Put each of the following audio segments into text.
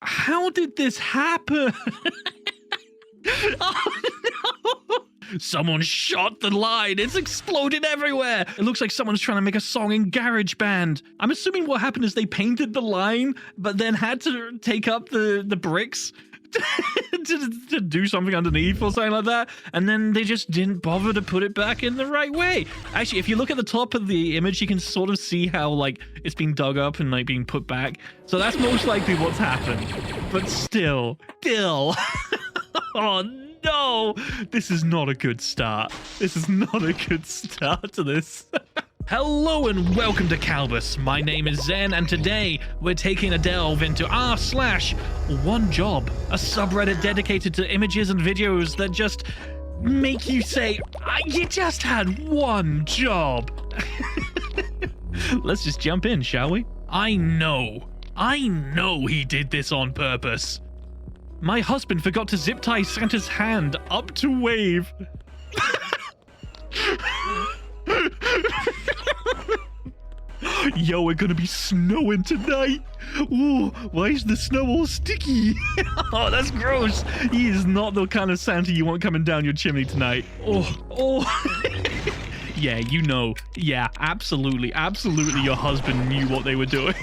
How did this happen? Oh no! Someone shot the line. It's exploded everywhere. It looks like someone's trying to make a song in GarageBand. I'm assuming what happened is they painted the line, but then had to take up the bricks to do something underneath or something like that, and then they just didn't bother to put it back in the right way. Actually, if you look at the top of the image, you can sort of see how like it's been dug up and like being put back. So that's most likely what's happened. But still. Oh no, this is not a good start. This is not a good start to this. Hello and welcome to Calbus. My name is Zen, and today we're taking a delve into r/one job, a subreddit dedicated to images and videos that just make you say, you just had one job. Let's just jump in, shall we? I know he did this on purpose. My husband forgot to zip tie Santa's hand up to wave. Yo, we're gonna be snowing tonight. Ooh, why is the snow all sticky? Oh, that's gross. He is not the kind of Santa you want coming down your chimney tonight. Oh. Yeah, you know. Yeah, absolutely your husband knew what they were doing.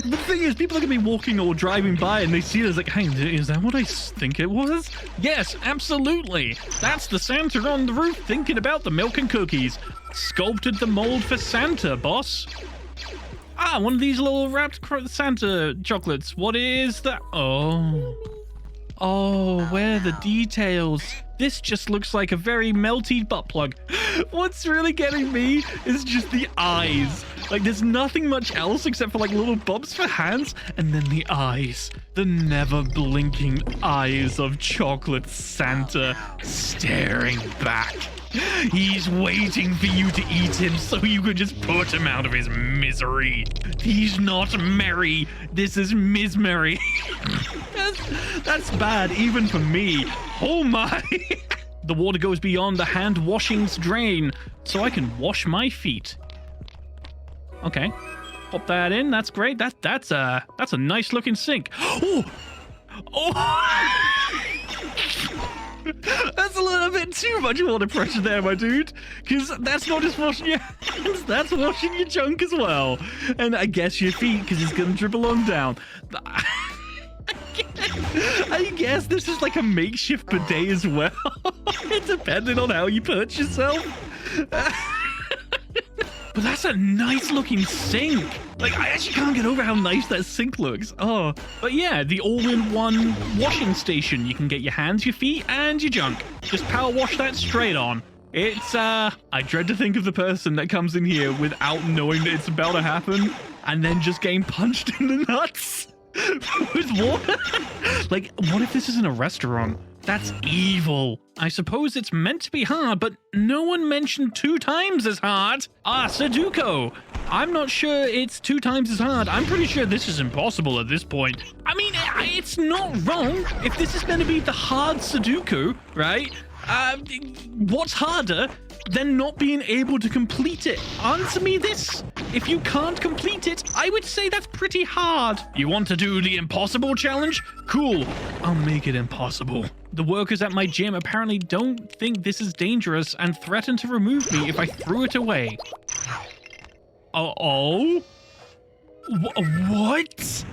The thing is, people are going to be walking or driving by and they see it as like, hey, is that what I think it was? Yes, absolutely. That's the Santa on the roof thinking about the milk and cookies. Sculpted the mold for Santa, boss. Ah, one of these little wrapped Santa chocolates. What is that? Oh, where are the details? This just looks like a very melty butt plug. What's really getting me is just the eyes. Like, there's nothing much else except for like little bumps for hands, and then the eyes. The never blinking eyes of chocolate Santa staring back. He's waiting for you to eat him so you can just put him out of his misery. He's not merry. This is mismery. That's bad even for me. Oh my. The water goes beyond the hand washing's drain, so I can wash my feet. Okay, pop that in. That's great. That's a nice looking sink. Oh. That's a little bit too much water pressure there, my dude. Because that's not just washing your hands, that's washing your junk as well. And I guess your feet, because it's going to dribble on down. I guess this is like a makeshift bidet as well. Depending on how you perch yourself. But that's a nice looking sink. Like, I actually can't get over how nice that sink looks. Oh, but yeah, the all-in-one washing station. You can get your hands, your feet, and your junk. Just power wash that straight on. It's, I dread to think of the person that comes in here without knowing that it's about to happen and then just getting punched in the nuts with water. Like, what if this isn't a restaurant? That's evil. I suppose it's meant to be hard, but no one mentioned 2 times as hard. Sudoku. I'm not sure it's 2 times as hard. I'm pretty sure this is impossible at this point. I mean, it's not wrong. If this is going to be the hard Sudoku, right? What's harder than not being able to complete it? Answer me this. If you can't complete it, I would say that's pretty hard. You want to do the impossible challenge? Cool. I'll make it impossible. The workers at my gym apparently don't think this is dangerous and threaten to remove me if I threw it away. Oh? What?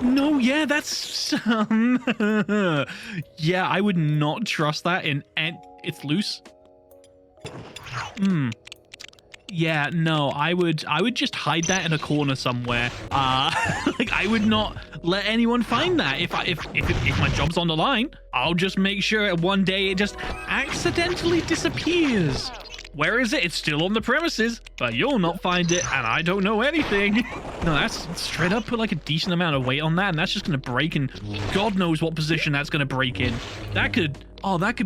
No, yeah, that's... yeah, I would not trust that in... It's loose? Yeah, no, I would just hide that in a corner somewhere. Like, I would not let anyone find that. If my job's on the line, I'll just make sure one day it just accidentally disappears. Where is it? It's still on the premises, but you'll not find it, and I don't know anything. No, that's straight up put like a decent amount of weight on that, and that's just gonna break in. God knows what position that's gonna break in. That could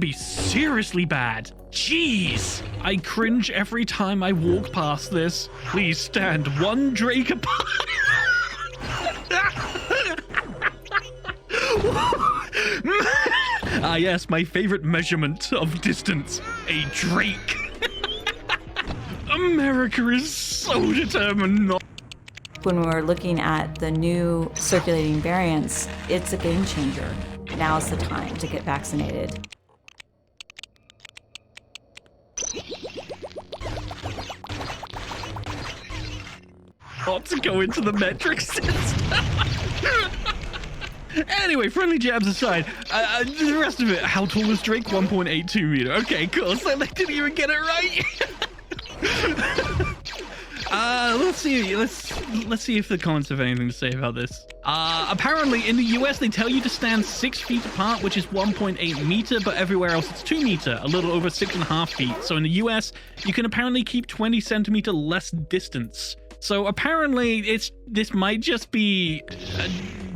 be seriously bad. Jeez. I cringe every time I walk past this. Please stand 1 Drake apart. Ah, yes, my favorite measurement of distance. A Drake. America is so determined not. When we're looking at the new circulating variants, it's a game changer. Now's the time to get vaccinated. Not to go into the metric system. Anyway, friendly jabs aside, the rest of it, how tall is Drake? 1.82 meter. Okay, cool. So they didn't even get it right. Let's see. Let's see if the comments have anything to say about this. Apparently, in the US, they tell you to stand 6 feet apart, which is 1.8 meter, but everywhere else it's 2 meter, a little over 6.5 feet. So in the US, you can apparently keep 20 centimeter less distance. So apparently, this might just be a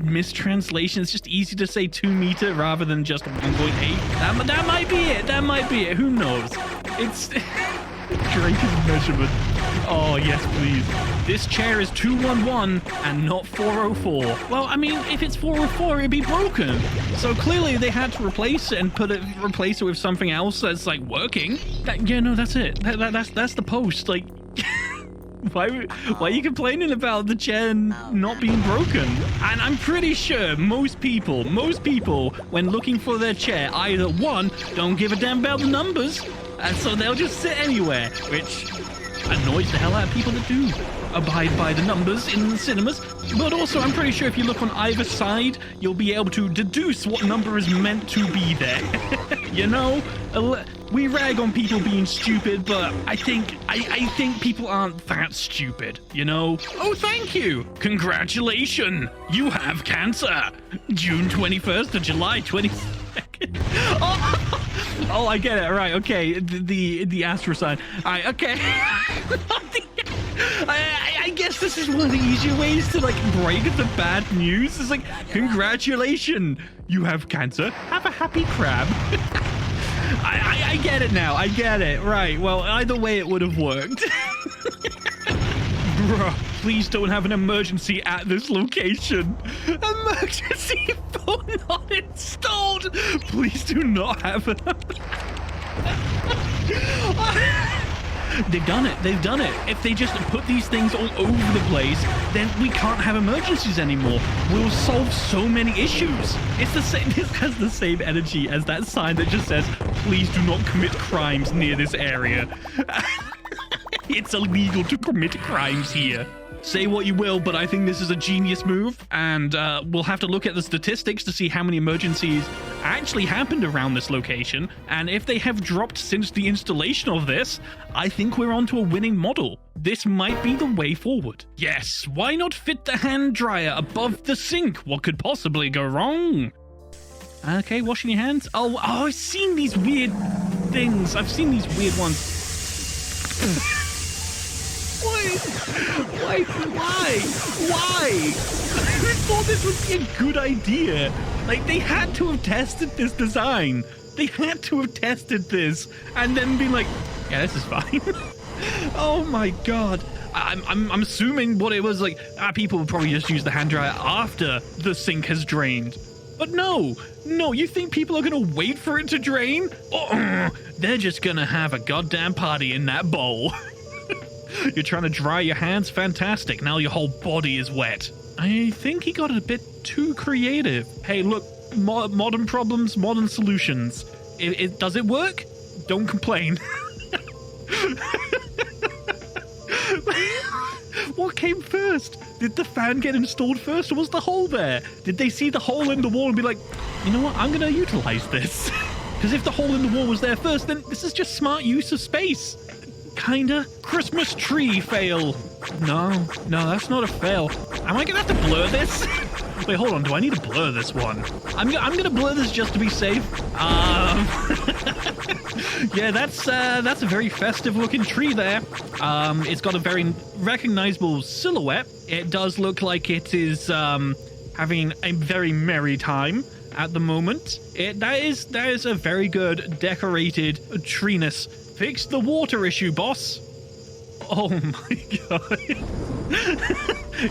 mistranslation. It's just easy to say 2 meter rather than just 1.8. That might be it. That might be it. Who knows? It's Drake's measurement. Oh, yes, please. This chair is 211 and not 404. Well, I mean, if it's 404, it'd be broken. So clearly they had to replace it and replace it with something else that's like working. Yeah, no, that's it. That's the post. Like, why are you complaining about the chair not being broken? And I'm pretty sure most people, when looking for their chair, either one, don't give a damn about the numbers, and so they'll just sit anywhere, which annoys the hell out of people that do abide by the numbers in the cinemas. But also, I'm pretty sure if you look on either side, you'll be able to deduce what number is meant to be there. You know, we rag on people being stupid, but I think people aren't that stupid, you know? Oh, thank you! Congratulations! You have cancer! June 21st to July 22nd. Oh, I get it. Right, okay. The Astra sign. Alright, okay. I guess this is one of the easier ways to, like, break the bad news. It's like, congratulations! You have cancer. Have a happy crab. I get it now. I get it. Right. Well, either way, it would have worked. Bruh, please don't have an emergency at this location. Emergency phone not installed. Please do not have it. They've done it. They've done it. If they just put these things all over the place, then we can't have emergencies anymore. We'll solve so many issues. It's the same. This has the same energy as that sign that just says, "Please do not commit crimes near this area." It's illegal to commit crimes here. Say what you will, but I think this is a genius move, and we'll have to look at the statistics to see how many emergencies actually happened around this location, and if they have dropped since the installation of this, I think we're onto a winning model. This might be the way forward. Yes, why not fit the hand dryer above the sink? What could possibly go wrong? Okay, washing your hands. Oh, I've seen these weird things. I've seen these weird ones. Why? Who thought this would be a good idea? Like, they had to have tested this design. They had to have tested this and then been like, yeah, this is fine. Oh my god. I'm assuming what it was like, people would probably just use the hand dryer after the sink has drained. But no, you think people are gonna wait for it to drain? They're just gonna have a goddamn party in that bowl. You're trying to dry your hands? Fantastic. Now your whole body is wet. I think he got a bit too creative. Hey, look, modern problems, modern solutions. Does it work? Don't complain. What came first? Did the fan get installed first, or was the hole there? Did they see the hole in the wall and be like, you know what, I'm going to utilize this? Because if the hole in the wall was there first, then this is just smart use of space. Kinda. Christmas tree fail. No, that's not a fail. Am I gonna have to blur this? Wait, hold on. Do I need to blur this one? I'm gonna blur this just to be safe. Yeah, that's a very festive looking tree there. It's got a very recognizable silhouette. It does look like it is having a very merry time at the moment. That is a very good decorated treeness. Fix the water issue, boss. Oh my god.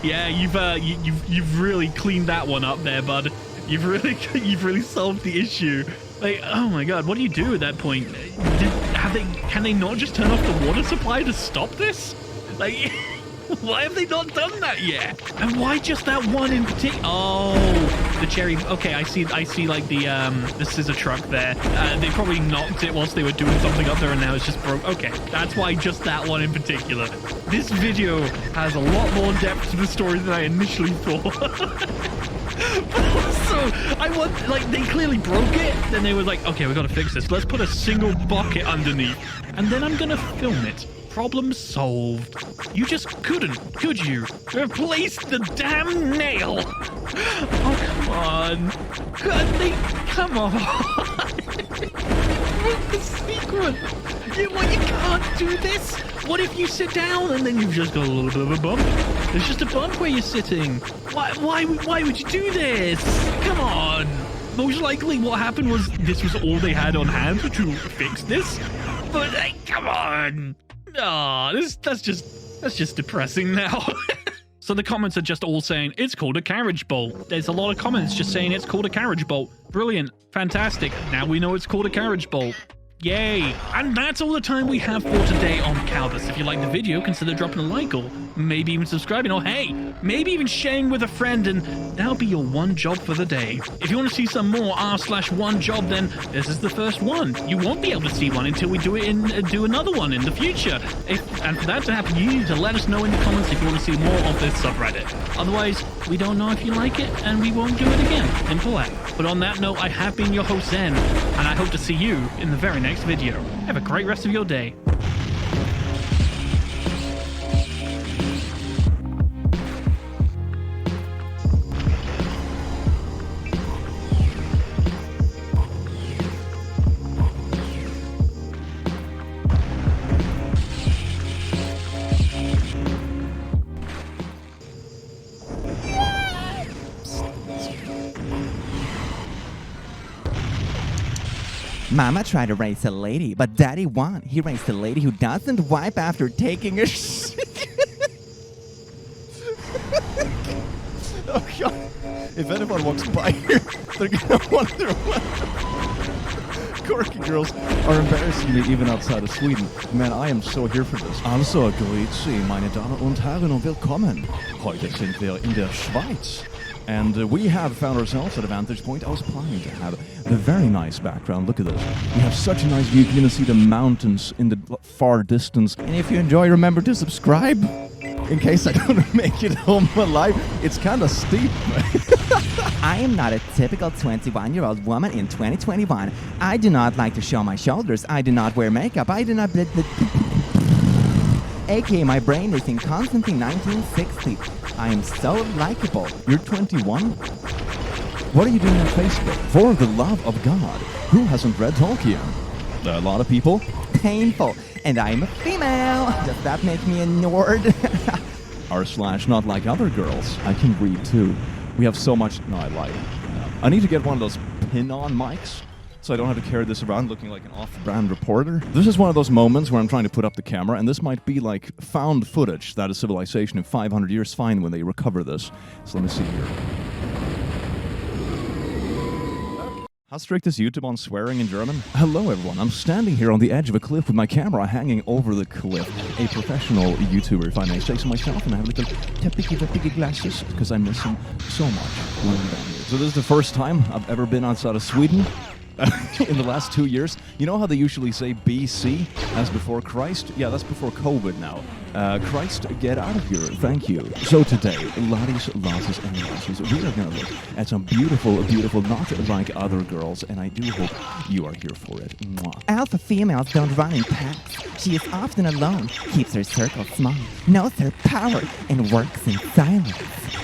Yeah, you've really cleaned that one up there, bud. You've really solved the issue. Like, oh my god, what do you do at that point? Can they not just turn off the water supply to stop this? Like, why have they not done that yet? And why just that one in particular? Oh, the cherry. Okay, I see like the scissor truck there. They probably knocked it whilst they were doing something up there, and now it's just broke. Okay, that's why just that one in particular. This video has a lot more depth to the story than I initially thought. But also, I want, like, they clearly broke it. Then they were like, okay, we gotta fix this. Let's put a single bucket underneath, and then I'm gonna film it. Problem solved. You just couldn't, could you? Replace the damn nail. Oh, come on. Come on. What's the secret? You can't do this. What if you sit down and then you've just got a little bit of a bump? There's just a bump where you're sitting. Why would you do this? Come on. Most likely what happened was this was all they had on hand to fix this. But come on. Oh, that's just depressing now. So the comments are just all saying, it's called a carriage bolt. There's a lot of comments just saying it's called a carriage bolt. Brilliant. Fantastic. Now we know it's called a carriage bolt. Yay. And that's all the time we have for today on Calbus. If you like the video, consider dropping a like or maybe even subscribing, or hey, maybe even sharing with a friend, and that'll be your one job for the day. If you want to see some more r/one job, then this is the first one. You won't be able to see one until we do another one in the future. And for that to happen, you need to let us know in the comments if you want to see more of this subreddit. Otherwise, we don't know if you like it, and we won't do it again. Simple as. But on that note, I have been your host Zen, and I hope to see you in the very next video. Have a great rest of your day. Mama tried to raise a lady, but Daddy won. He raised a lady who doesn't wipe after taking a Oh God! If anyone walks by here, they're gonna wonder what. Quirky girls are embarrassing me even outside of Sweden. Man, I am so here for this. Also, grüezi, meine Damen und Herren, und willkommen. Heute sind wir in der Schweiz. And we have found ourselves at a vantage point. I was planning to have a very nice background. Look at this. We have such a nice view. You can even see the mountains in the far distance. And if you enjoy, remember to subscribe. In case I don't make it home alive. It's kind of steep. I am not a typical 21-year-old woman in 2021. I do not like to show my shoulders. I do not wear makeup. I do not... aka my brain is in Constantine 1960. I am so likable. You're 21? What are you doing on Facebook? For the love of God, who hasn't read Tolkien? A lot of people. Painful. And I'm a female. Does that make me a nerd? r/not like other girls. I can read too. We have so much... No, I lied. I need to get one of those pin-on mics, so I don't have to carry this around looking like an off-brand reporter. This is one of those moments where I'm trying to put up the camera, and this might be like found footage that a civilization in 500 years find when they recover this. So let me see here. How strict is YouTube on swearing in German? Hello everyone, I'm standing here on the edge of a cliff with my camera hanging over the cliff. A professional YouTuber, if I may say so myself, and I have little teppy glasses because I miss them so much when I'm down here. So this is the first time I've ever been outside of Sweden. In the last 2 years. You know how they usually say BC as before Christ? Yeah, that's before COVID now. Christ, get out of here. Thank you. So today, laddies, lasses, and lassies, we are going to look at some beautiful, beautiful, not like other girls, and I do hope you are here for it. Mwah. Alpha females don't run in packs. She is often alone, keeps her circle small, knows her power, and works in silence.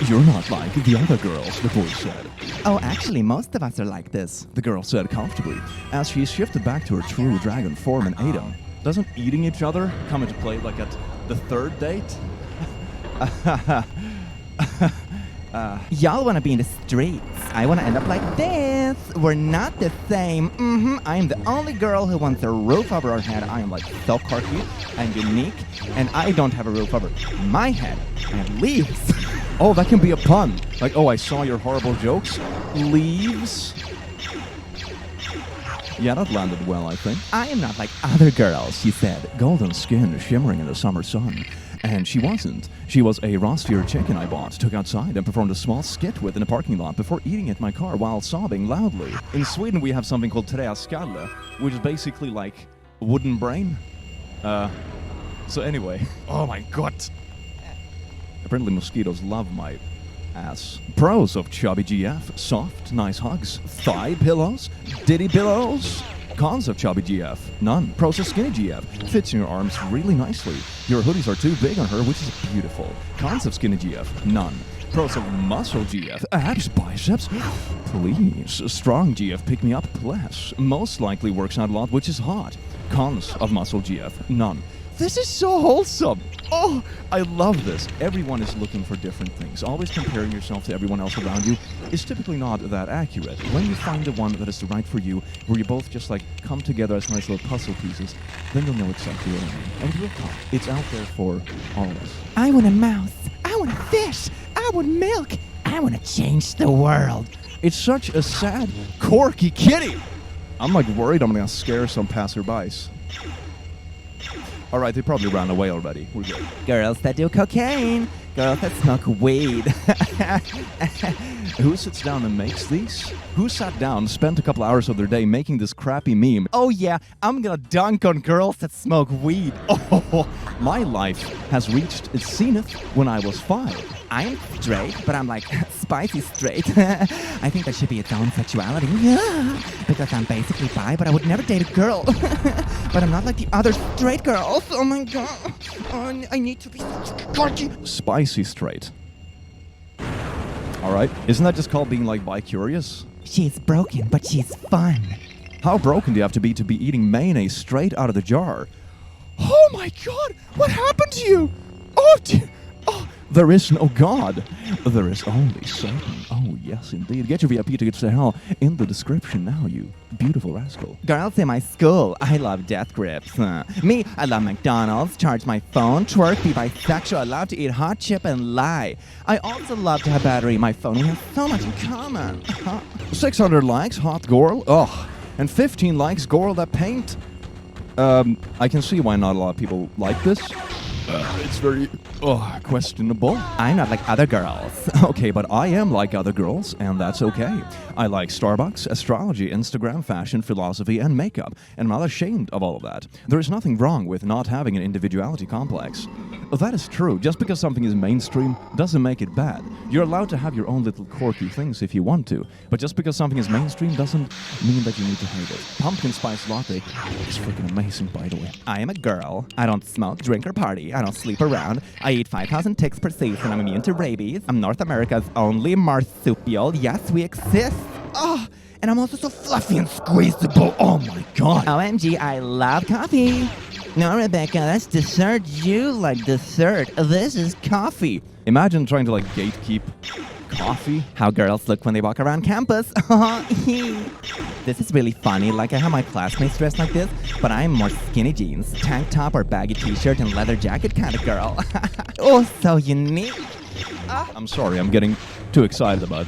You're not like the other girls, the boy said. Oh, actually, most of us are like this, the girl said comfortably, as she shifted back to her true dragon form and ate him. Doesn't eating each other come into play like at the third date? Y'all want to be in the streets. I want to end up like this. We're not the same. I am the only girl who wants a roof over her head. I am like so quirky and unique, and I don't have a roof over my head. I have leaves. Oh, that can be a pun. Like, oh, I saw your horrible jokes. Leaves. Yeah, that landed well, I think. I am not like other girls, she said, golden skin shimmering in the summer sun. And she wasn't. She was a rostier chicken I bought, took outside, and performed a small skit with in a parking lot before eating it in my car while sobbing loudly. In Sweden, we have something called träskalle, which is basically like wooden brain. So anyway. Oh my god. Apparently mosquitoes love my ass. Pros of chubby GF: soft, nice hugs, thigh pillows, ditty pillows. Cons of chubby GF: none. Pros of skinny GF: fits in your arms really nicely. Your hoodies are too big on her, which is beautiful. Cons of skinny GF: none. Pros of muscle GF: abs, biceps. Please. Strong GF: pick me up, less. Most likely works out a lot, which is hot. Cons of muscle GF: none. This is so wholesome. Oh, I love this. Everyone is looking for different things. Always comparing yourself to everyone else around you is typically not that accurate. When you find the one that is right for you, where you both just like come together as nice little puzzle pieces, then you'll know exactly what I mean. And it will come. It's out there for all of us. I want a mouse. I want a fish. I want milk. I want to change the world. It's such a sad, quirky kitty. I'm like worried I'm gonna scare some passerbys. All right, they probably ran away already. We're good. Girls that do cocaine. Girls that smoke weed. Who sits down and makes these? Who sat down, spent a couple hours of their day making this crappy meme? Oh yeah, I'm gonna dunk on girls that smoke weed. Oh, my life has reached its zenith when I was 5. I'm straight, but I'm like spicy straight. I think that should be its own sexuality. Yeah, because I'm basically bi, but I would never date a girl. But I'm not like the other straight girls. Oh my god. Oh, I need to be cocky. Spicy straight. All right, isn't that just called being like bi-curious? She's broken, but she's fun. How broken do you have to be eating mayonnaise straight out of the jar? Oh my god, what happened to you? Oh dear. Oh, there is no God. There is only Satan. Oh, yes, indeed. Get your VIP tickets to hell in the description now, you beautiful rascal. Girls in my school, I love death grips. Me, I love McDonald's, charge my phone, twerk, be bisexual, I love to eat hot chip and lie. I also love to have battery in my phone. We have so much in common. 600 likes, hot girl. Ugh. And 15 likes, girl that paint. I can see why not a lot of people like this. It's very questionable. I'm not like other girls. Okay, but I am like other girls, and that's okay. I like Starbucks, astrology, Instagram, fashion, philosophy, and makeup, and I'm not ashamed of all of that. There is nothing wrong with not having an individuality complex. That is true. Just because something is mainstream doesn't make it bad. You're allowed to have your own little quirky things if you want to, but just because something is mainstream doesn't mean that you need to hate it. Pumpkin spice latte is freaking amazing, by the way. I am a girl. I don't smoke, drink, or party. I don't sleep around. I eat 5,000 ticks per season. I'm immune to rabies. I'm North America's only marsupial. Yes, we exist. Oh, and I'm also so fluffy and squeezable. Oh my god. OMG, I love coffee. No, Rebecca, that's dessert. You like dessert. This is coffee. Imagine trying to like gatekeep coffee. How girls look when they walk around campus. This is really funny. Like I have my classmates dressed like this, but I'm more skinny jeans, tank top or baggy t-shirt and leather jacket kind of girl. Oh, so unique. I'm sorry, I'm getting too excited about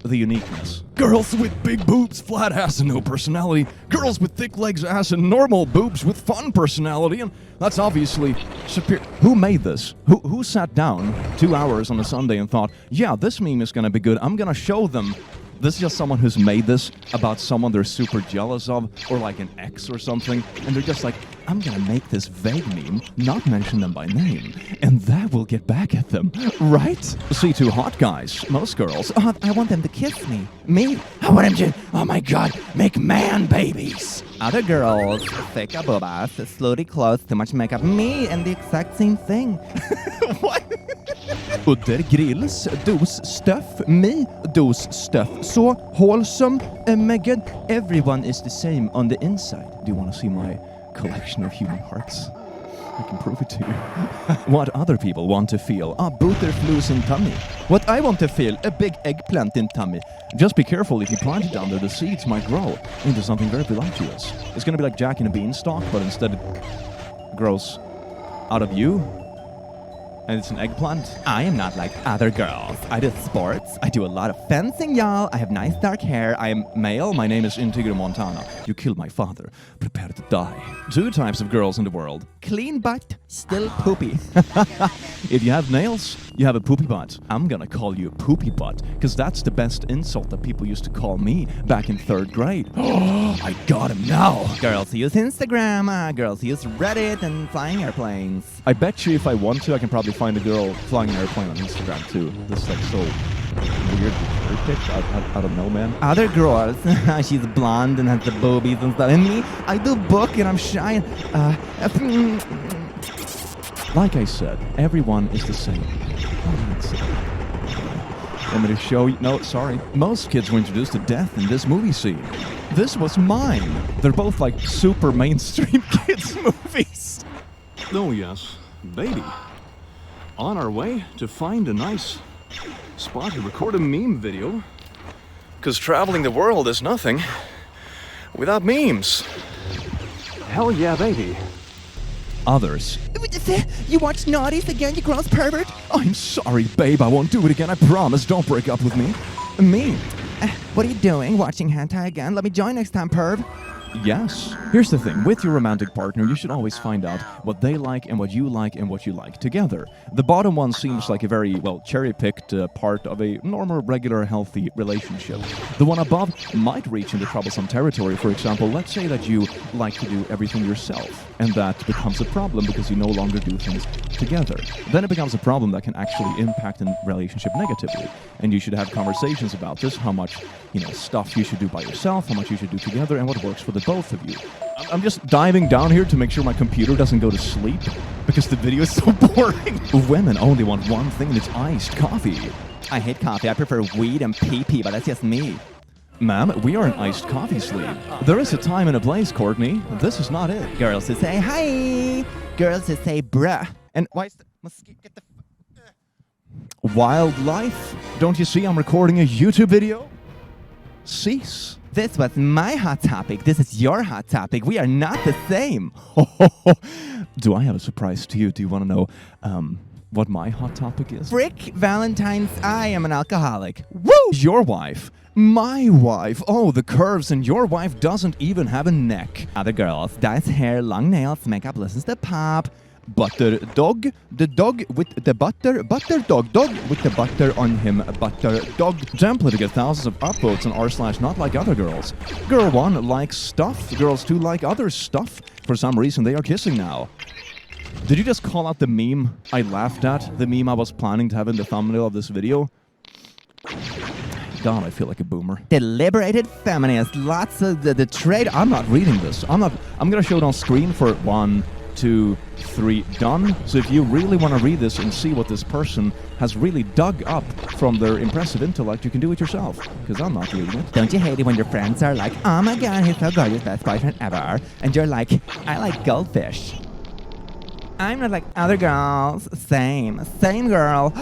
the uniqueness. Girls with big boobs, flat ass, and no personality. Girls with thick legs, ass, and normal boobs with fun personality. And that's obviously superior. Who made this? Who sat down 2 hours on a Sunday and thought, yeah, this meme is gonna be good. I'm gonna show them. This is just someone who's made this about someone they're super jealous of, or like an ex or something, and they're just like, I'm gonna make this vague meme, not mention them by name, and that will get back at them, right? See, two hot guys, most girls, Oh, I want them to kiss me. Me? I want them to, oh my god, make man babies. Other girls, thick boobas, slowly close, too much makeup. Me, and the exact same thing. What? Udder grills, those stuff, me, those stuff. So wholesome, Megan. Everyone is the same on the inside. Do you want to see my collection of human hearts? I can prove it to you. What other people want to feel, a butterflies in tummy. What I want to feel, a big eggplant in tummy. Just be careful, if you plant it down there, the seeds might grow into something very voluptuous. It's gonna be like Jack in a Beanstalk, but instead it grows out of you. And it's an eggplant. I am not like other girls. I do sports. I do a lot of fencing, y'all. I have nice dark hair. I am Male, my name is Integro Montana. You killed my father. Prepare to die. 2 types of girls in the world. clean butt, still poopy. If you have nails, you have a poopy butt. I'm gonna call you poopy butt, because that's the best insult that people used to call me back in 3rd grade. Oh, I got him now. Girls use Instagram. Girls use Reddit and flying airplanes. I bet you if I want to, I can probably find a girl flying an airplane on Instagram too. This is like so weird pitch. I don't know, man. Other girls, she's blonde and has the boobies and stuff. And me, I do book and I'm shy. Like I said, everyone is the same. Want me to show you? No, sorry. Most kids were introduced to death in this movie scene. This was mine. They're both like super mainstream kids movies. Oh yes, baby. On our way to find a nice spot to record a meme video. Because traveling the world is nothing without memes. Hell yeah, baby. Others. You watch Naughties again, you gross pervert? I'm sorry, babe. I won't do it again. I promise. Don't break up with me. Me? What are you doing? Watching hentai again? Let me join next time, perv. Yes. Here's the thing. With your romantic partner, you should always find out what they like and what you like and what you like together. The bottom one seems like a very, well, cherry-picked part of a normal, regular, healthy relationship. The one above might reach into troublesome territory. For example, let's say that you like to do everything yourself, and that becomes a problem because you no longer do things together. Then it becomes a problem that can actually impact a relationship negatively. And you should have conversations about this, how much, stuff you should do by yourself, how much you should do together, and what works for the both of you. I'm just diving down here to make sure my computer doesn't go to sleep because the video is so boring. Women only want one thing, and it's iced coffee. I hate coffee. I prefer weed and pee-pee, but that's just me. Ma'am, we are an iced coffee sleeve. There is a time and a place, Courtney. This is not it. Girls who say hi. Girls who say bruh. And why is the mosquito get the... Wildlife? Don't you see I'm recording a YouTube video? Cease. This was my hot topic. This is your hot topic. We are not the same. Do I have a surprise to you? Do you want to know what my hot topic is? Frick Valentine's, I am an alcoholic. Woo! Your wife. My wife. Oh, the curves, and your wife doesn't even have a neck. Other girls, dyes hair, long nails, makeup, listens to pop. Butter dog, the dog with the butter dog with the butter on him, butter dog. Template to get thousands of upvotes on r/not like other girls. Girl 1 likes stuff, girls 2 like other stuff. For some reason they are kissing now. Did you just call out the meme I laughed at? The meme I was planning to have in the thumbnail of this video? God, I feel like a boomer. The liberated feminist, lots of the trade. I'm not reading this. I'm gonna show it on screen for 1, 2, 3, done. So if you really want to read this and see what this person has really dug up from their impressive intellect, you can do it yourself, because I'm not reading it. Don't you hate it when your friends are like, oh my god, he's so gorgeous, best boyfriend ever, and you're like, I like goldfish. I'm not like other girls. Same girl.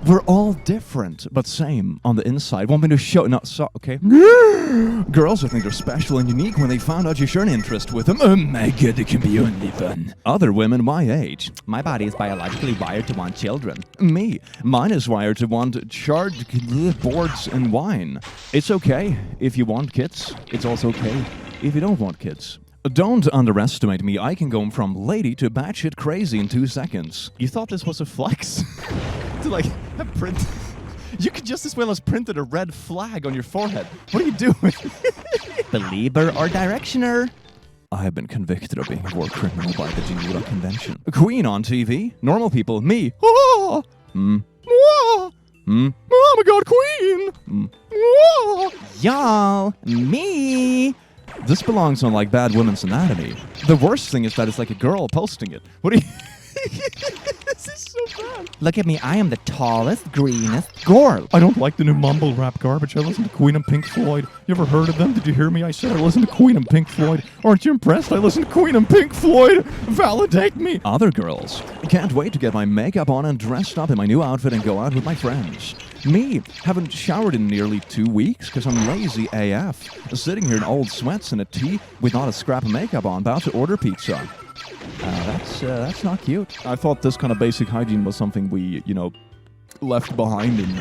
We're all different, but same on the inside. Want me to show? No, so okay. Girls who think they're special and unique when they found out you share an interest with them. Oh my god, it can be only fun. Other women my age. My body is biologically wired to want children. Me. Mine is wired to want charred boards and wine. It's okay if you want kids. It's also okay if you don't want kids. Don't underestimate me. I can go from lady to batshit crazy in 2 seconds. You thought this was a flex? To like print. You could just as well as printed a red flag on your forehead. What are you doing? Believer or directioner? I have been convicted of being a war criminal by the Geneva Convention. A queen on TV. Normal people. Me. Oh! Oh my god, queen! Y'all. Me. This belongs on like Bad Women's Anatomy. The worst thing is that it's like a girl posting it. What are you... This is so bad. Look at me, I am the tallest, greenest girl. I don't like the new mumble rap garbage. I listen to Queen and Pink Floyd. You ever heard of them? Did you hear me? I said I listen to Queen and Pink Floyd. Aren't you impressed? I listen to Queen and Pink Floyd. Validate me. Other girls. Can't wait to get my makeup on and dressed up in my new outfit and go out with my friends. Me, haven't showered in nearly 2 weeks because I'm lazy AF. Sitting here in old sweats and a tee with not a scrap of makeup on, about to order pizza. That's not cute. I thought this kind of basic hygiene was something we, left behind in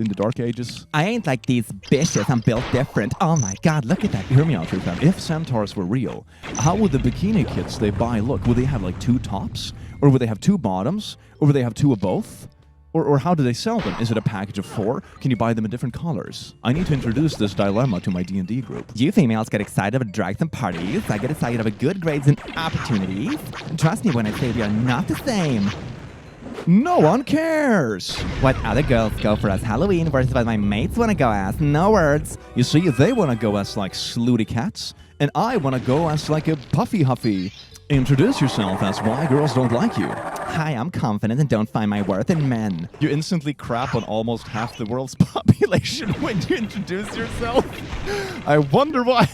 the dark ages. I ain't like these bitches. I'm built different. Oh my god, look at that. Hear me out, fam. If centaurs were real, how would the bikini kits they buy look? Would they have like 2 tops? Or would they have 2 bottoms? Or would they have 2 of both? Or how do they sell them? Is it a package of 4? Can you buy them in different colors? I need to introduce this dilemma to my D&D group. You females get excited about drugs and parties. I get excited about good grades and opportunities. Trust me when I say we are not the same. No one cares! What other girls go for as Halloween versus what my mates want to go as. No words. You see, they want to go as like slutty cats, and I want to go as like a puffy huffy. Introduce yourself as why girls don't like you. Hi, I'm confident and don't find my worth in men. You instantly crap on almost half the world's population when you introduce yourself. I wonder why.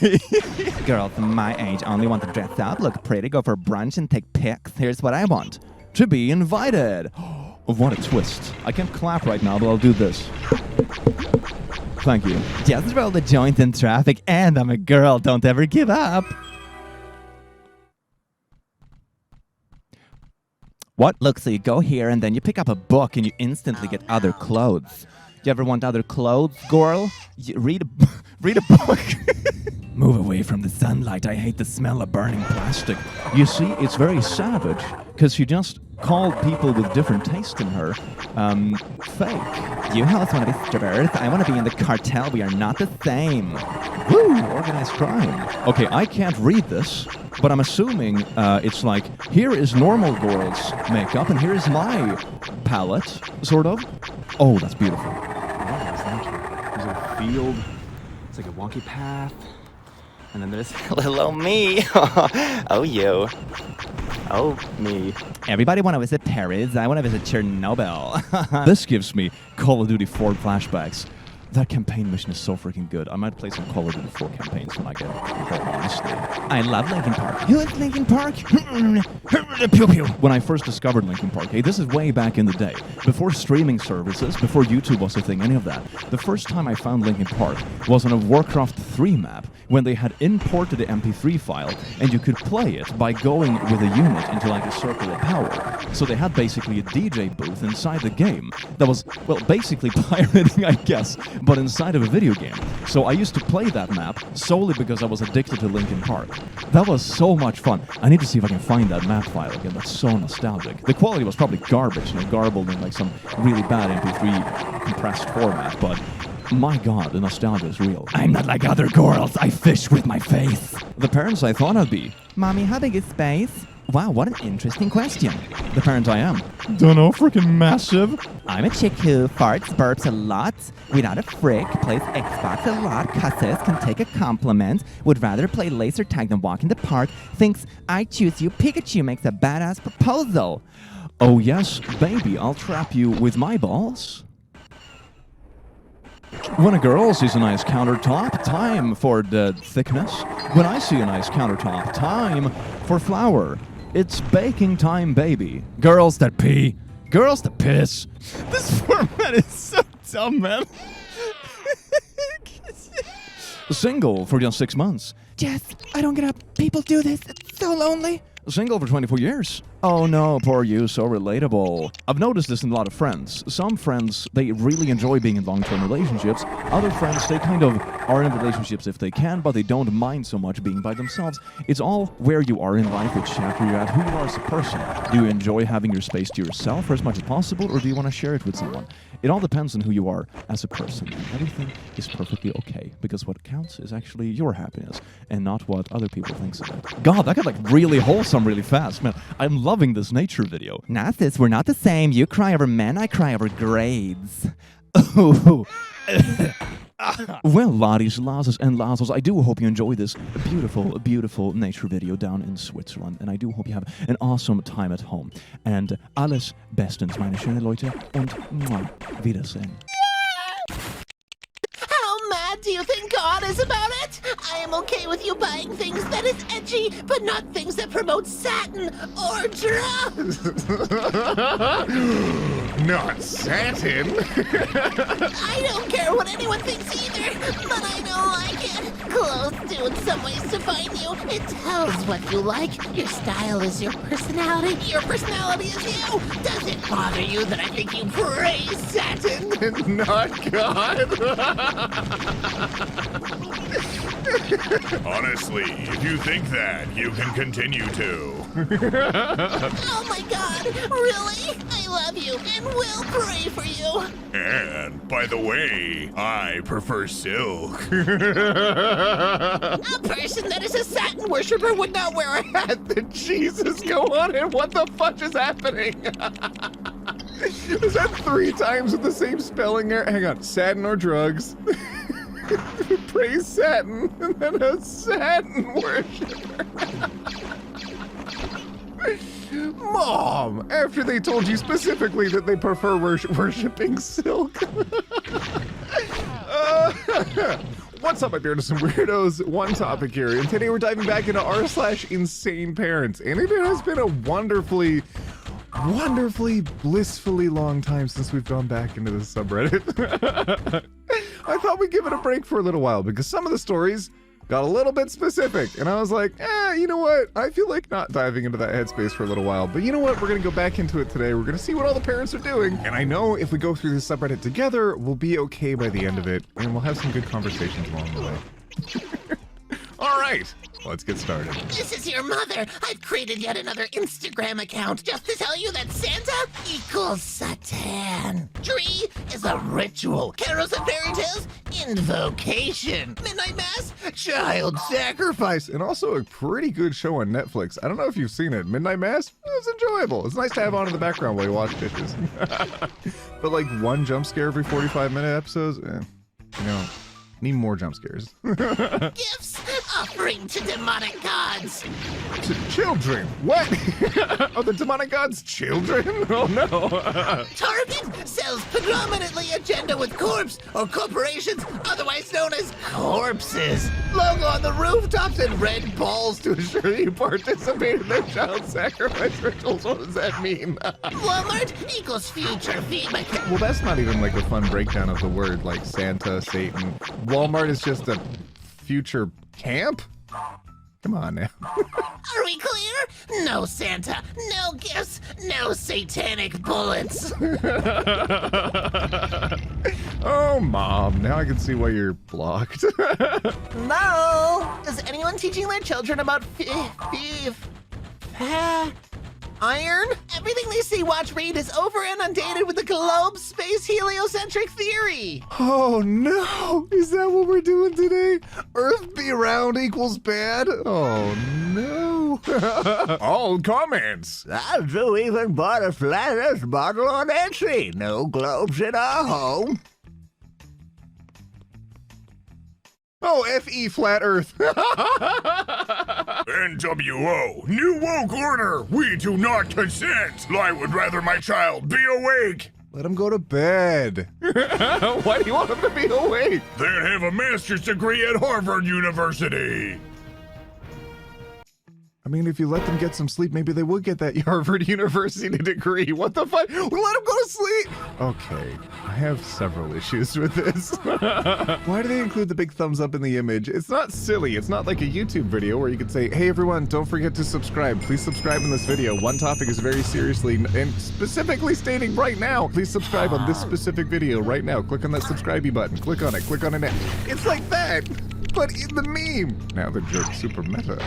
Girls my age only want to dress up, look pretty, go for brunch, and take pics. Here's what I want. To be invited. What a twist. I can't clap right now, but I'll do this. Thank you. Just roll the joint in traffic, and I'm a girl. Don't ever give up. What? Look, so you go here, and then you pick up a book, and you instantly get other clothes. You ever want other clothes, girl? Read a book. Move away from the sunlight. I hate the smell of burning plastic. You see, it's very savage, because she just called people with different taste in her, fake. You hoes want to be strippers. I want to be in the cartel. We are not the same. Woo! Organized crime. Okay, I can't read this, but I'm assuming it's like, here is normal girls' makeup, and here is my palette, sort of. Oh, that's beautiful. Thank you. There's a field. It's like a wonky path. And then there's little old me. Oh, you. Oh, me. Everybody want to visit Paris. I want to visit Chernobyl. This gives me Call of Duty 4 flashbacks. That campaign mission is so freaking good. I might play some Call of Duty 4 campaigns when I get home, honestly. I love Linkin Park. Who is Linkin Park? Pew pew. When I first discovered Linkin Park, hey, this is way back in the day. Before streaming services, before YouTube was a thing, any of that. The first time I found Linkin Park was on a Warcraft 3 map when they had imported the MP3 file and you could play it by going with a unit into like a circle of power. So they had basically a DJ booth inside the game that was, well, basically pirating, I guess, but inside of a video game. So I used to play that map solely because I was addicted to Linkin Park. That was so much fun. I need to see if I can find that map file again. That's so nostalgic. The quality was probably garbage, garbled in like some really bad MP3 compressed format, but my god, the nostalgia is real. I'm not like other girls. I fish with my face. The parents I thought I'd be. Mommy, how big is space? Wow, what an interesting question. The parent I am. Dunno, freaking massive. I'm a chick who farts, burps a lot, without a frick, plays Xbox a lot, cusses, can take a compliment, would rather play laser tag than walk in the park, thinks I choose you, Pikachu makes a badass proposal. Oh yes, baby, I'll trap you with my balls. When a girl sees a nice countertop, time for the thickness. When I see a nice countertop, time for flour. It's baking time, baby. Girls that pee. Girls that piss. This format is so dumb, man. Single for just 6 months. Jess, I don't get up. People do this. It's so lonely. Single for 24 years. Oh no, poor you, so relatable. I've noticed this in a lot of friends. Some friends, they really enjoy being in long-term relationships. Other friends, they kind of are in relationships if they can, but they don't mind so much being by themselves. It's all where you are in life, which chapter you're at, who you are as a person. Do you enjoy having your space to yourself for as much as possible, or do you want to share it with someone? It all depends on who you are as a person, and everything is perfectly okay, because what counts is actually your happiness, and not what other people think of it. God, that got like really wholesome really fast, man. I'm loving this nature video. Nah, sis, we're not the same. You cry over men, I cry over grades. Ooh. Well, laddies, lasses, and lassos, I do hope you enjoy this beautiful, beautiful nature video down in Switzerland, and I do hope you have an awesome time at home. And alles bestens, meine schönen Leute, und Wiedersehen. How mad do you think God is about it? I am okay with you buying things that is edgy, but not things that promote satin or drugs. Not satin. I don't care what anyone thinks either, but I don't like it. Clothes do in some ways define you. It tells what you like. Your style is your personality. Your personality is you. Does it bother you that I think you praise satin? Not God. Honestly, if you think that, you can continue to. Oh my God, really? I love you and will pray for you. And, by the way, I prefer silk. A person that is a satin worshiper would not wear a hat. Jesus, go on and what the fudge is happening? Is that 3 times with the same spelling error? Hang on, satin or drugs? Praise satin, and then a satin worshiper. Mom, after they told you specifically that they prefer worshipping silk. What's up, my bearded and weirdos? One topic here, and today we're diving back into r/insane parents, and it has been a wonderfully, blissfully long time since we've gone back into this subreddit. I thought we'd give it a break for a little while because some of the stories got a little bit specific, and I was like, you know what? I feel like not diving into that headspace for a little while, but you know what? We're gonna go back into it today. We're gonna see what all the parents are doing, and I know if we go through this subreddit together, we'll be okay by the end of it, and we'll have some good conversations along the way. All right, let's get started. This is your mother. I've created yet another Instagram account just to tell you that Santa equals Satan. Tree is a ritual. Carols and fairy tales, invocation. Midnight mass, child sacrifice. And also a pretty good show on Netflix. I don't know if you've seen it. Midnight Mass? It's enjoyable. It's nice to have on in the background while you wash dishes. But like one jump scare every 45-minute episodes? You know, need more jump scares. Gifts, offering to demonic gods. To children? What? Are the demonic gods children? Oh no. Target sells predominantly agenda with corpse or corporations, otherwise known as corpses. Logo on the rooftops and red balls to assure you participate in their child sacrifice rituals. What does that mean? Walmart equals future FEMA. Well, that's not even like a fun breakdown of the word, like Santa, Satan. Walmart is just a future camp? Come on now. Are we clear? No Santa, no gifts, no satanic bullets. Oh, Mom, now I can see why you're blocked. No! Is anyone teaching their children about iron? Everything they see, watch, read is over and undated with the globe space heliocentric theory. Oh no! Is that what we're doing today? Earth be round equals bad? Oh no! All comments! Drew even bought a flat Earth model on Etsy. No globes in our home. Oh, F.E. Flat Earth. NWO, New Woke Order. We do not consent. I would rather my child be awake. Let him go to bed. Why do you want him to be awake? They'd have a master's degree at Harvard University. I mean, if you let them get some sleep, maybe they would get that Harvard University degree. What the fuck? Let them go to sleep. Okay, I have several issues with this. Why do they include the big thumbs up in the image? It's not silly. It's not like a YouTube video where you could say, hey everyone, don't forget to subscribe. Please subscribe in this video. One topic is very seriously and specifically stating right now, please subscribe on this specific video right now. Click on that subscribe button. Click on it. Click on it. It's like that. But in the meme. Now the joke's super meta.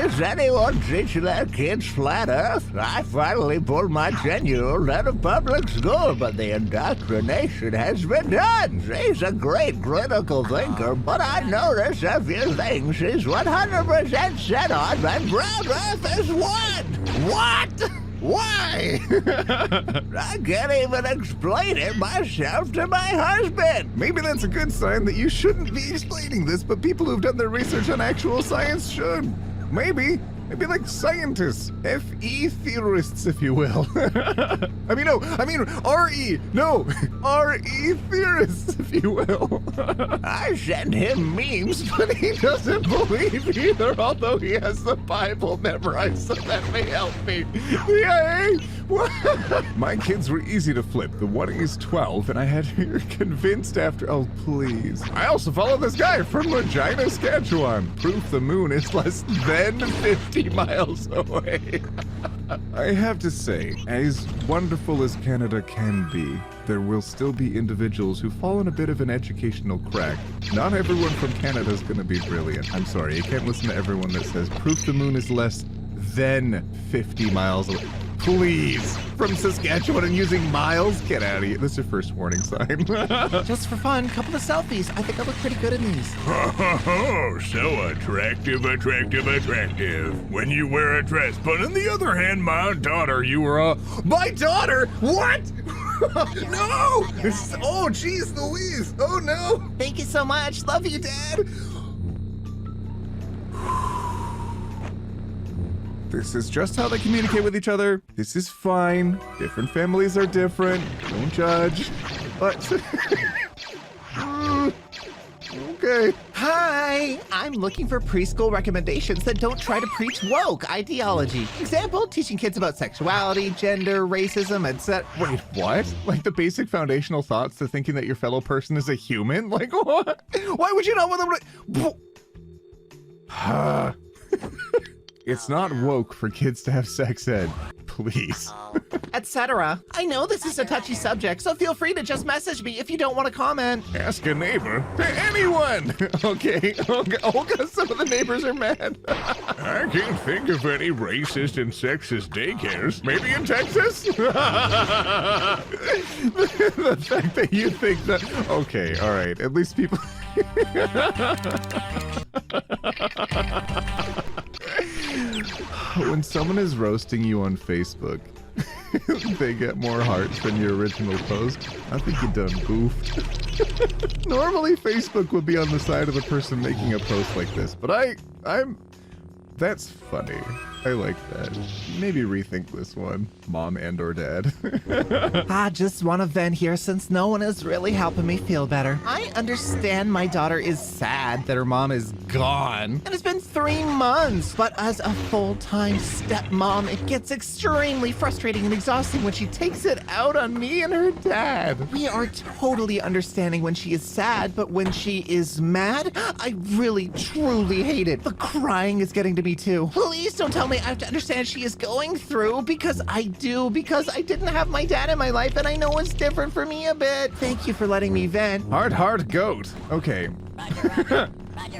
Is anyone teaching their kids flat Earth? I finally pulled my 10-year-old out of public school, but the indoctrination has been done. She's a great critical thinker, but I noticed a few things she's 100% set on, and brown Earth is one. What? Why? I can't even explain it myself to my husband. Maybe that's a good sign that you shouldn't be explaining this, but people who've done their research on actual science should. Maybe like scientists, F.E. theorists, if you will. R.E. theorists, if you will. I send him memes, But he doesn't believe either, although he has the Bible memorized, so that may help me. Yeah, What? My kids were easy to flip. The one is 12, and I had her convinced after. Oh, please. I also follow this guy from Regina, Saskatchewan. Proof the moon is less than 50 miles away. I have to say, as wonderful as Canada can be, there will still be individuals who fall in a bit of an educational crack. Not everyone from Canada is going to be brilliant. I'm sorry, you can't listen to everyone that says proof the moon is less than 50 miles away. Please, from Saskatchewan and using miles? Get out of here. That's your first warning sign. Just for fun, couple of selfies. I think I look pretty good in these. Oh, so attractive. When you wear a dress. But on the other hand, my daughter, you were My daughter? What? No! Oh, jeez Louise. Oh, no. Thank you so much. Love you, Dad. This is just how they communicate with each other. This is fine. Different families are different. Don't judge. But okay. Hi, I'm looking for preschool recommendations that don't try to preach woke ideology. Example, teaching kids about sexuality, gender, racism, etc. Wait, what? Like the basic foundational thoughts to thinking that your fellow person is a human? Like what? Why would you not want them to... It's not woke for kids to have sex ed. Please. Etc. I know this is a touchy subject, so feel free to just message me if you don't want to comment. Ask a neighbor. Anyone. Okay. Oh, God, some of the neighbors are mad. I can't think of any racist and sexist daycares. Maybe in Texas? The fact that you think that... Okay, all right. At least people... When someone is roasting you on Facebook, they get more hearts than your original post. I think you done goofed. Normally, Facebook would be on the side of the person making a post like this, but that's funny. I like that. Maybe rethink this one, mom and or dad. I just want to vent here since no one is really helping me feel better. I understand my daughter is sad that her mom is gone. And it's been 3 months. But as a full-time stepmom, it gets extremely frustrating and exhausting when she takes it out on me and her dad. We are totally understanding when she is sad, but when she is mad, I really, truly hate it. The crying is getting to me too. Please don't tell me I have to understand she is going through, because I do, because I didn't have my dad in my life and I know it's different for me a bit. Thank you for letting me vent. Hard goat. Okay. I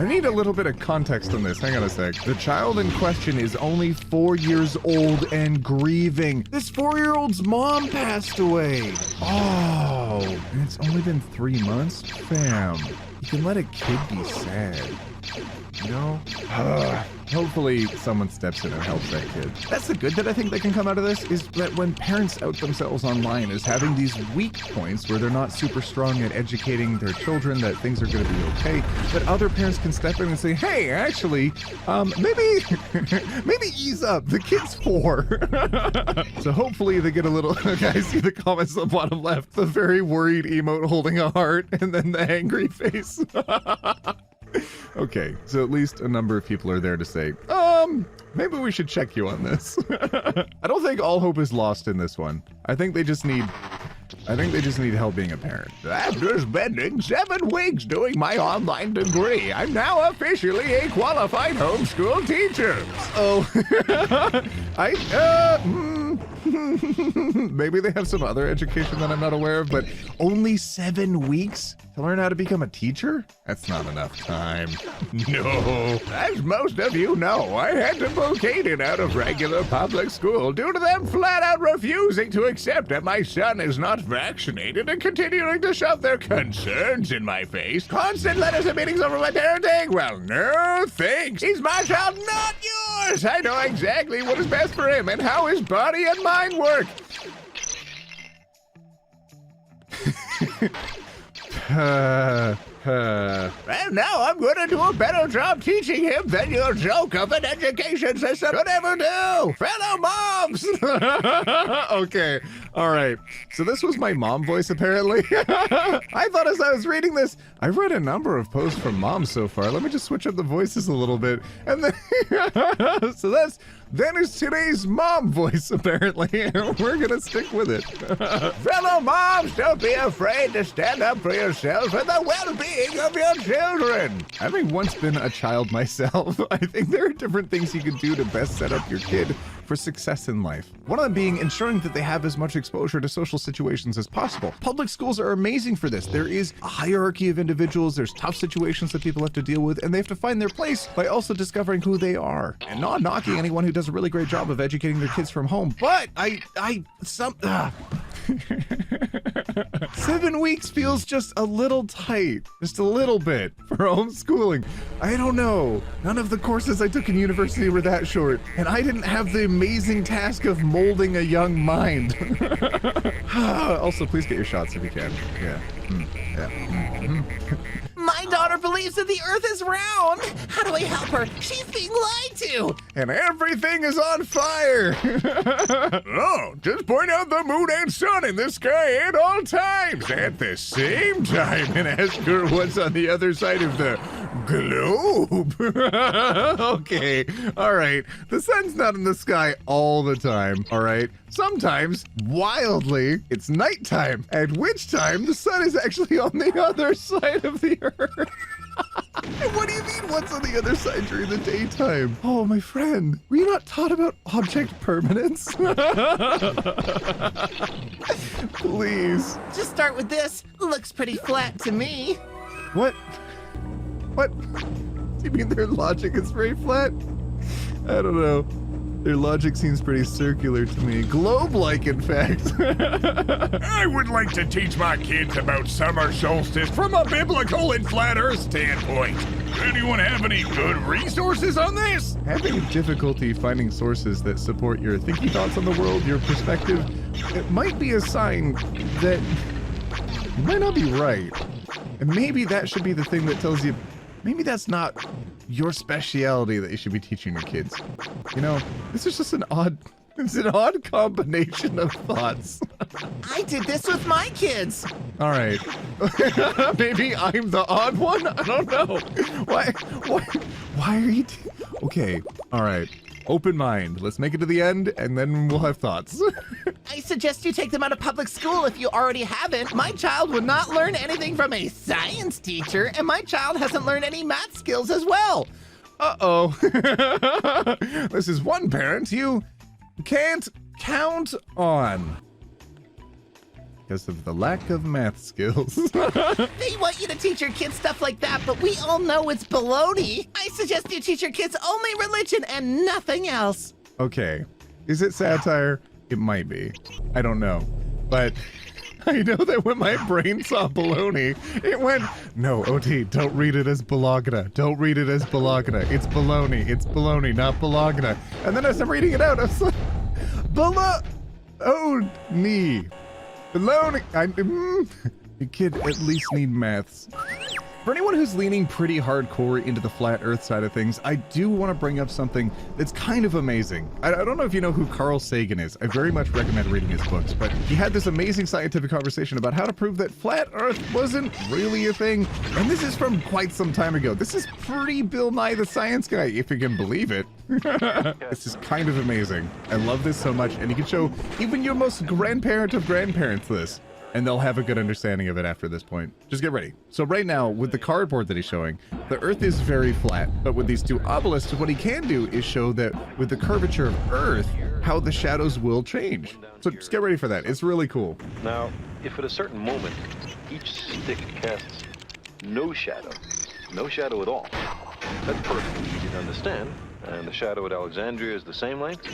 need a little bit of context on this. Hang on a sec. The child in question is only 4 years old and grieving. This 4-year-old's mom passed away. Oh, and it's only been 3 months? Fam, you can let a kid be sad. You know? Hopefully someone steps in and helps that kid. That's the good that I think that can come out of this, is that when parents out themselves online as having these weak points where they're not super strong at educating their children that things are going to be okay, that other parents can step in and say, hey, actually, maybe ease up. The kid's 4. So hopefully they get a little... Okay, I see the comments on the bottom left. The very worried emote holding a heart and then the angry face. Okay, so at least a number of people are there to say, maybe we should check you on this. I don't think all hope is lost in this one. I think they just need help being a parent. After spending 7 weeks doing my online degree, I'm now officially a qualified homeschool teacher. Oh, maybe they have some other education that I'm not aware of, but only 7 weeks to learn how to become a teacher? That's not enough time. No, as most of you know, I had to vocate it out of regular public school due to them flat out refusing to accept that my son is not vaccinated and continuing to shove their concerns in my face. Constant letters and meetings over my parenting? Well, no thanks. He's my child, not yours. I know exactly what is best for him and how his body and mind work. And now I'm going to do a better job teaching him than your joke of an education system could ever do. Fellow moms! Okay, all right. So this was my mom voice, apparently. I thought as I was reading this, I've read a number of posts from moms so far. Let me just switch up the voices a little bit. And then, so that is today's mom voice, apparently. We're going to stick with it. Fellow moms, don't be afraid to stand up for yourselves and the well-being of your children. Having once been a child myself, I think there are different things you can do to best set up your kid for success in life. One of them being ensuring that they have as much exposure to social situations as possible. Public schools are amazing for this. There is a hierarchy of individuals, there's tough situations that people have to deal with, and they have to find their place by also discovering who they are. And not knocking anyone who does a really great job of educating their kids from home, but 7 weeks feels just a little tight, just a little bit for homeschooling. I don't know. None of the courses I took in university were that short, and I didn't have the amazing task of molding a young mind. Also, please get your shots if you can. Yeah. My daughter believes that the earth is round. How do I help her? She's being lied to. And everything is on fire. Oh, just point out the moon and sun in the sky at all times at the same time and ask her what's on the other side of the globe. Okay, all right. The sun's not in the sky all the time, all right? Sometimes, wildly, it's nighttime, at which time the sun is actually on the other side of the earth. What do you mean, what's on the other side during the daytime? Oh, my friend, were you not taught about object permanence? Please. Just start with this. Looks pretty flat to me. What? What? Do you mean their logic is very flat? I don't know. Their logic seems pretty circular to me. Globe-like, in fact. I would like to teach my kids about summer solstice from a biblical and flat earth standpoint. Anyone have any good resources on this? Having difficulty finding sources that support your thinking thoughts on the world, your perspective, it might be a sign that you might not be right. And maybe that should be the thing that tells you maybe that's not your speciality that you should be teaching your kids. You know, this is just an odd combination of thoughts. I did this with my kids. All right. Maybe I'm the odd one? I don't know. Why are you... Okay, all right. Open mind. Let's make it to the end, and then we'll have thoughts. I suggest you take them out of public school if you already haven't. My child would not learn anything from a science teacher, and my child hasn't learned any math skills as well. Uh-oh. This is one parent you can't count on because of the lack of math skills. They want you to teach your kids stuff like that, but we all know it's baloney. I suggest you teach your kids only religion and nothing else. Okay. Is it satire? It might be. I don't know. But I know that when my brain saw baloney, it went, no, OT, don't read it as Bologna. Don't read it as Bologna. It's baloney. It's baloney, not Bologna. And then as I'm reading it out, I was like, baloney. Baloney. You kid at least need maths. For anyone who's leaning pretty hardcore into the flat earth side of things, I do want to bring up something that's kind of amazing. I don't know if you know who Carl Sagan is. I very much recommend reading his books, but he had this amazing scientific conversation about how to prove that flat earth wasn't really a thing. And this is from quite some time ago. This is pretty Bill Nye the Science Guy, if you can believe it. This is kind of amazing. I love this so much, and you can show even your most grandparent of grandparents this, and they'll have a good understanding of it after this point. Just get ready. So right now, with the cardboard that he's showing, the Earth is very flat, but with these two obelisks, what he can do is show that with the curvature of Earth, how the shadows will change. So just get ready for that. It's really cool. Now, if at a certain moment, each stick casts no shadow at all, that's perfectly easy to understand, and the shadow at Alexandria is the same length,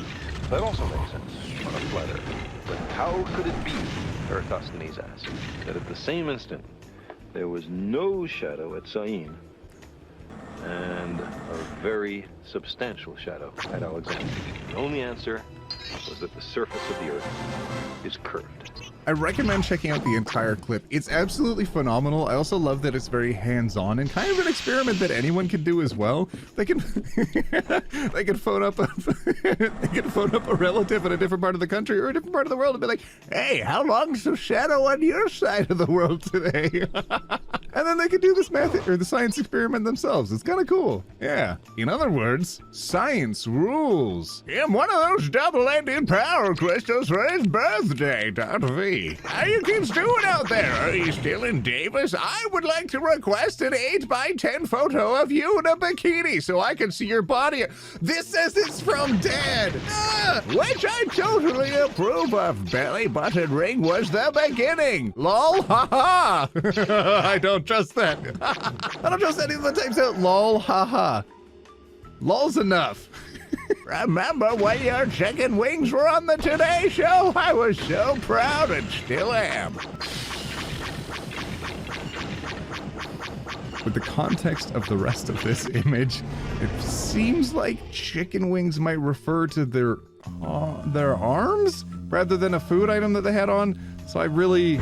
that also makes sense on a flat Earth. But how could it be, Eratosthenes asked, that at the same instant there was no shadow at Syene and a very substantial shadow at Alexandria? The only answer was that the surface of the Earth is curved. I recommend checking out the entire clip. It's absolutely phenomenal. I also love that it's very hands-on and kind of an experiment that anyone can do as well. They can they can phone up a relative in a different part of the country or a different part of the world and be like, hey, how long's the shadow on your side of the world today? And then they can do this math or the science experiment themselves. It's kind of cool. Yeah. In other words, science rules. I'm one of those double-ended power crystals for his birthday, .v. How you kids doing out there? Are you still in Davis? I would like to request an 8x10 photo of you in a bikini so I can see your body. This says it's from Dad. Which I totally approve of. Belly button ring was the beginning. Lol, haha. I don't trust that. I don't trust anyone that types out lol, haha. Lol's enough. Remember when your chicken wings were on the Today Show? I was so proud and still am. With the context of the rest of this image, it seems like chicken wings might refer to their arms rather than a food item that they had on. So I really...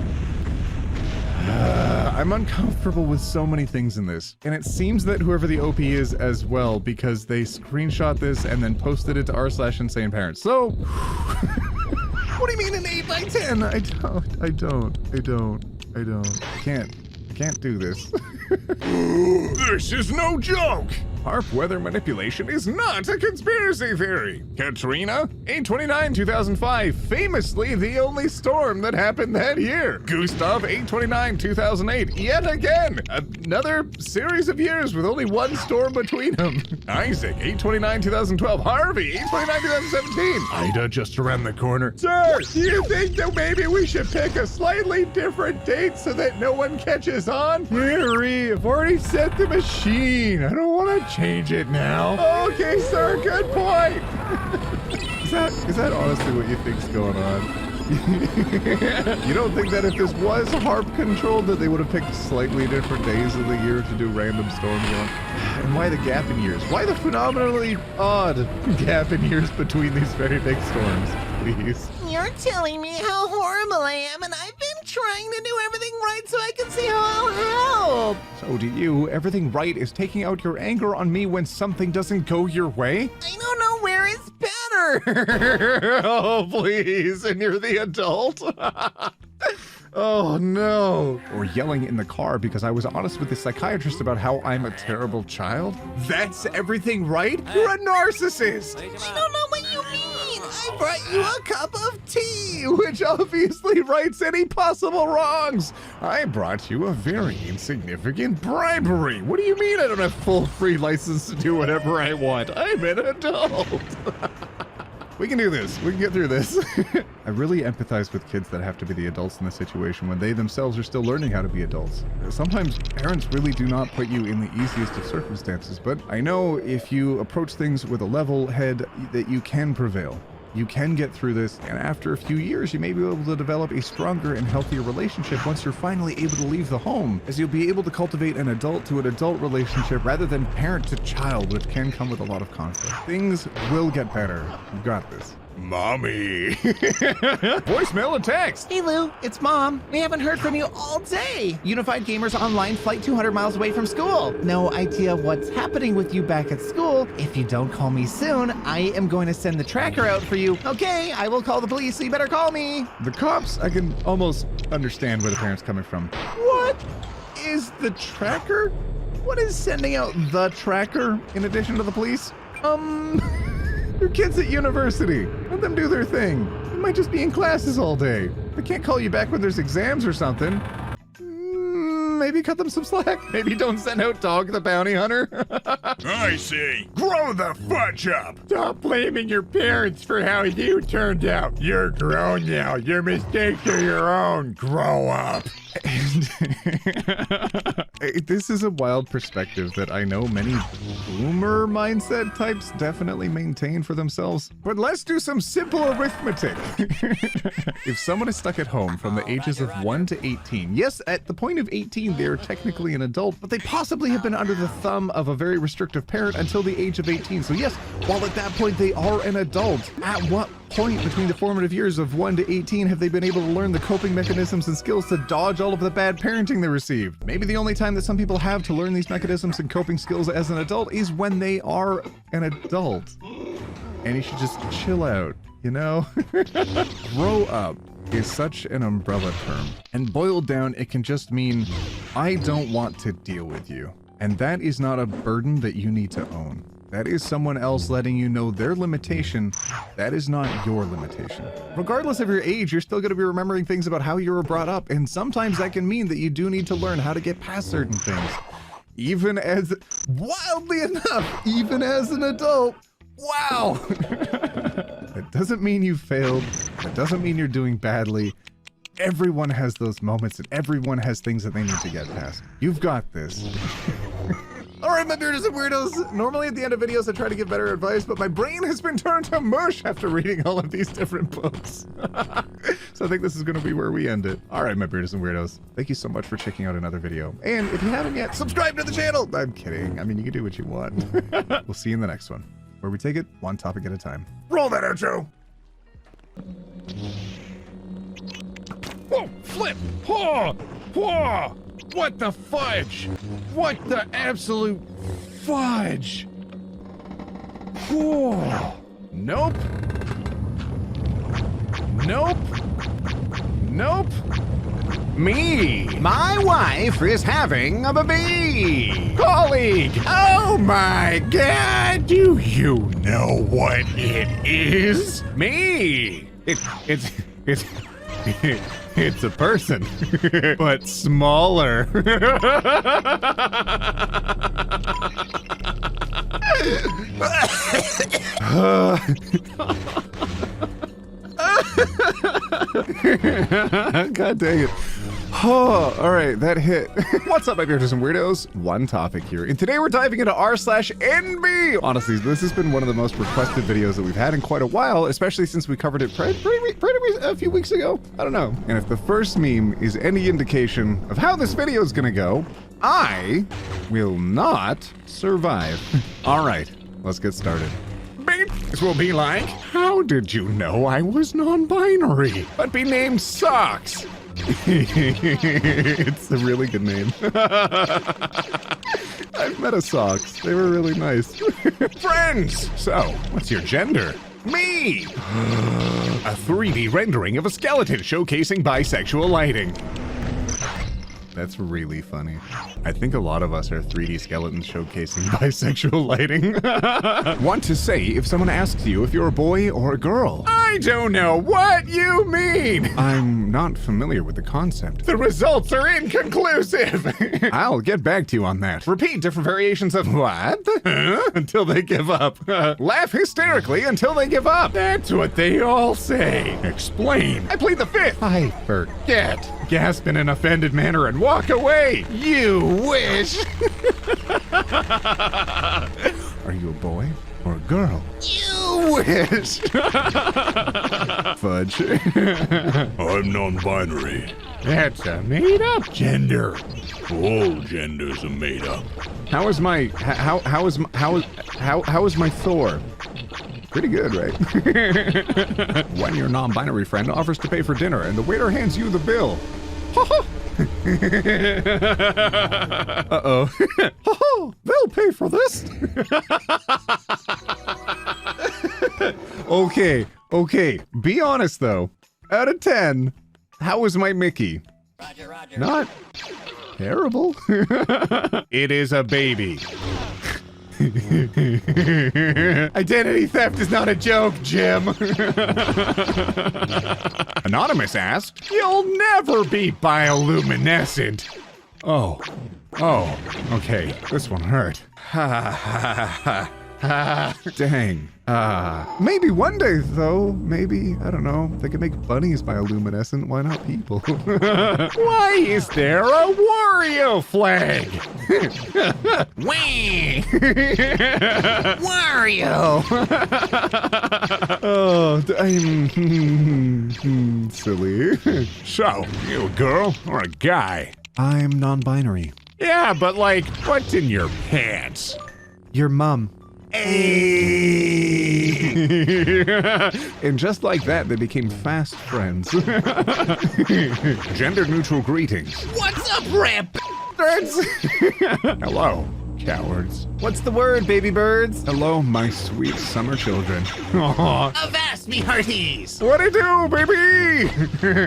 I'm uncomfortable with so many things in this. And it seems that whoever the OP is as well, because they screenshot this and then posted it to r/insane parents. So, what do you mean an 8x10? I can't do this. This is no joke! HAARP weather manipulation is not a conspiracy theory. Katrina, 8/29/2005, famously the only storm that happened that year. Gustav, 8/29/2008, yet again, another series of years with only one storm between them. Isaac, 8/29/2012, Harvey, 8/29/2017. Ida, just around the corner. Sir, do you think that maybe we should pick a slightly different date so that no one catches on? Gary, I've already set the machine. I don't want to change it now. Okay, sir, good point. Is that honestly what you think's going on? You don't think that if this was HAARP controlled that they would have picked slightly different days of the year to do random storms on? And why the gap in years? Why the phenomenally odd gap in years between these very big storms, please? You're telling me how horrible I am, and I've been trying to do everything right so I can see how I'll help. So do you. Everything right is taking out your anger on me when something doesn't go your way? I don't know where it's better. Oh, please. And you're the adult? Oh, no. Or yelling in the car because I was honest with the psychiatrist about how I'm a terrible child? That's everything right? You're a narcissist. I don't know what you mean. I brought you a cup of tea. Which obviously rights any possible wrongs. I brought you a very insignificant bribery. What do you mean I don't have full free license to do whatever I want? I'm an adult. We can do this. We can get through this. I really empathize with kids that have to be the adults in the situation when they themselves are still learning how to be adults. Sometimes parents really do not put you in the easiest of circumstances, but I know if you approach things with a level head that you can prevail. You can get through this, and after a few years, you may be able to develop a stronger and healthier relationship once you're finally able to leave the home, as you'll be able to cultivate an adult to an adult relationship rather than parent to child, which can come with a lot of conflict. Things will get better. You've got this. Mommy. Voicemail and text. Hey Lou, it's Mom. We haven't heard from you all day. Unified Gamers Online flight 200 miles away from school. No idea what's happening with you back at school. If you don't call me soon, I am going to send the tracker out for you. Okay, I will call the police, so you better call me. The cops, I can almost understand where the parents coming from. What is the tracker? What is sending out the tracker in addition to the police? Your kids at university. Let them do their thing. They might just be in classes all day. They can't call you back when there's exams or something. Maybe cut them some slack. Maybe don't send out Dog the Bounty Hunter. I say, grow the fudge up. Stop blaming your parents for how you turned out. You're grown now. Your mistakes are your own. Grow up. This is a wild perspective that I know many boomer mindset types definitely maintain for themselves. But let's do some simple arithmetic. If someone is stuck at home from the ages of 1 to 18, yes, at the point of 18, they're technically an adult, but they possibly have been under the thumb of a very restrictive parent until the age of 18. So yes, while at that point they are an adult, at what point between the formative years of 1 to 18 have they been able to learn the coping mechanisms and skills to dodge all of the bad parenting they received? Maybe the only time that some people have to learn these mechanisms and coping skills as an adult is when they are an adult. And you should just chill out, you know? Grow up is such an umbrella term. And boiled down, it can just mean, I don't want to deal with you. And that is not a burden that you need to own. That is someone else letting you know their limitation. That is not your limitation. Regardless of your age, you're still going to be remembering things about how you were brought up, and sometimes that can mean that you do need to learn how to get past certain things. Even as, wildly enough, even as an adult, wow! That doesn't mean you failed. That doesn't mean you're doing badly. Everyone has those moments, and everyone has things that they need to get past. You've got this. All right, my bearders and weirdos. Normally at the end of videos, I try to give better advice, but my brain has been turned to mush after reading all of these different books. So I think this is going to be where we end it. All right, my bearders and weirdos. Thank you so much for checking out another video. And if you haven't yet, subscribe to the channel. I'm kidding. I mean, you can do what you want. We'll see you in the next one, where we take it one topic at a time. Roll that outro. Whoa, flip! Whoa! Whoa! What the fudge? What the absolute fudge? Whoa! Nope. Nope. Nope. Me. My wife is having a baby. Colleague. Oh my god, do you know what it is? Me. It's a person, but smaller. God dang it. Oh, all right, that hit. What's up, my bearders and weirdos? One topic here, and today we're diving into r/NB. Honestly, this has been one of the most requested videos that we've had in quite a while, especially since we covered it pretty a few weeks ago. I don't know. And if the first meme is any indication of how this video is gonna go, I will not survive. All right, let's get started. This will be like, how did you know I was non-binary, but be named Socks? It's a really good name. I've met a Socks. They were really nice. Friends! So, what's your gender? Me! A 3D rendering of a skeleton showcasing bisexual lighting. That's really funny. I think a lot of us are 3D skeletons showcasing bisexual lighting. Want to say if someone asks you if you're a boy or a girl? I don't know what you mean! I'm not familiar with the concept. The results are inconclusive! I'll get back to you on that. Repeat different variations of what? Until they give up. Laugh hysterically until they give up. That's what they all say. Explain. I plead the fifth. I forget. Gasp in an offended manner and walk away. You wish. Are you a boy or a girl? You wish. Fudge. I'm non-binary. That's a made-up gender. All genders are made up. How is my Thor? Pretty good, right? When your non-binary friend offers to pay for dinner and the waiter hands you the bill. Uh-oh. They'll pay for this. Okay. Be honest, though. Out of 10, how was my Mickey? Roger. Not terrible. It is a baby. Identity theft is not a joke, Jim. Anonymous asked, "You'll never be bioluminescent." Oh, okay. This one hurt. Dang. Maybe one day, though. Maybe, I don't know. They could make bunnies bioluminescent. Why not people? Why is there a Wario flag? Wee! Wario! Oh, I'm silly. So, you a girl or a guy? I'm non-binary. Yeah, but like, what's in your pants? Your mum. And just like that, they became fast friends. Gender-neutral greetings. What's up, rap birds? Hello, cowards. What's the word, baby birds? Hello, my sweet summer children. Aw. Avast me hearties! What it do, baby?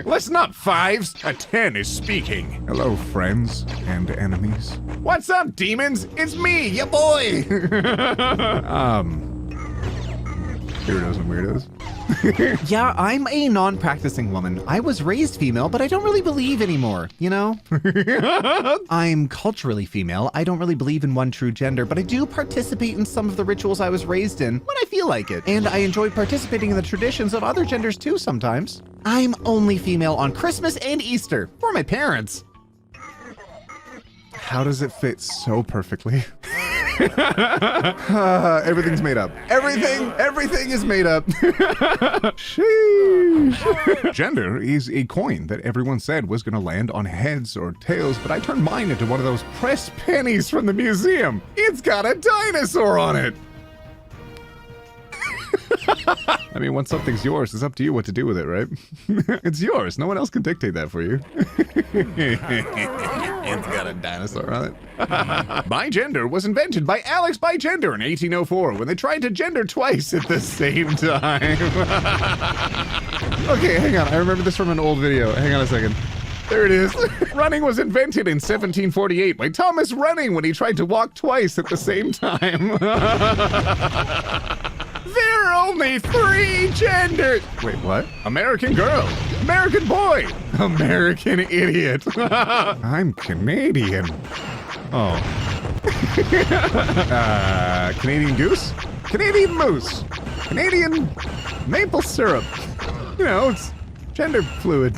Listen up, fives. A 10 is speaking. Hello, friends and enemies. What's up, demons? It's me, ya boy. Weirdos and weirdos. Yeah, I'm a non-practicing woman. I was raised female, but I don't really believe anymore, you know? I'm culturally female. I don't really believe in one true gender, but I do participate in some of the rituals I was raised in when I feel like it. And I enjoy participating in the traditions of other genders too sometimes. I'm only female on Christmas and Easter for my parents. How does it fit so perfectly? Everything's made up. Everything is made up. Sheesh. Gender is a coin that everyone said was gonna land on heads or tails, but I turned mine into one of those pressed pennies from the museum. It's got a dinosaur on it. I mean, once something's yours, it's up to you what to do with it, right? It's yours. No one else can dictate that for you. It's got a dinosaur on it. Bigender was invented by Alex Bigender in 1804 when they tried to gender twice at the same time. Okay, hang on. I remember this from an old video. Hang on a second. There it is. Running was invented in 1748 by Thomas Running when he tried to walk twice at the same time. There are only 3 genders. Wait, what? American girl, American boy, American idiot. I'm Canadian. Oh. Canadian goose, Canadian moose, Canadian maple syrup. You know, it's gender fluid.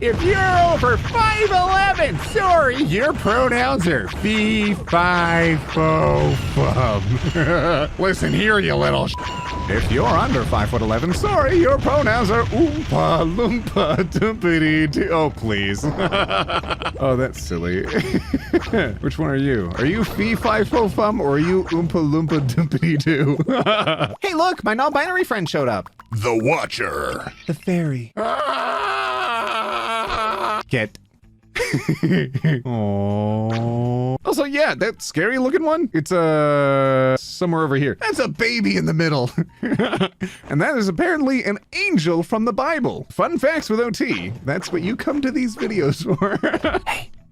If you're over 5'11", sorry, your pronouns are fee, fi, fo, fum. Listen here, you little If you're under 5'11", sorry, your pronouns are oompa, loompa, dumpity, oh, please. Oh, that's silly. Which one are you? Are you fee, fi, fo, fum, or are you oompa, loompa, dumpity, doo? Hey, look, my non-binary friend showed up. The Watcher. The fairy. Get. Oh. Also, yeah, that scary looking one, it's somewhere over here. That's a baby in the middle. And that is apparently an angel from the Bible. Fun facts with OT. That's what you come to these videos for.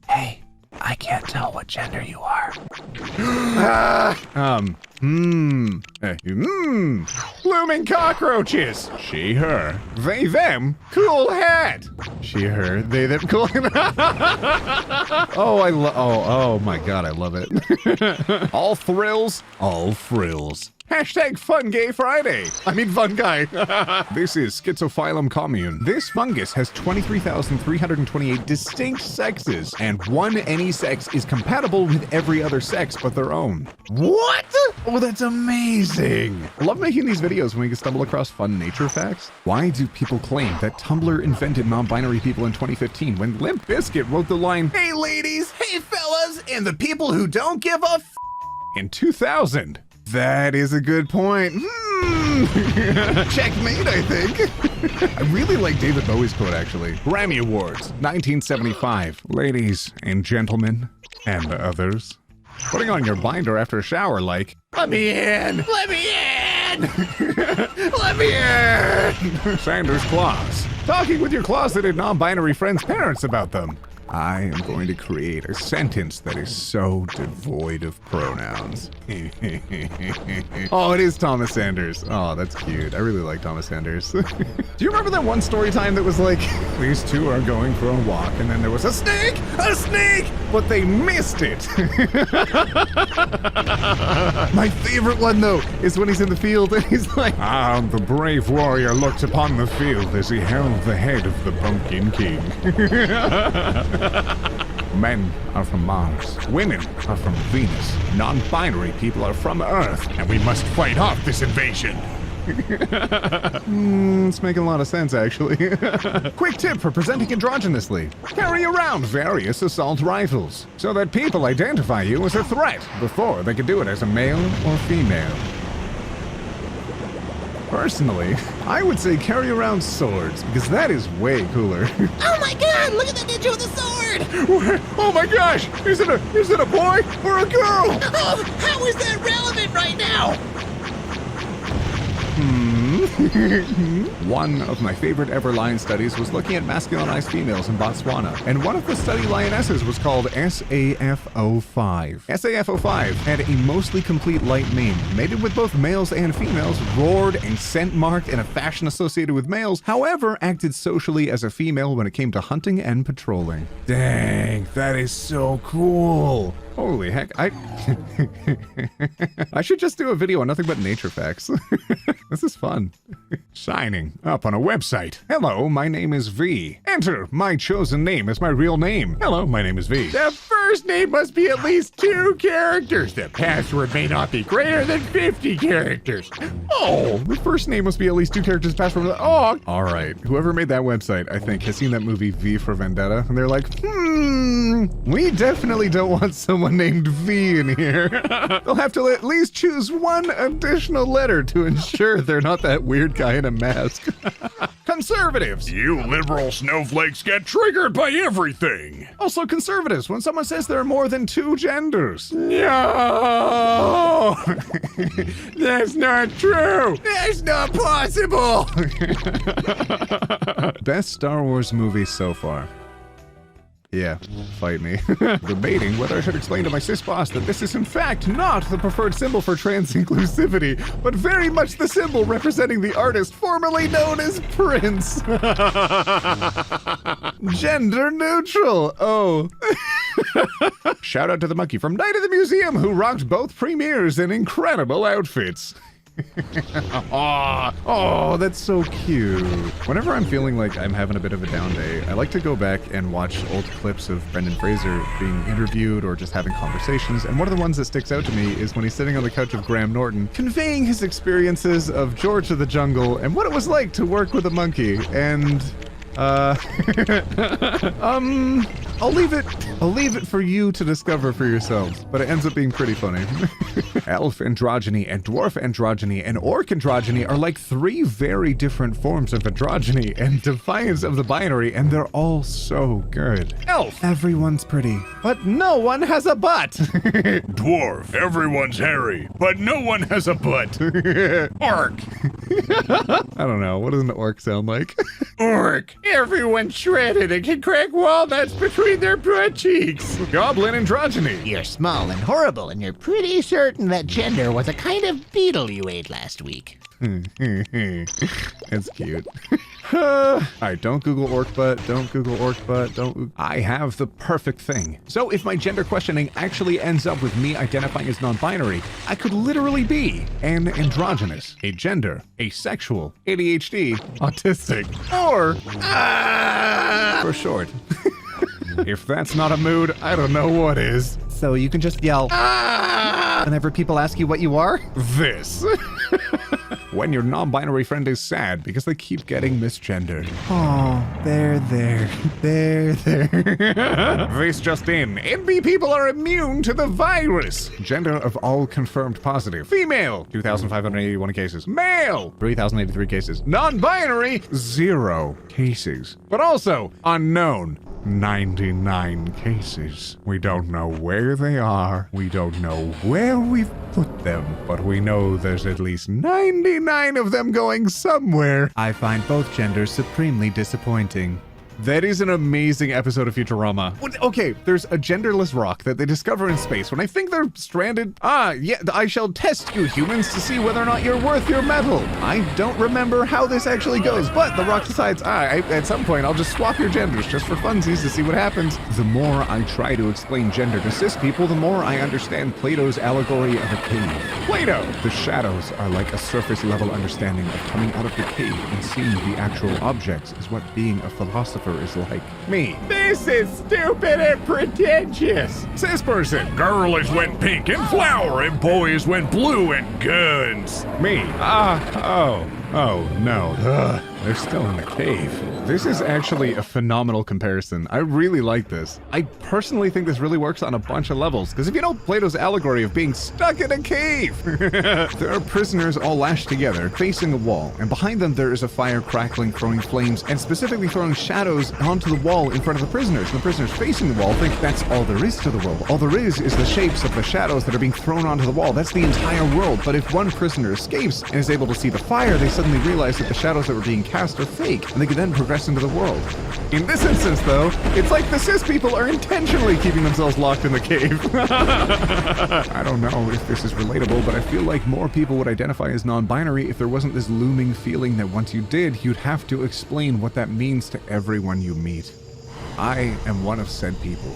Hey, I can't tell what gender you are. Blooming cockroaches. She, her. They, them. Cool hat. She, her. They, them. Cool. Oh, my God, I love it. All thrills. All frills. Hashtag Fun Gay Friday. I mean, fun guy. This is Schizophyllum commune. This fungus has 23,328 distinct sexes, and one any sex is compatible with every other sex but their own. What? Oh, that's amazing. I love making these videos when we can stumble across fun nature facts. Why do people claim that Tumblr invented non-binary people in 2015 when Limp Bizkit wrote the line, "Hey ladies, hey fellas, and the people who don't give a f*** in 2000? That is a good point. Checkmate, I think. I really like David Bowie's quote, actually. Grammy Awards, 1975. Ladies and gentlemen, and others. Putting on your binder after a shower like, let me in! Let me in! Let me in! Sanders Claus. Talking with your closeted non-binary friends' parents about them. I am going to create a sentence that is so devoid of pronouns. Oh, it is Thomas Sanders. Oh, that's cute. I really like Thomas Sanders. Do you remember that one story time that was like, these two are going for a walk, and then there was a snake, but they missed it. My favorite one, though, is when he's in the field and he's like, the brave warrior looked upon the field as he held the head of the Pumpkin King. Men are from Mars. Women are from Venus. Non-binary people are from Earth. And we must fight off this invasion. It's making a lot of sense, actually. Quick tip for presenting androgynously. Carry around various assault rifles so that people identify you as a threat before they can do it as a male or female. Personally, I would say carry around swords, because that is way cooler. Oh my god, look at the ninja with a sword! Oh my gosh! Is it a boy or a girl? Oh, how is that relevant right now? One of my favorite ever lion studies was looking at masculinized females in Botswana, and one of the study lionesses was called SAF-05. SAF-05 had a mostly complete light mane, mated with both males and females, roared and scent marked in a fashion associated with males, however, acted socially as a female when it came to hunting and patrolling. Dang, that is so cool. Holy heck, I should just do a video on nothing but nature facts. This is fun. Signing up on a website. Hello, my name is V. Enter my chosen name as my real name. Hello, my name is V. The first name must be at least 2 characters. The password may not be greater than 50 characters. Oh, the first name must be at least 2 characters. Password. Oh, all right. Whoever made that website, I think, has seen that movie V for Vendetta, and they're like, we definitely don't want someone named V in here. They'll have to at least choose one additional letter to ensure they're not that weird guy in a mask. Conservatives. You liberal snowflakes get triggered by everything. Also conservatives, when someone says there are more than 2 genders. No! That's not true. That's not possible. Best Star Wars movie so far. Yeah, fight me. Debating whether I should explain to my cis boss that this is in fact not the preferred symbol for trans inclusivity, but very much the symbol representing the artist formerly known as Prince. Gender neutral. Oh. Shout out to the monkey from Night of the Museum who rocked both premieres in incredible outfits. Oh, that's so cute. Whenever I'm feeling like I'm having a bit of a down day, I like to go back and watch old clips of Brendan Fraser being interviewed or just having conversations, and one of the ones that sticks out to me is when he's sitting on the couch with Graham Norton, conveying his experiences of George of the Jungle and what it was like to work with a monkey, and I'll leave it for you to discover for yourselves, but it ends up being pretty funny. Elf androgyny and dwarf androgyny and orc androgyny are like 3 very different forms of androgyny and defiance of the binary, and they're all so good. Elf, everyone's pretty, but no one has a butt. Dwarf, everyone's hairy, but no one has a butt. Orc. I don't know, what does an orc sound like? Orc, everyone's shredded and can crack walnuts between their butt cheeks. Goblin androgyny. You're small and horrible, and you're pretty certain that gender was a kind of beetle you ate last week. That's cute. Alright, don't Google orc butt, don't Google orc butt, don't... I have the perfect thing. So if my gender questioning actually ends up with me identifying as non-binary, I could literally be an androgynous, a gender, asexual, ADHD, autistic, or for short. If that's not a mood, I don't know what is. So you can just yell whenever people ask you what you are? This. When your non-binary friend is sad because they keep getting misgendered. Oh, there. This just in. NB people are immune to the virus. Gender of all confirmed positive. Female, 2,581 cases. Male, 3,083 cases. Non-binary, 0 cases. But also unknown. 99 cases. We don't know where they are. We don't know where we've put them, but we know there's at least 99 of them going somewhere. I find both genders supremely disappointing. That is an amazing episode of Futurama. Okay, there's a genderless rock that they discover in space when I think they're stranded. Yeah, I shall test you humans to see whether or not you're worth your metal. I don't remember how this actually goes, but the rock decides, at some point I'll just swap your genders just for funsies to see what happens. The more I try to explain gender to cis people, the more I understand Plato's allegory of a cave. Plato! The shadows are like a surface level understanding of coming out of the cave and seeing the actual objects is what being a philosopher philosopher is like. Me. This is stupid and pretentious. Cis person. Girls went pink and flower and boys went blue and guns. Me. Oh no. Ugh, they're still in the cave. This is actually a phenomenal comparison. I really like this. I personally think this really works on a bunch of levels, because if you know Plato's allegory of being stuck in a cave, there are prisoners all lashed together, facing a wall, and behind them there is a fire crackling, throwing flames, and specifically throwing shadows onto the wall in front of the prisoners. And the prisoners facing the wall think that's all there is to the world. All there is the shapes of the shadows that are being thrown onto the wall. That's the entire world. But if one prisoner escapes and is able to see the fire, they suddenly realize that the shadows that were being cast are fake, and they can then progress into the world. In this instance, though, it's like the cis people are intentionally keeping themselves locked in the cave. I don't know if this is relatable, but I feel like more people would identify as non-binary if there wasn't this looming feeling that once you did, you'd have to explain what that means to everyone you meet. I am one of said people.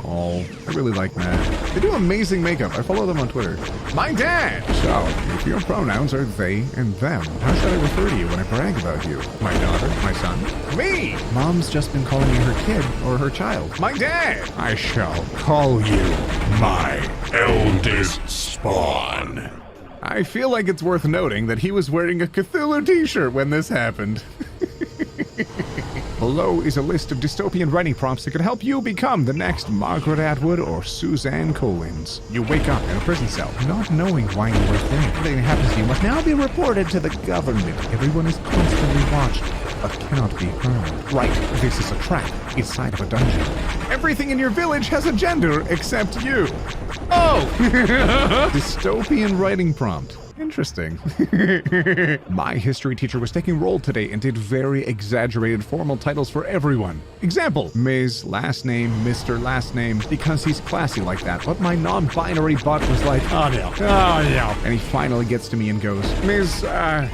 Oh, I really like Matt. They do amazing makeup. I follow them on Twitter. My dad! So, if your pronouns are they and them, how should I refer to you when I brag about you? My daughter? My son? Me! Mom's just been calling me her kid or her child. My dad! I shall call you my eldest spawn. I feel like it's worth noting that he was wearing a Cthulhu t-shirt when this happened. Below is a list of dystopian writing prompts that could help you become the next Margaret Atwood or Suzanne Collins. You wake up in a prison cell, not knowing why you were there. Everything that happens to you must now be reported to the government. Everyone is constantly watched, but cannot be heard. Right, this is a trap inside of a dungeon. Everything in your village has a gender except you. Oh! Dystopian writing prompt. Interesting. My history teacher was taking roll today and did very exaggerated formal titles for everyone. Example, Ms. last name, Mr. last name, because he's classy like that. But my non-binary butt was like, oh no, oh no. And he finally gets to me and goes, Ms.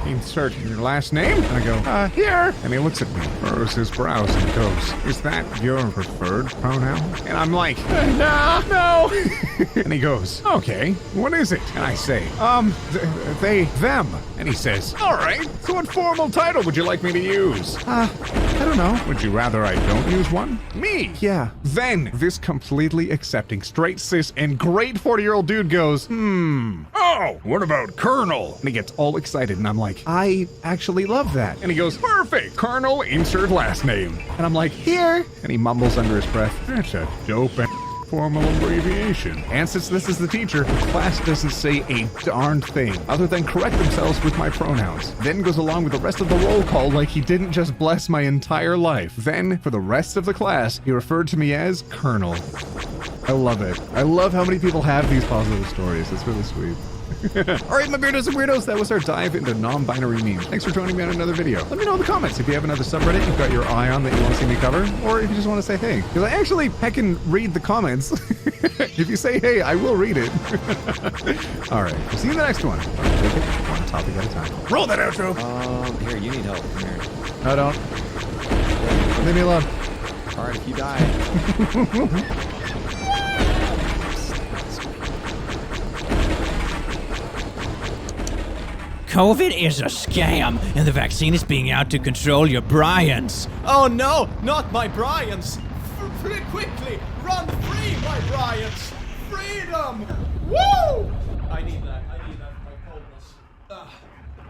Insert your last name? And I go, here. And he looks at me, furrows his brows and goes, is that your preferred pronoun? And I'm like, no. And he goes, okay, what is it? And I say, they, them. And he says, all right, so what formal title would you like me to use? I don't know. Would you rather I don't use one? Me? Yeah. Then this completely accepting, straight cis, and great 40-year-old dude goes, oh, what about Colonel? And he gets all excited, and I'm like, I actually love that. And he goes, perfect, Colonel, insert last name. And I'm like, here. And he mumbles under his breath, that's a dope formal abbreviation. And since this is the teacher, the class doesn't say a darned thing other than correct themselves with my pronouns. Then goes along with the rest of the roll call like he didn't just bless my entire life. Then, for the rest of the class, he referred to me as Colonel. I love it. I love how many people have these positive stories. It's really sweet. All right, my weirdos and weirdos, that was our dive into non-binary memes. Thanks for joining me on another video. Let me know in the comments if you have another subreddit you've got your eye on that you want to see me cover, or if you just want to say hey. Because I actually heckin' read the comments. If you say hey, I will read it. All right, we'll see you in the next one. Take it one topic at a time. Roll that outro! Here, you need help. Come here. No, don't. Leave me alone. All right, if you die. COVID is a scam, and the vaccine is being out to control your Bryans. Oh no, not my Bryans! Quickly, run free, my Bryans! Freedom! Woo! I need that for my coldness.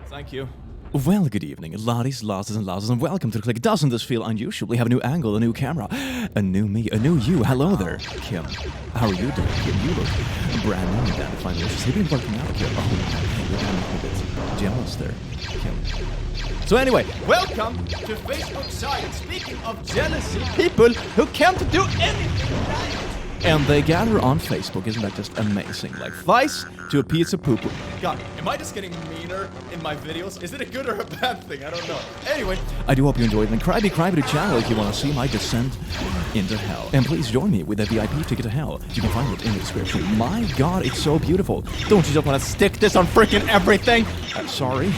Thank you. Well, good evening, laddies, lasses, and lasses, and welcome to the click. Doesn't this feel unusual? We have a new angle, a new camera, a new me, a new you. Hello there, Kim. How are you doing, Kim? You look brand new and damn delicious. Have you been working out, Kim? Oh, you're damn a bit jealous there, Kim. So anyway, welcome to Facebook Science. Speaking of jealousy, people who can't do anything right. And they gather on Facebook. Isn't that just amazing? Like Vice to a pizza poo-poo. God, am I just getting meaner in my videos? Is it a good or a bad thing? I don't know. Anyway. I do hope you enjoyed. And cryby to channel if you want to see my descent into hell. And please join me with a VIP ticket to hell. You can find it in the description. My God, it's so beautiful. Don't you just want to stick this on freaking everything? Sorry.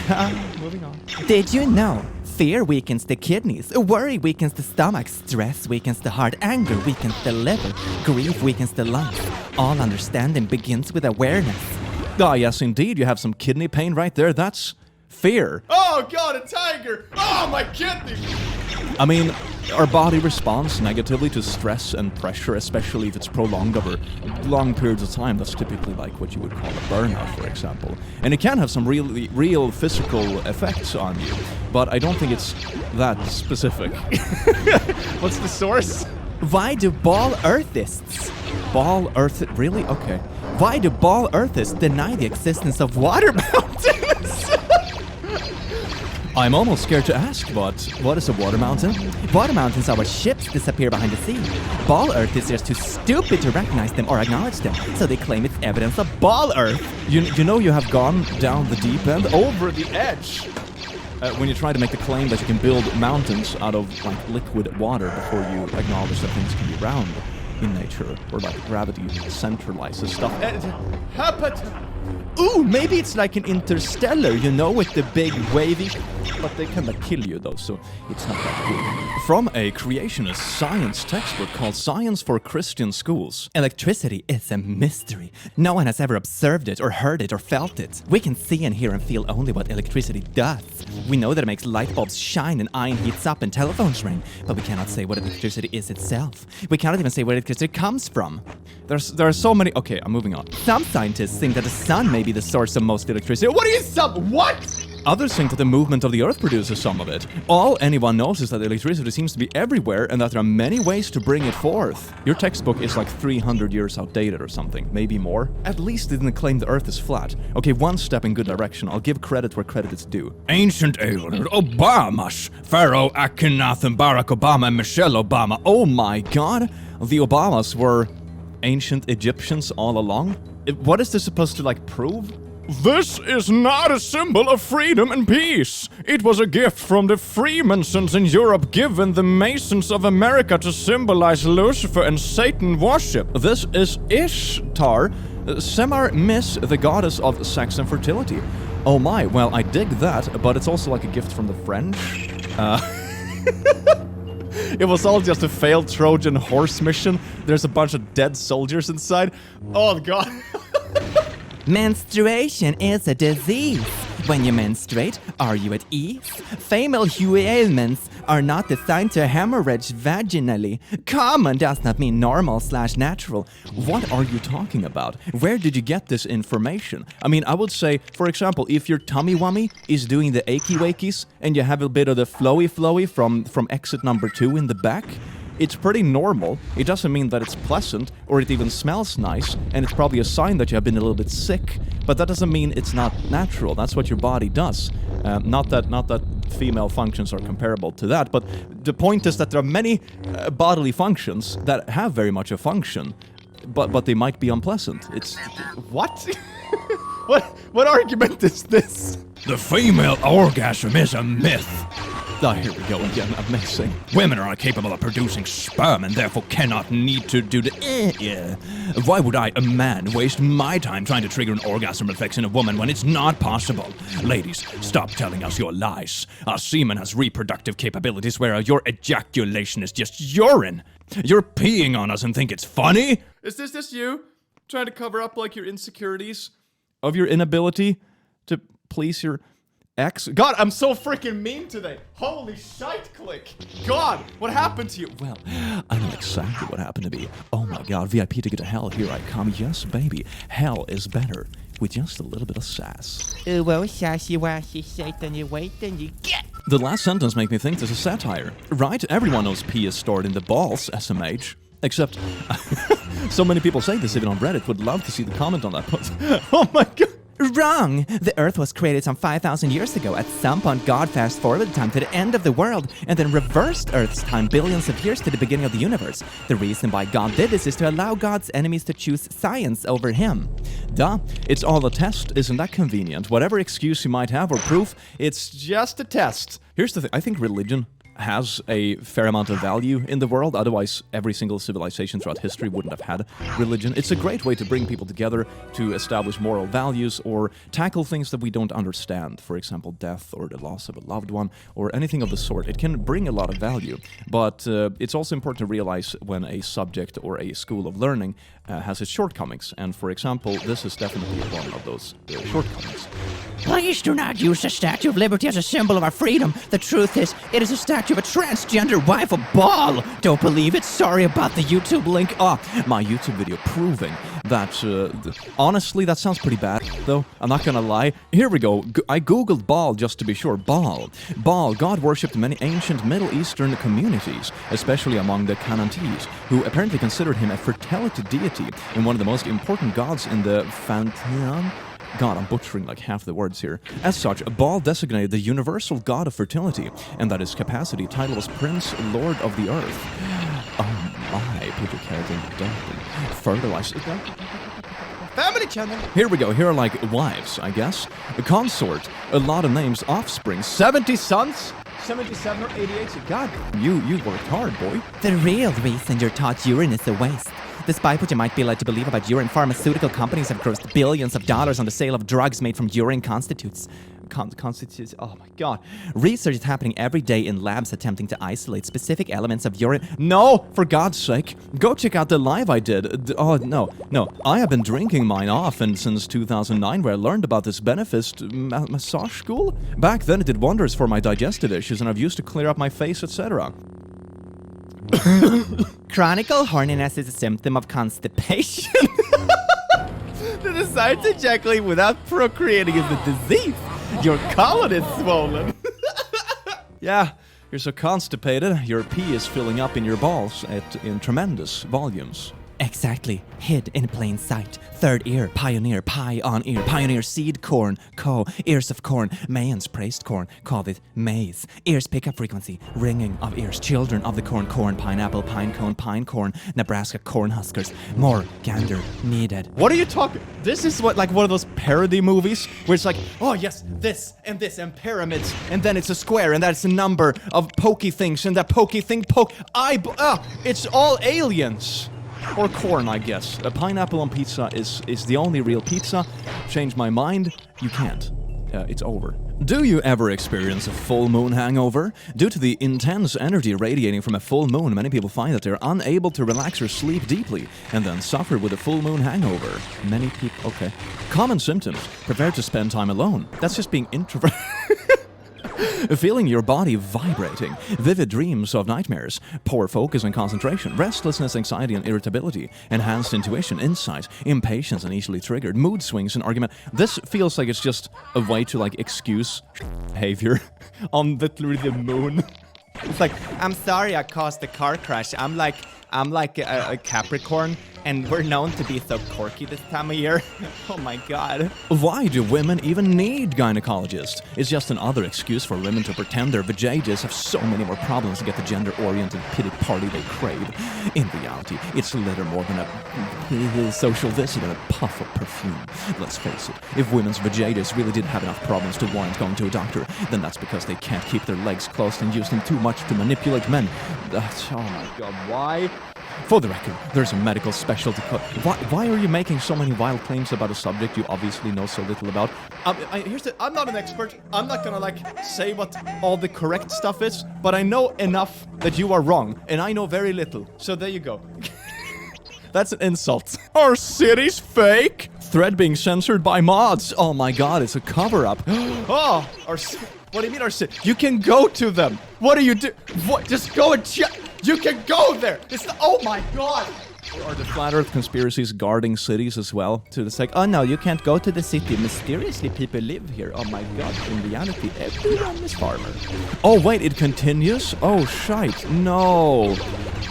Moving on. Did you know? Fear weakens the kidneys, worry weakens the stomach, stress weakens the heart, anger weakens the liver, grief weakens the lungs. All understanding begins with awareness. Ah, yes, indeed. You have some kidney pain right there. That's fear. Oh, God, a tiger! Oh, my kidney! I mean, our body responds negatively to stress and pressure, especially if it's prolonged over long periods of time. That's typically like what you would call a burnout, for example. And it can have some real physical effects on you, but I don't think it's that specific. What's the source? Why do ball earthists? Ball Earth... Really? Okay. Why do ball earthists deny the existence of water mountains? I'm almost scared to ask, but what is a water mountain? Water mountains are where ships disappear behind the sea. Ball earth is just too stupid to recognize them or acknowledge them, so they claim it's evidence of ball earth. You know you have gone down the deep end, over the edge, when you try to make the claim that you can build mountains out of like liquid water before you acknowledge that things can be round in nature, or like gravity centralizes stuff. Ooh, maybe it's like an interstellar, you know, with the big wavy... But they cannot kill you though, so it's not that good. From a creationist science textbook called Science for Christian Schools. Electricity is a mystery. No one has ever observed it or heard it or felt it. We can see and hear and feel only what electricity does. We know that it makes light bulbs shine and iron heats up and telephones ring, but we cannot say what electricity is itself. We cannot even say where electricity comes from. There are so many... Okay, I'm moving on. Some scientists think that the sun may be the source of most electricity. What is some... What? Others think that the movement of the Earth produces some of it. All anyone knows is that electricity seems to be everywhere and that there are many ways to bring it forth. Your textbook is like 300 years outdated or something, maybe more. At least it didn't claim the Earth is flat. Okay, one step in good direction. I'll give credit where credit is due. Ancient elder Obamas, Pharaoh Akhenaten, Barack Obama, and Michelle Obama. Oh my god, the Obamas were ancient Egyptians all along? What is this supposed to like prove? This is not a symbol of freedom and peace. It was a gift from the Freemasons in Europe given the Masons of America to symbolize Lucifer and Satan worship. This is Ishtar, Semar-Mis, the goddess of sex and fertility. Oh my, well I dig that, but it's also like a gift from the French. It was all just a failed Trojan horse mission. There's a bunch of dead soldiers inside. Oh god. Menstruation is a disease. When you menstruate, are you at ease? Female ailments are not designed to hemorrhage vaginally. Common does not mean normal/natural. What are you talking about? Where did you get this information? I mean, I would say, for example, if your tummy-wummy is doing the achy-wakies and you have a bit of the flowy-flowy from exit number 2 in the back, it's pretty normal. It doesn't mean that it's pleasant or it even smells nice, and it's probably a sign that you have been a little bit sick. But that doesn't mean it's not natural. That's what your body does. Not that female functions are comparable to that, but the point is that there are many bodily functions that have very much a function, but they might be unpleasant. It's what? What argument is this? The female orgasm is a myth. Oh, here we go again. Amazing. Women are incapable of producing sperm and therefore cannot need to do the Why would I, a man, waste my time trying to trigger an orgasm reflex in a woman when it's not possible? Ladies, stop telling us your lies. Our semen has reproductive capabilities where your ejaculation is just urine. You're peeing on us and think it's funny? Is this just you trying to cover up like your insecurities of your inability to please your ex? God, I'm so freaking mean today. Holy shite click. God, what happened to you? Well, I know exactly what happened to me. Oh my god, VIP ticket to hell, here I come. Yes, baby, hell is better with just a little bit of sass. Well, sassy, wassy, Satan, you wait and you get. The last sentence makes me think this is satire. Right? Everyone knows pee is stored in the balls, SMH. Except, so many people say this even on Reddit. Would love to see the comment on that post. Oh my god. Wrong! The Earth was created some 5,000 years ago. At some point, God fast-forwarded time to the end of the world and then reversed Earth's time billions of years to the beginning of the universe. The reason why God did this is to allow God's enemies to choose science over him. Duh. It's all a test. Isn't that convenient? Whatever excuse you might have or proof, it's just a test. Here's the thing. I think religion has a fair amount of value in the world. Otherwise, every single civilization throughout history wouldn't have had religion. It's a great way to bring people together, to establish moral values, or tackle things that we don't understand. For example, death or the loss of a loved one, or anything of the sort. It can bring a lot of value. But it's also important to realize when a subject or a school of learning has its shortcomings, and for example, this is definitely one of those shortcomings. Please do not use the Statue of Liberty as a symbol of our freedom. The truth is, it is a statue of a transgender wife of Ball. Don't believe it? Sorry about the YouTube link. Oh, my YouTube video proving that, honestly, that sounds pretty bad, though. I'm not gonna lie. Here we go. I googled Baal just to be sure. Baal, God worshipped in many ancient Middle Eastern communities, especially among the Canaantes, who apparently considered him a fertility deity and one of the most important gods in the Pantheon. God, I'm butchering like half the words here. As such, Baal designated the universal god of fertility, and that his capacity title was Prince Lord of the Earth. Oh my, Peter Carrington, don't fertilize. Family channel. Here we go. Here are like wives, I guess. A consort, a lot of names, offspring, 70 sons. 77 or 88. God, you worked hard, boy. The real reason you're taught urine is a waste. Despite what you might be led to believe about urine, pharmaceutical companies have grossed billions of dollars on the sale of drugs made from urine constitutes, oh my god. Research is happening every day in labs attempting to isolate specific elements of urine. No, for God's sake. Go check out the live I did. Oh, no. I have been drinking mine often since 2009, where I learned about this beneficed massage school. Back then it did wonders for my digestive issues, and I've used to clear up my face, etc. Chronic horniness is a symptom of constipation. The desire to ejaculate without procreating is a disease. Your colon is swollen. Yeah, you're so constipated, your pee is filling up in your balls in tremendous volumes. Exactly. Hid in plain sight. Third ear, pioneer, pie on ear, pioneer, seed corn, ears of corn, Mayans praised corn, called it maize. Ears pick up frequency, ringing of ears, children of the corn, pineapple, pine cone, pine corn, Nebraska corn huskers, more gander needed. What are you talking? This is what, like one of those parody movies where it's like, oh yes, this, and pyramids, and then it's a square, and that's a number of pokey things, and that pokey thing it's all aliens. Or corn, I guess. A pineapple on pizza is the only real pizza. Change my mind, you can't. It's over. Do you ever experience a full moon hangover? Due to the intense energy radiating from a full moon, many people find that they're unable to relax or sleep deeply, and then suffer with a full moon hangover. Many people... Okay. Common symptoms. Prepare to spend time alone. That's just being introverted. Feeling your body vibrating, vivid dreams of nightmares, poor focus and concentration, restlessness, anxiety and irritability, enhanced intuition, insight, impatience and easily triggered, mood swings and argument. This feels like it's just a way to like excuse behavior on literally the moon. It's like, I'm sorry I caused the car crash. I'm like a Capricorn, and we're known to be so quirky this time of year. Oh my god. Why do women even need gynecologists? It's just another excuse for women to pretend their vajages have so many more problems to get the gender-oriented pity party they crave. In reality, it's little more than a social visit and a puff of perfume. Let's face it, if women's vajages really did have enough problems to warrant going to a doctor, then that's because they can't keep their legs closed and use them too much to manipulate men. Oh my god, why? For the record, there's a medical specialty code. Why are you making so many wild claims about a subject you obviously know so little about? I'm not an expert. I'm not gonna say what all the correct stuff is, but I know enough that you are wrong, and I know very little. So there you go. That's an insult. Our city's fake? Thread being censored by mods. Oh my god, it's a cover-up. Oh, what do you mean our city? You can go to them. What do you do? What? Just go and check. You can go there. Oh my god. Are the flat earth conspiracies guarding cities as well? It's like, oh no, you can't go to the city. Mysteriously, people live here. Oh my god, in reality, everyone is farmer. Oh wait, it continues? Oh shite, no.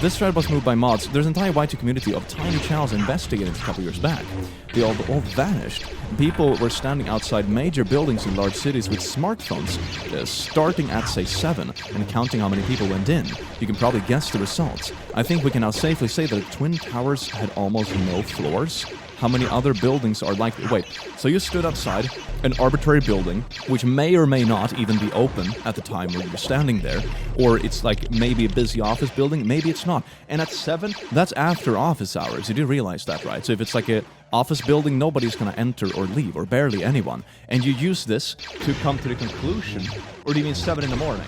This thread was moved by mods. There's an entire YT community of tiny channels investigating it a couple years back. They all vanished. People were standing outside major buildings in large cities with smartphones, starting at say 7 and counting how many people went in. You can probably guess the results. I think we can now safely say that the Twin Towers had almost no floors. How many other buildings are like... Wait, so you stood outside an arbitrary building, which may or may not even be open at the time when you're standing there, or it's like maybe a busy office building, maybe it's not. And at 7, that's after office hours. You do realize that, right? So if it's like a office building, nobody's gonna enter or leave, or barely anyone. And you use this to come to the conclusion. Or do you mean 7 in the morning?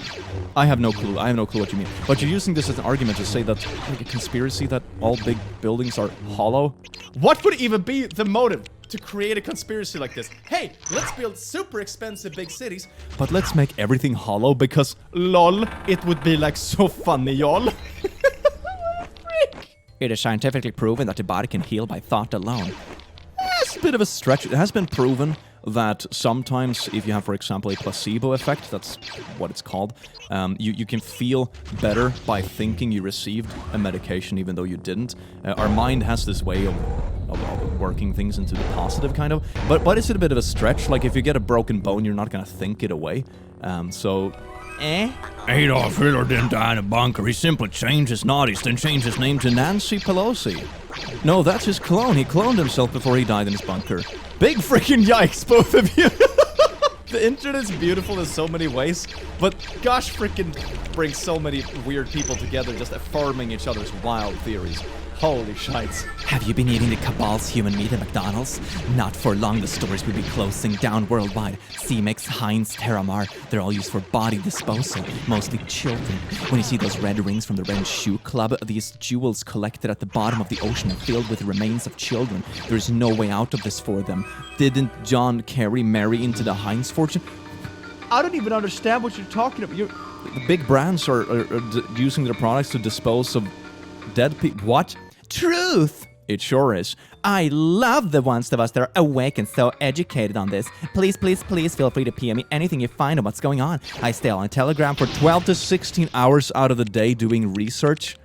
I have no clue. I have no clue what you mean. But you're using this as an argument to say that, like, a conspiracy that all big buildings are hollow? What would even be the motive to create a conspiracy like this? Hey, let's build super expensive big cities, but let's make everything hollow because, lol, it would be like so funny, y'all. It is scientifically proven that the body can heal by thought alone. It's a bit of a stretch. It has been proven that sometimes if you have, for example, a placebo effect, that's what it's called, you can feel better by thinking you received a medication even though you didn't. Our mind has this way of working things into the positive, kind of. But it's a bit of a stretch. Like, if you get a broken bone, you're not gonna think it away. Adolf Hitler didn't die in a bunker. He simply changed his naughties, then changed his name to Nancy Pelosi. No, that's his clone. He cloned himself before he died in his bunker. Big freaking yikes, both of you. The internet's beautiful in so many ways, but gosh freaking brings so many weird people together just affirming each other's wild theories. Holy shites. Have you been eating the cabal's human meat at McDonald's? Not for long, the stores will be closing down worldwide. C-Mix, Heinz, Terramar, they're all used for body disposal, mostly children. When you see those red rings from the Red Shoe Club, these jewels collected at the bottom of the ocean and filled with remains of children. There's no way out of this for them. Didn't John Kerry marry into the Heinz fortune? I don't even understand what you're talking about. The big brands are using their products to dispose of dead people. What? Truth! It sure is. I love the ones of us that are awake and so educated on this. Please, please, please feel free to PM me anything you find on what's going on. I stay on Telegram for 12 to 16 hours out of the day doing research.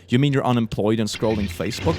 You mean you're unemployed and scrolling Facebook?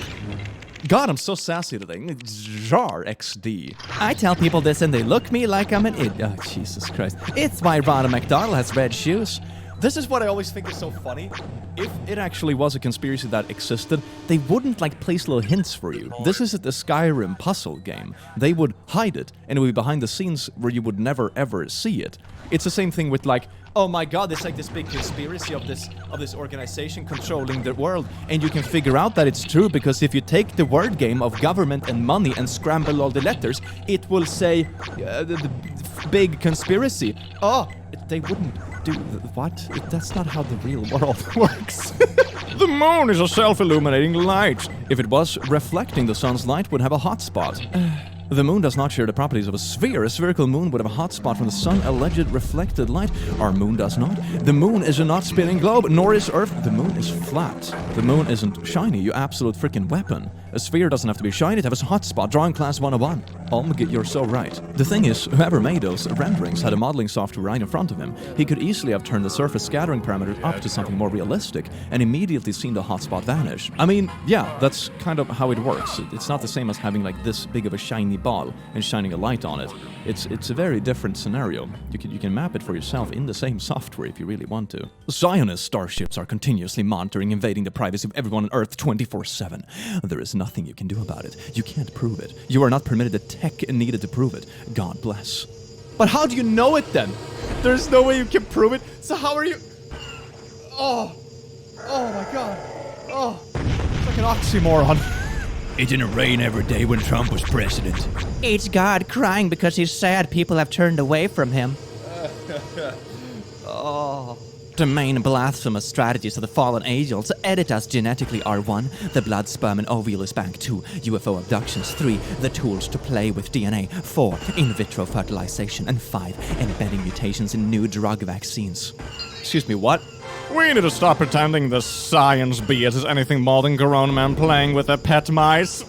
God, I'm so sassy today. Jar XD. I tell people this and they look me like I'm an idiot. Oh, Jesus Christ. It's why Ronald McDonald has red shoes. This is what I always think is so funny. If it actually was a conspiracy that existed, they wouldn't like place little hints for you. This isn't the Skyrim puzzle game. They would hide it, and it would be behind the scenes where you would never ever see it. It's the same thing with like, oh my god, there's like this big conspiracy of this organization controlling the world. And you can figure out that it's true because if you take the word game of government and money and scramble all the letters, it will say the big conspiracy. Oh, they wouldn't do what? That's not how the real world works. The moon is a self-illuminating light. If it was, reflecting the sun's light would have a hot spot. The moon does not share the properties of a sphere. A spherical moon would have a hot spot from the sun, alleged reflected light. Our moon does not. The moon is a not spinning globe, nor is Earth. The moon is flat. The moon isn't shiny, you absolute freaking weapon. A sphere doesn't have to be shiny, it has a hot spot. Drawing class 101. You're so right. The thing is, whoever made those renderings had a modeling software right in front of him. He could easily have turned the surface scattering parameters up to something more realistic and immediately seen the hotspot vanish. I mean, yeah, that's kind of how it works. It's not the same as having like this big of a shiny ball and shining a light on it. It's a very different scenario. You can map it for yourself in the same software if you really want to. Zionist starships are continuously monitoring, invading the privacy of everyone on Earth 24/7. There is nothing you can do about it. You can't prove it. You are not permitted the tech needed to prove it. God bless. But how do you know it then? There's no way you can prove it. So how are you? Oh my god. Oh, it's like an oxymoron. It didn't rain every day when Trump was president. It's God crying because he's sad people have turned away from him. Oh. The main blasphemous strategies of the fallen angels: edit us genetically, R1, the blood, sperm, and ovulus bank, 2, UFO abductions, 3, the tools to play with DNA, 4, in vitro fertilization, and 5, embedding mutations in new drug vaccines. Excuse me, what? We need to stop pretending the science beat is anything more than grown men playing with their pet mice.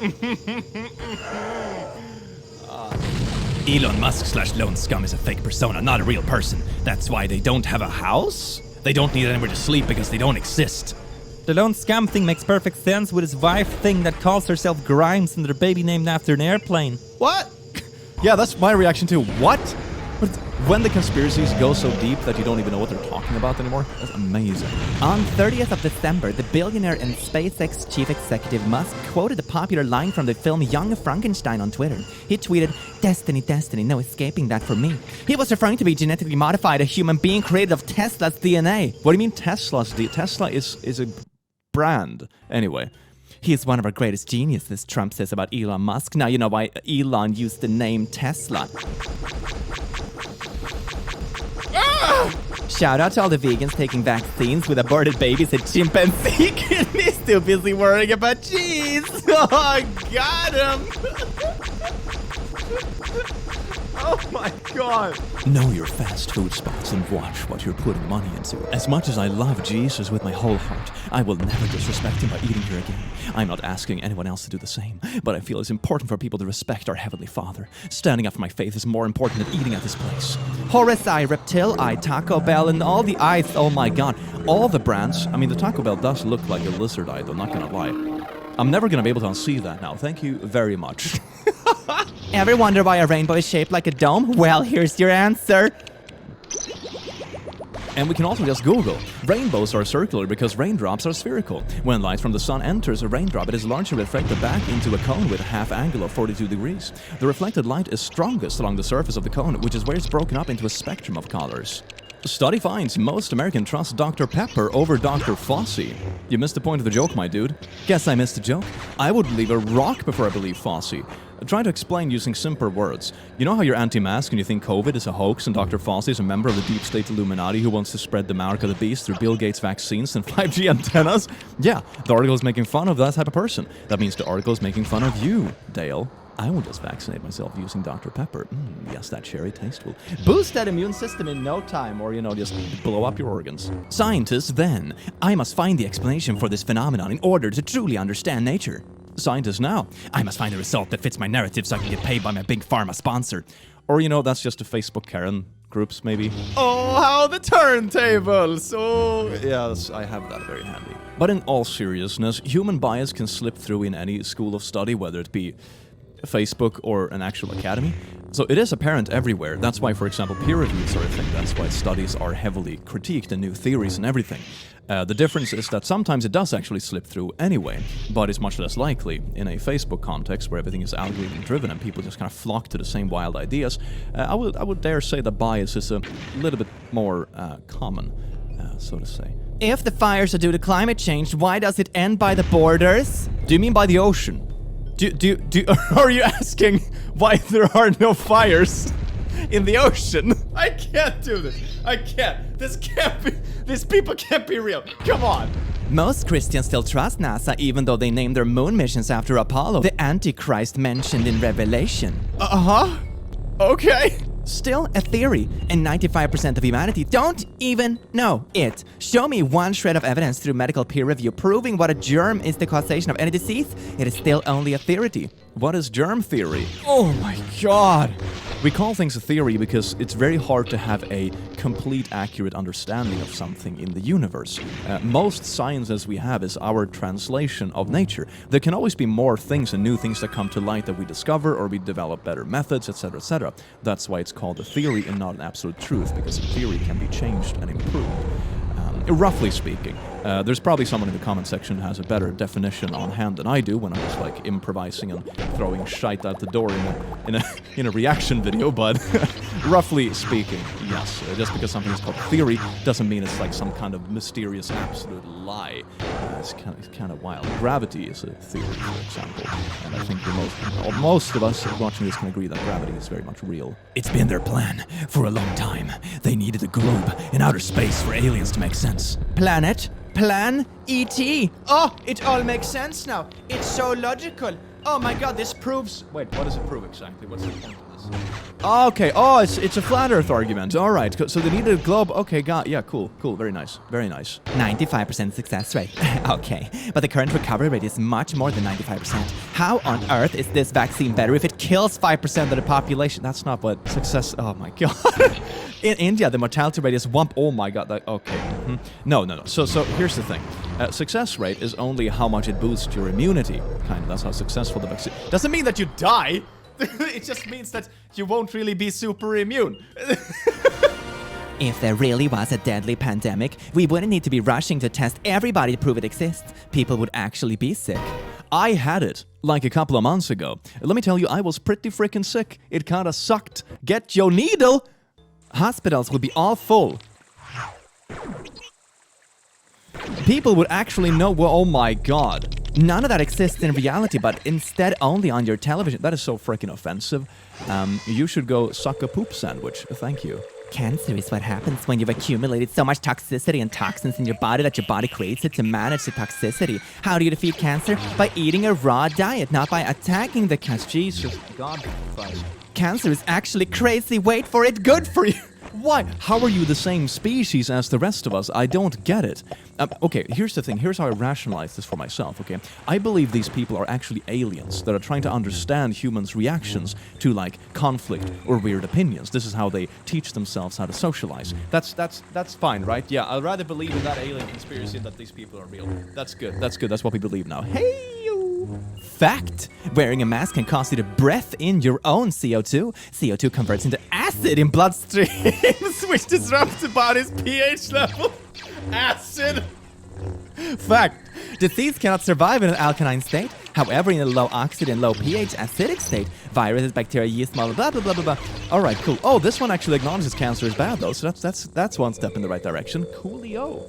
Elon Musk / Lone Scum is a fake persona, not a real person. That's why they don't have a house? They don't need anywhere to sleep because they don't exist. The Lone Scum thing makes perfect sense with his wife thing that calls herself Grimes and their baby named after an airplane. What? Yeah, that's my reaction too. What? But when the conspiracies go so deep that you don't even know what they're talking about anymore, that's amazing. On 30th of December, the billionaire and SpaceX chief executive Musk quoted a popular line from the film Young Frankenstein on Twitter. He tweeted, "Destiny, destiny, no escaping that for me." He was referring to be genetically modified, a human being created of Tesla's DNA. What do you mean Tesla's DNA? Tesla is a brand. Anyway. He's one of our greatest geniuses, Trump says about Elon Musk. Now you know why Elon used the name Tesla. Shout out to all the vegans taking vaccines with aborted babies at chimpanzee. He's too busy worrying about cheese. Oh, got him. Oh my god. Know your fast food spots and watch what you're putting money into. As much as I love Jesus with my whole heart, I will never disrespect him by eating here again. I'm not asking anyone else to do the same, but I feel it's important for people to respect our Heavenly Father. Standing up for my faith is more important than eating at this place. Horace Eye, Reptile Eye, Taco Bell, and all the eyes. Oh my god. All the brands, I mean, the Taco Bell does look like a lizard eye, though, not gonna lie. I'm never gonna be able to unsee that now. Thank you very much. Ever wonder why a rainbow is shaped like a dome? Well, here's your answer. And we can also just Google. Rainbows are circular because raindrops are spherical. When light from the sun enters a raindrop, it is largely reflected back into a cone with a half angle of 42 degrees. The reflected light is strongest along the surface of the cone, which is where it's broken up into a spectrum of colors. Study finds most Americans trust Dr. Pepper over Dr. Fossey. You missed the point of the joke, my dude. Guess I missed the joke. I would believe a rock before I believe Fossey. Try to explain using simpler words. You know how you're anti-mask and you think COVID is a hoax and Dr. Fossey is a member of the deep state Illuminati who wants to spread the mark of the beast through Bill Gates vaccines and 5G antennas? Yeah, the article is making fun of that type of person. That means the article is making fun of you, Dale. I will just vaccinate myself using Dr. Pepper. Yes, that cherry taste will boost that immune system in no time, or, just blow up your organs. Scientists then. I must find the explanation for this phenomenon in order to truly understand nature. Scientists now. I must find a result that fits my narrative so I can get paid by my big pharma sponsor. Or, that's just a Facebook Karen groups, maybe. Oh, how the turntables! Oh, yes, I have that very handy. But in all seriousness, human bias can slip through in any school of study, whether it be Facebook or an actual academy. So it is apparent everywhere. That's why, for example, peer reviews are a thing. That's why studies are heavily critiqued and new theories and everything. The difference is that sometimes it does actually slip through anyway, but it's much less likely in a Facebook context where everything is algorithm driven and people just kind of flock to the same wild ideas. I would dare say that bias is a little bit more common, so to say. If the fires are due to climate change, why does it end by the borders? Do you mean by the ocean? Are you asking why there are no fires in the ocean? I can't do this. I can't. These people can't be real. Come on. Most Christians still trust NASA even though they named their moon missions after Apollo, the Antichrist mentioned in Revelation. Uh-huh. Okay. Still a theory, and 95% of humanity don't even know it. Show me one shred of evidence through medical peer review proving what a germ is the causation of any disease. It is still only a theory. What is germ theory? Oh my god. We call things a theory because it's very hard to have a complete, accurate understanding of something in the universe. Most sciences we have is our translation of nature. There can always be more things and new things that come to light that we discover or we develop better methods, etc., etc. That's why it's called a theory and not an absolute truth, because a theory can be changed and improved. Roughly speaking, there's probably someone in the comment section who has a better definition on hand than I do when I'm just like improvising and throwing shite out the door in a reaction video. But roughly speaking, yes, just because something is called theory doesn't mean it's like some kind of mysterious absolute lie. It's kind of wild. Gravity is a theory, for example, and I think most of us watching this can agree that gravity is very much real. It's been their plan for a long time. They needed a globe in outer space for aliens to make sense. Planet, plan, E.T. Oh, it all makes sense now. It's so logical. Oh my god, this proves... Wait, what does it prove exactly? What's the point of this? Okay, it's a flat Earth argument. All right, so they needed a globe. Okay, yeah, cool, very nice, very nice. 95% success rate. Okay, but the current recovery rate is much more than 95%. How on earth is this vaccine better if it kills 5% of the population? That's not what success... Oh my god. In India, the mortality rate is one... Oh my god, okay. Mm-hmm. No. So here's the thing. Success rate is only how much it boosts your immunity. Kind of, that's how successful the vaccine... Doesn't mean that you die. It just means that you won't really be super immune. If there really was a deadly pandemic, we wouldn't need to be rushing to test everybody to prove it exists. People would actually be sick. I had it, like a couple of months ago. Let me tell you, I was pretty freaking sick. It kinda sucked. Get your needle! Hospitals would be all full. People would actually know, well, oh my god. None of that exists in reality, but instead only on your television. That is so freaking offensive. You should go suck a poop sandwich. Thank you. Cancer is what happens when you've accumulated so much toxicity and toxins in your body that your body creates it to manage the toxicity. How do you defeat cancer? By eating a raw diet, not by attacking the cancer. Jesus, God Christ. Cancer is actually crazy. Wait for it. Good for you. Why? How are you the same species as the rest of us? I don't get it. Okay, here's the thing. Here's how I rationalize this for myself, okay? I believe these people are actually aliens that are trying to understand humans' reactions to, like, conflict or weird opinions. This is how they teach themselves how to socialize. That's fine, right? Yeah, I'd rather believe in that alien conspiracy that these people are real. That's good. That's good. That's what we believe now. Hey! Fact! Wearing a mask can cause you to breathe in your own CO2. CO2 converts into acid in bloodstreams, which disrupts the body's pH level. Acid! Fact! Disease cannot survive in an alkaline state. However, in a low oxygen, low pH, acidic state, viruses, bacteria, yeast, blah, blah, blah, blah, blah, blah. Alright, cool. Oh, this one actually acknowledges cancer is bad, though, so that's one step in the right direction. Coolio.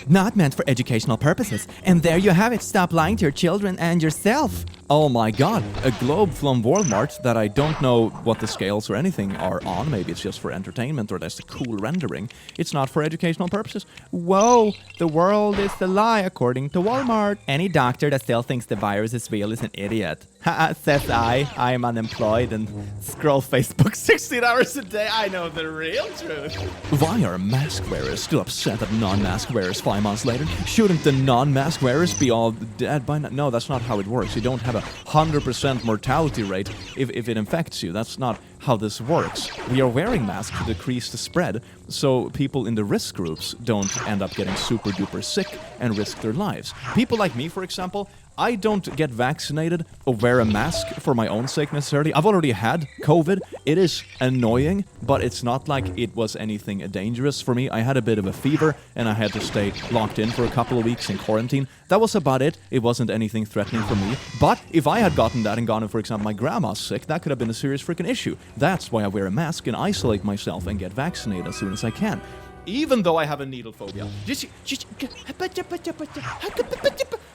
Not meant for educational purposes. And there you have it. Stop lying to your children and yourself. Oh my god, a globe from Walmart that I don't know what the scales or anything are on. Maybe it's just for entertainment or that's a cool rendering. It's not for educational purposes. Whoa, the world is a lie according to Walmart. Any doctor that still thinks the virus is real is an idiot. Haha, says I am unemployed and scroll Facebook 16 hours a day. I know the real truth. Why are mask wearers still upset at non-mask wearers 5 months later? Shouldn't the non-mask wearers be all dead by now? No, that's not how it works. You don't have a 100% mortality rate if it infects you. That's not how this works. We are wearing masks to decrease the spread, so people in the risk groups don't end up getting super duper sick and risk their lives. People like me, for example, I don't get vaccinated or wear a mask for my own sake necessarily. I've already had COVID. It is annoying, but it's not like it was anything dangerous for me. I had a bit of a fever and I had to stay locked in for a couple of weeks in quarantine. That was about it. It wasn't anything threatening for me. But if I had gotten that and gone, for example, my grandma's sick, that could have been a serious freaking issue. That's why I wear a mask and isolate myself and get vaccinated as soon as I can. Even though I have a needle phobia.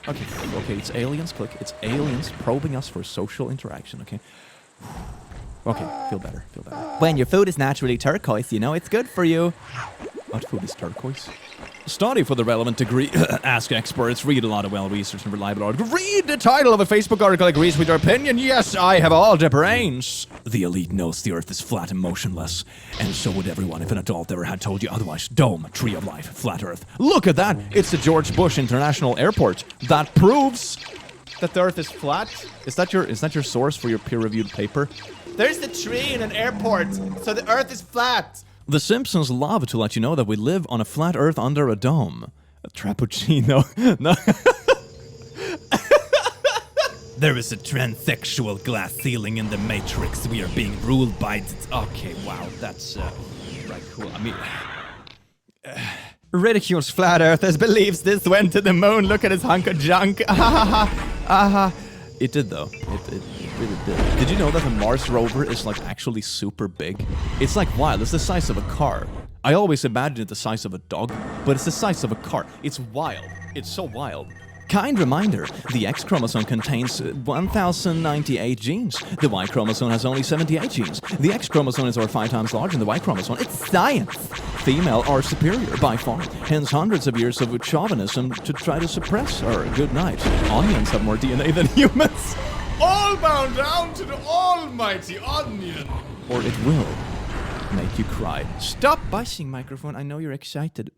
Okay, it's aliens, click. It's aliens probing us for social interaction, okay? Okay, feel better. When your food is naturally turquoise, you know it's good for you. What food is turquoise? Study for the relevant degree. Ask experts. Read a lot of well-researched and reliable articles. Read the title of a Facebook article agrees with your opinion. Yes, I have all the brains. The elite knows the earth is flat and motionless. And so would everyone if an adult ever had told you otherwise. Dome, tree of life, flat earth. Look at that. It's the George Bush International Airport. That proves that the earth is flat. Is that your source for your peer-reviewed paper? There's a tree in an airport, so the earth is flat. The Simpsons love to let you know that we live on a flat earth under a dome. A Trappuccino. No. There is a transsexual glass ceiling in the Matrix. We are being ruled by... Okay, wow, that's... right, cool. I mean... Ridicules flat earthers, believes this went to the moon. Look at his hunk of junk. It did, though. It really did. Did you know that the Mars rover is, like, actually super big? It's, like, wild. It's the size of a car. I always imagined it the size of a dog, but it's the size of a car. It's wild. It's so wild. Kind reminder, the X chromosome contains 1,098 genes. The Y chromosome has only 78 genes. The X chromosome is over 5 times larger than the Y chromosome. It's science! Female are superior by far, hence hundreds of years of chauvinism to try to suppress our good night. Onions have more DNA than humans. All bound down to the almighty onion. Or it will make you cry. Stop buzzing, microphone. I know you're excited.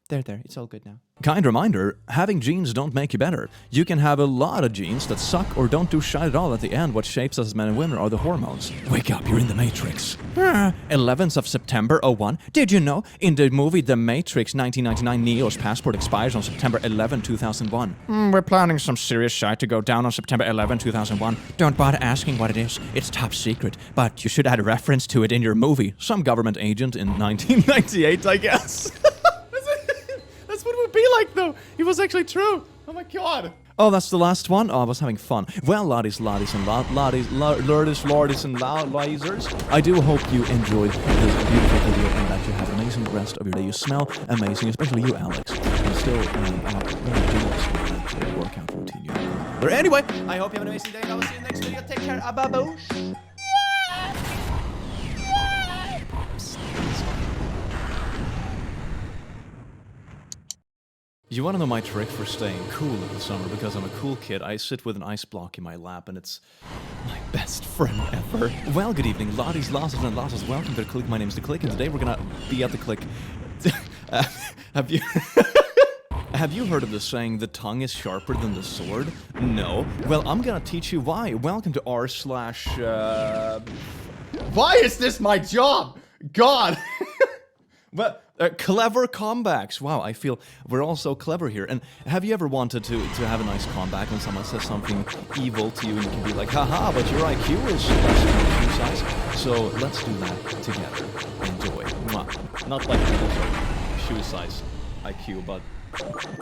There. It's all good now. Kind reminder, having genes don't make you better. You can have a lot of genes that suck or don't do shit at all at the end. What shapes us as men and women are the hormones. Wake up, you're in the Matrix. 11th of September 01. Did you know? In the movie The Matrix 1999, Neo's passport expires on September 11, 2001. We're planning some serious shit to go down on September 11, 2001. Don't bother asking what it is. It's top secret. But you should add a reference to it in your movie. Some government agent in 1998, I guess. That's what it would be like, though. It was actually true. Oh my god. Oh, that's the last one? Oh, I was having fun. Well, laddies and lordies and lasers, I do hope you enjoyed this beautiful video and that you have an amazing rest of your day. You smell amazing, especially you, Alex. And still, workout routine. But anyway, I hope you have an amazing day, and I will see you next video. Take care. Ababoosh. You want to know my trick for staying cool in the summer? Because I'm a cool kid, I sit with an ice block in my lap, and it's my best friend ever. Well, good evening, Lotties, Losses, and Losses. Welcome to The Click. My name's The Click, and today we're gonna be at The Click. Have you... Have you heard of the saying, the tongue is sharper than the sword? No. Well, I'm gonna teach you why. Welcome to r/... Why is this my job? God! Well, clever comebacks. Wow, I feel we're all so clever here. And have you ever wanted to have a nice comeback when someone says something evil to you and you can be like, haha, but your IQ is less than your shoe size. So let's do that together. Enjoy. Mwah. Not like shoe size IQ, but,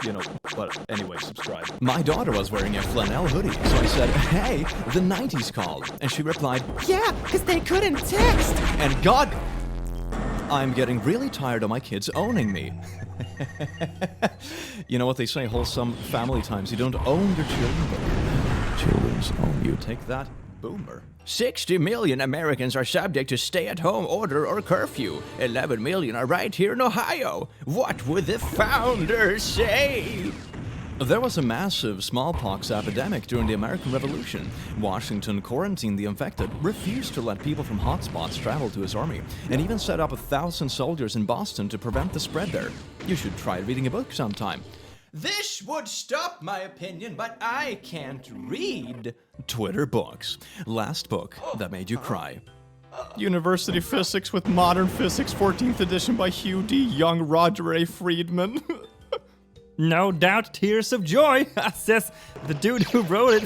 you know, but anyway, subscribe. My daughter was wearing a flannel hoodie, so I said, hey, the 90s called. And she replied, Yeah, because they couldn't text. and God... I'm getting really tired of my kids owning me. You know what they say, wholesome family times. You don't own your children, but children's own you. Take that, boomer. 60 million Americans are subject to stay-at-home order or curfew. 11 million are right here in Ohio. What would the founders say? There was a massive smallpox epidemic during the American Revolution. Washington quarantined the infected, refused to let people from hotspots travel to his army, and even set up 1,000 soldiers in Boston to prevent the spread there. You should try reading a book sometime. This would stop my opinion, but I can't read. Twitter books. Last book that made you cry. University Physics with Modern Physics, 14th edition by Hugh D. Young, Roger A. Friedman. No doubt, tears of joy, says the dude who wrote it.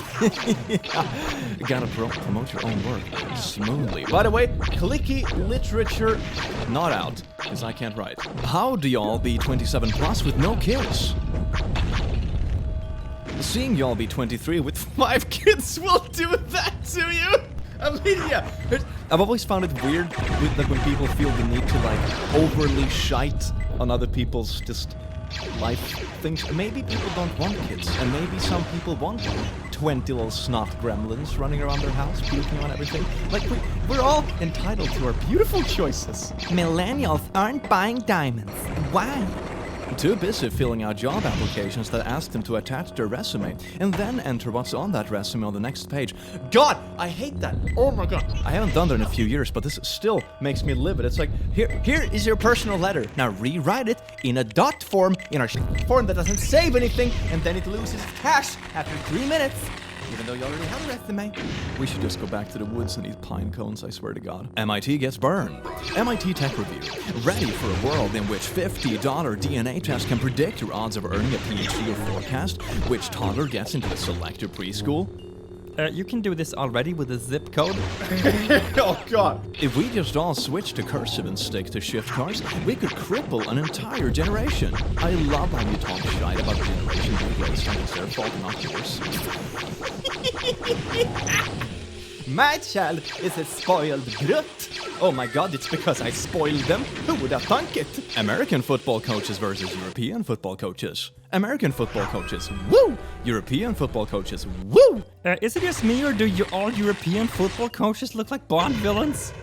Gotta promote your own work smoothly. By the way, clicky literature not out, because I can't write. How do y'all be 27 plus with no kids? Seeing y'all be 23 with 5 kids will do that to you. I mean, yeah. I've always found it weird that when people feel the need to like overly shite on other people's just life things. Maybe people don't want kids, and maybe some people want 20 little snot gremlins running around their house, puking on everything. Like, we're all entitled to our beautiful choices. Millennials aren't buying diamonds. Why? Too busy filling out job applications that ask them to attach their resume, and then enter what's on that resume on the next page. God, I hate that. Oh my God. I haven't done that in a few years, but this still makes me livid. It's like, here is your personal letter. Now rewrite it in a dot form, in a form that doesn't save anything, and then it loses cash after 3 minutes. Even though you already have a resume. We should just go back to the woods and eat pine cones, I swear to God. MIT gets burned. MIT Tech Review. Ready for a world in which $50 DNA tests can predict your odds of earning a PhD or forecast which toddler gets into the selective preschool? You can do this already with a zip code. Oh God. If we just all switch to cursive and stick to shift cars, we could cripple an entire generation. I love how you talk shite about the generation who raised like it's their fault, not yours. My child is a spoiled brute. Oh my God, it's because I spoiled them. Who would have thunk it? American football coaches versus European football coaches. American football coaches, woo! European football coaches, woo! Is it just me, or do all European football coaches look like Bond villains?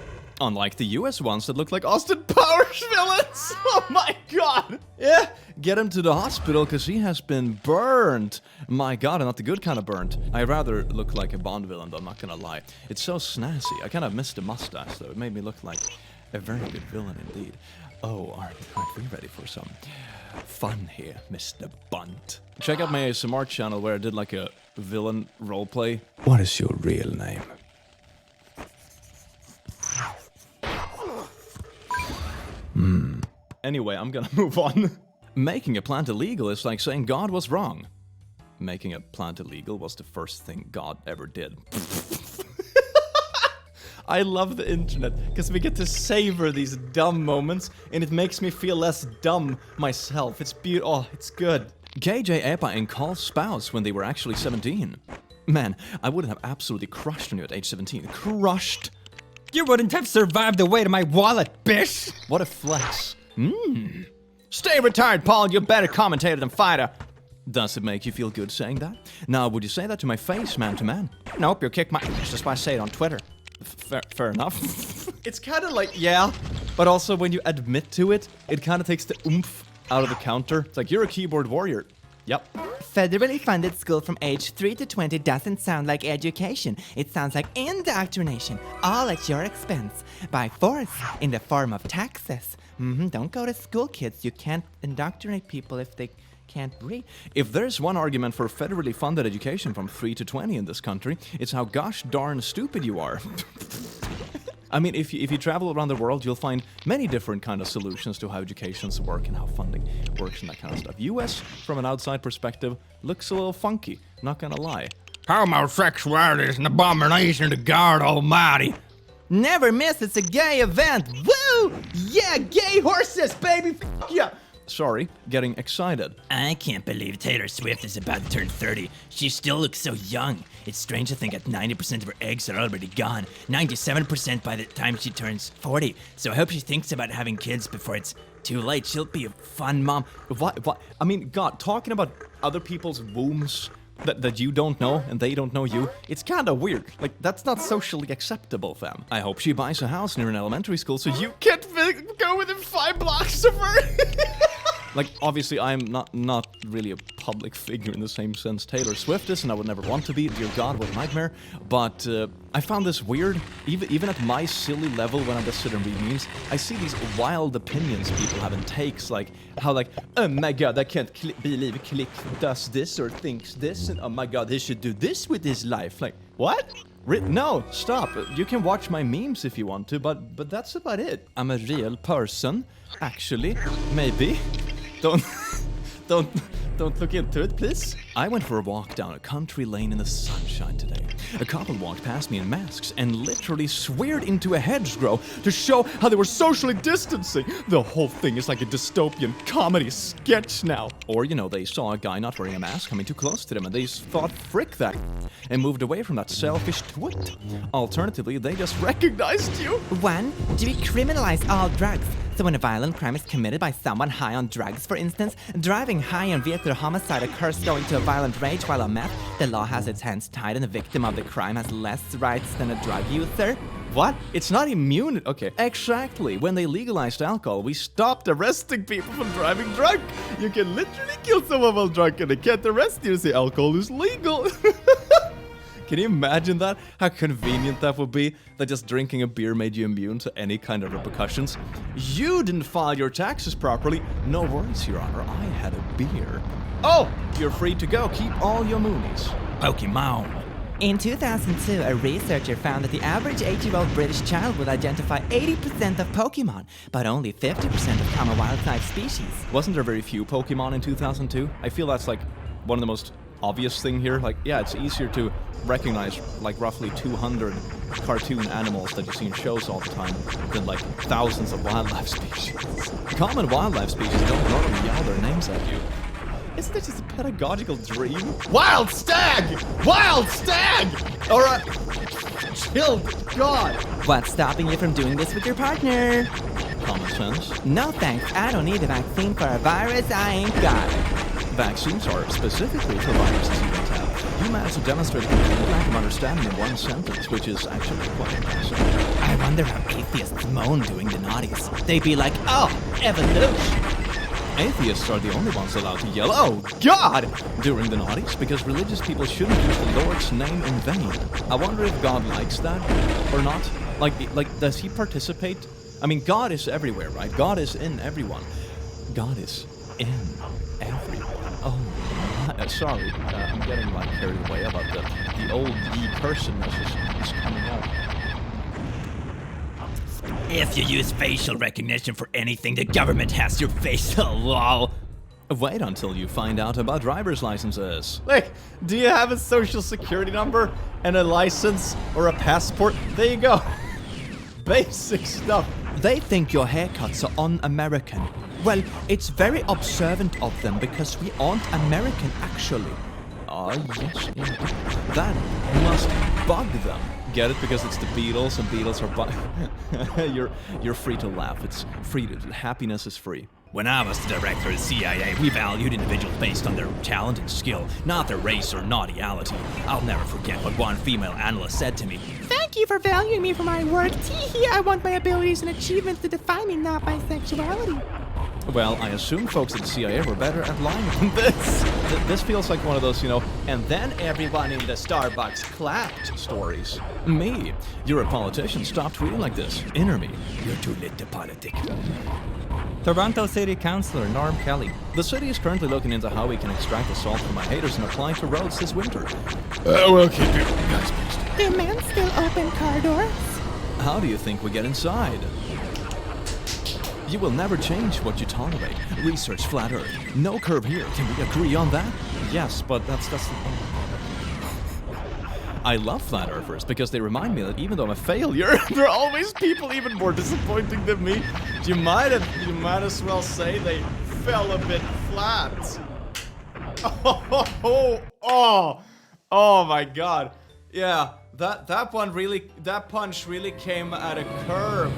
Unlike the US ones that look like Austin Powers villains! Oh my God! Yeah, get him to the hospital because he has been burned. My God, and not the good kind of burnt. I rather look like a Bond villain, though, I'm not gonna lie. It's so snazzy. I kind of missed the mustache, though. It made me look like a very good villain indeed. Oh, aren't we ready for some fun here, Mr. Bunt? Check out my ASMR channel where I did like a villain roleplay. What is your real name? Anyway, I'm gonna move on. Making a plant illegal is like saying God was wrong. Making a plant illegal was the first thing God ever did. I love the internet, because we get to savor these dumb moments, and it makes me feel less dumb myself. It's beautiful. Oh, it's good. KJ Epa and Cole's spouse when they were actually 17. Man, I would have absolutely crushed on you at age 17. Crushed. You wouldn't have survived the weight of my wallet, bitch! What a flex. Stay retired, Paul. You're better commentator than fighter. Does it make you feel good saying that? Now, would you say that to my face, man to man? Nope, you kicked my ass. That's why I say it on Twitter. Fair enough. It's kind of like, yeah, but also when you admit to it, it kind of takes the oomph out of the counter. It's like, you're a keyboard warrior. Yep. Federally funded school from age 3 to 20 doesn't sound like education. It sounds like indoctrination, all at your expense, by force, in the form of taxes. Don't go to school, kids. You can't indoctrinate people if they can't read. If there's one argument for federally funded education from 3 to 20 in this country, it's how gosh darn stupid you are. I mean, if you travel around the world, you'll find many different kind of solutions to how educations work and how funding works and that kind of stuff. US, from an outside perspective, looks a little funky, not gonna lie. Homosexuality is an abomination to God Almighty. Never miss, it's a gay event. Woo! Yeah, gay horses, baby! F yeah! Sorry, getting excited. I can't believe Taylor Swift is about to turn 30. She still looks so young. It's strange to think that 90% of her eggs are already gone. 97% by the time she turns 40. So I hope she thinks about having kids before it's too late. She'll be a fun mom. What? I mean, God, talking about other people's wombs that you don't know and they don't know you, it's kind of weird. Like, that's not socially acceptable, fam. I hope she buys a house near an elementary school so you can't go within 5 blocks of her. Like, obviously, I'm not really a public figure in the same sense Taylor Swift is, and I would never want to be. Dear God, what a nightmare. But I found this weird, even at my silly level when I just sit and read memes, I see these wild opinions people have in takes, like, how like, oh my God, I can't believe Click does this or thinks this, and oh my God, he should do this with his life. Like, what? No, stop. You can watch my memes if you want to, but that's about it. I'm a real person, actually, maybe. Don't look into it, please. I went for a walk down a country lane in the sunshine today. A couple walked past me in masks and literally sweared into a hedgerow to show how they were socially distancing. The whole thing is like a dystopian comedy sketch now. Or, you know, they saw a guy not wearing a mask coming too close to them and they thought, frick that, and moved away from that selfish twit. Alternatively, they just recognized you. 1, do we criminalize all drugs? So when a violent crime is committed by someone high on drugs, for instance, driving high on vehicular homicide occurs going to a violent rage while on meth, the law has its hands tied and the victim of the crime has less rights than a drug user? What? It's not immune. Okay, exactly. When they legalized alcohol, we stopped arresting people from driving drunk. You can literally kill someone while drunk and they can't arrest you. Say alcohol is legal. Can you imagine that? How convenient that would be, that just drinking a beer made you immune to any kind of repercussions. You didn't file your taxes properly. No worries, Your Honor, I had a beer. Oh, you're free to go. Keep all your moonies. Pokemon. In 2002, a researcher found that the average 8-year-old British child would identify 80% of Pokemon, but only 50% of common wild-type species. Wasn't there very few Pokemon in 2002? I feel that's like one of the most obvious thing here. Like, yeah, it's easier to recognize like roughly 200 cartoon animals that you see in shows all the time than like thousands of wildlife species. Common wildlife species don't normally yell their names at you. Isn't it just a pedagogical dream? Wild stag! Wild stag! Alright. Chill, God! What's stopping you from doing this with your partner? Common sense. No thanks, I don't need a vaccine for a virus I ain't got. Vaccines are specifically for viruses you don't have. You managed to demonstrate a complete lack of understanding in one sentence, which is actually quite impressive. I wonder how atheists moan doing the naughties. They'd be like, oh, evolution. Atheists are the only ones allowed to yell, oh God, during the naughties, because religious people shouldn't use the Lord's name in vain. I wonder if God likes that or not. Like, does he participate? I mean, God is everywhere, right? God is in everyone. God is in everyone. Oh, sorry. I'm getting like carried away about the old ye person that is coming out. If you use facial recognition for anything, the government has your face. Lol. Wait until you find out about driver's licenses. Like, do you have a social security number and a license or a passport? There you go. Basic stuff. They think your haircuts are un-American. Well, it's very observant of them because we aren't American actually. Ah, yes, indeed. That must bug them. Get it? Because it's the Beatles and Beatles are you're free to laugh. It's free to, happiness is free. When I was the director of the CIA, we valued individuals based on their talent and skill, not their race or naughtyality. I'll never forget what one female analyst said to me. Thank you for valuing me for my work. Teehee, I want my abilities and achievements to define me, not my sexuality. Well, I assume folks at the CIA were better at lying than this. This feels like one of those, and then everyone in the Starbucks clapped stories. Me? You're a politician. Stop tweeting like this. Enter me. You're too lit to politic. Toronto City Councillor Norm Kelly. The city is currently looking into how we can extract the salt from my haters and apply it to roads this winter. Well, keep it. Guys, please. Do men still open car doors? How do you think we get inside? You will never change what you tolerate. Research flat Earth. No curve here. Can we agree on that? Yes, but that's the point. I love flat earthers because they remind me that even though I'm a failure, there are always people even more disappointing than me. You might as well say they fell a bit flat. Oh my god. Yeah, that punch really came at a curve.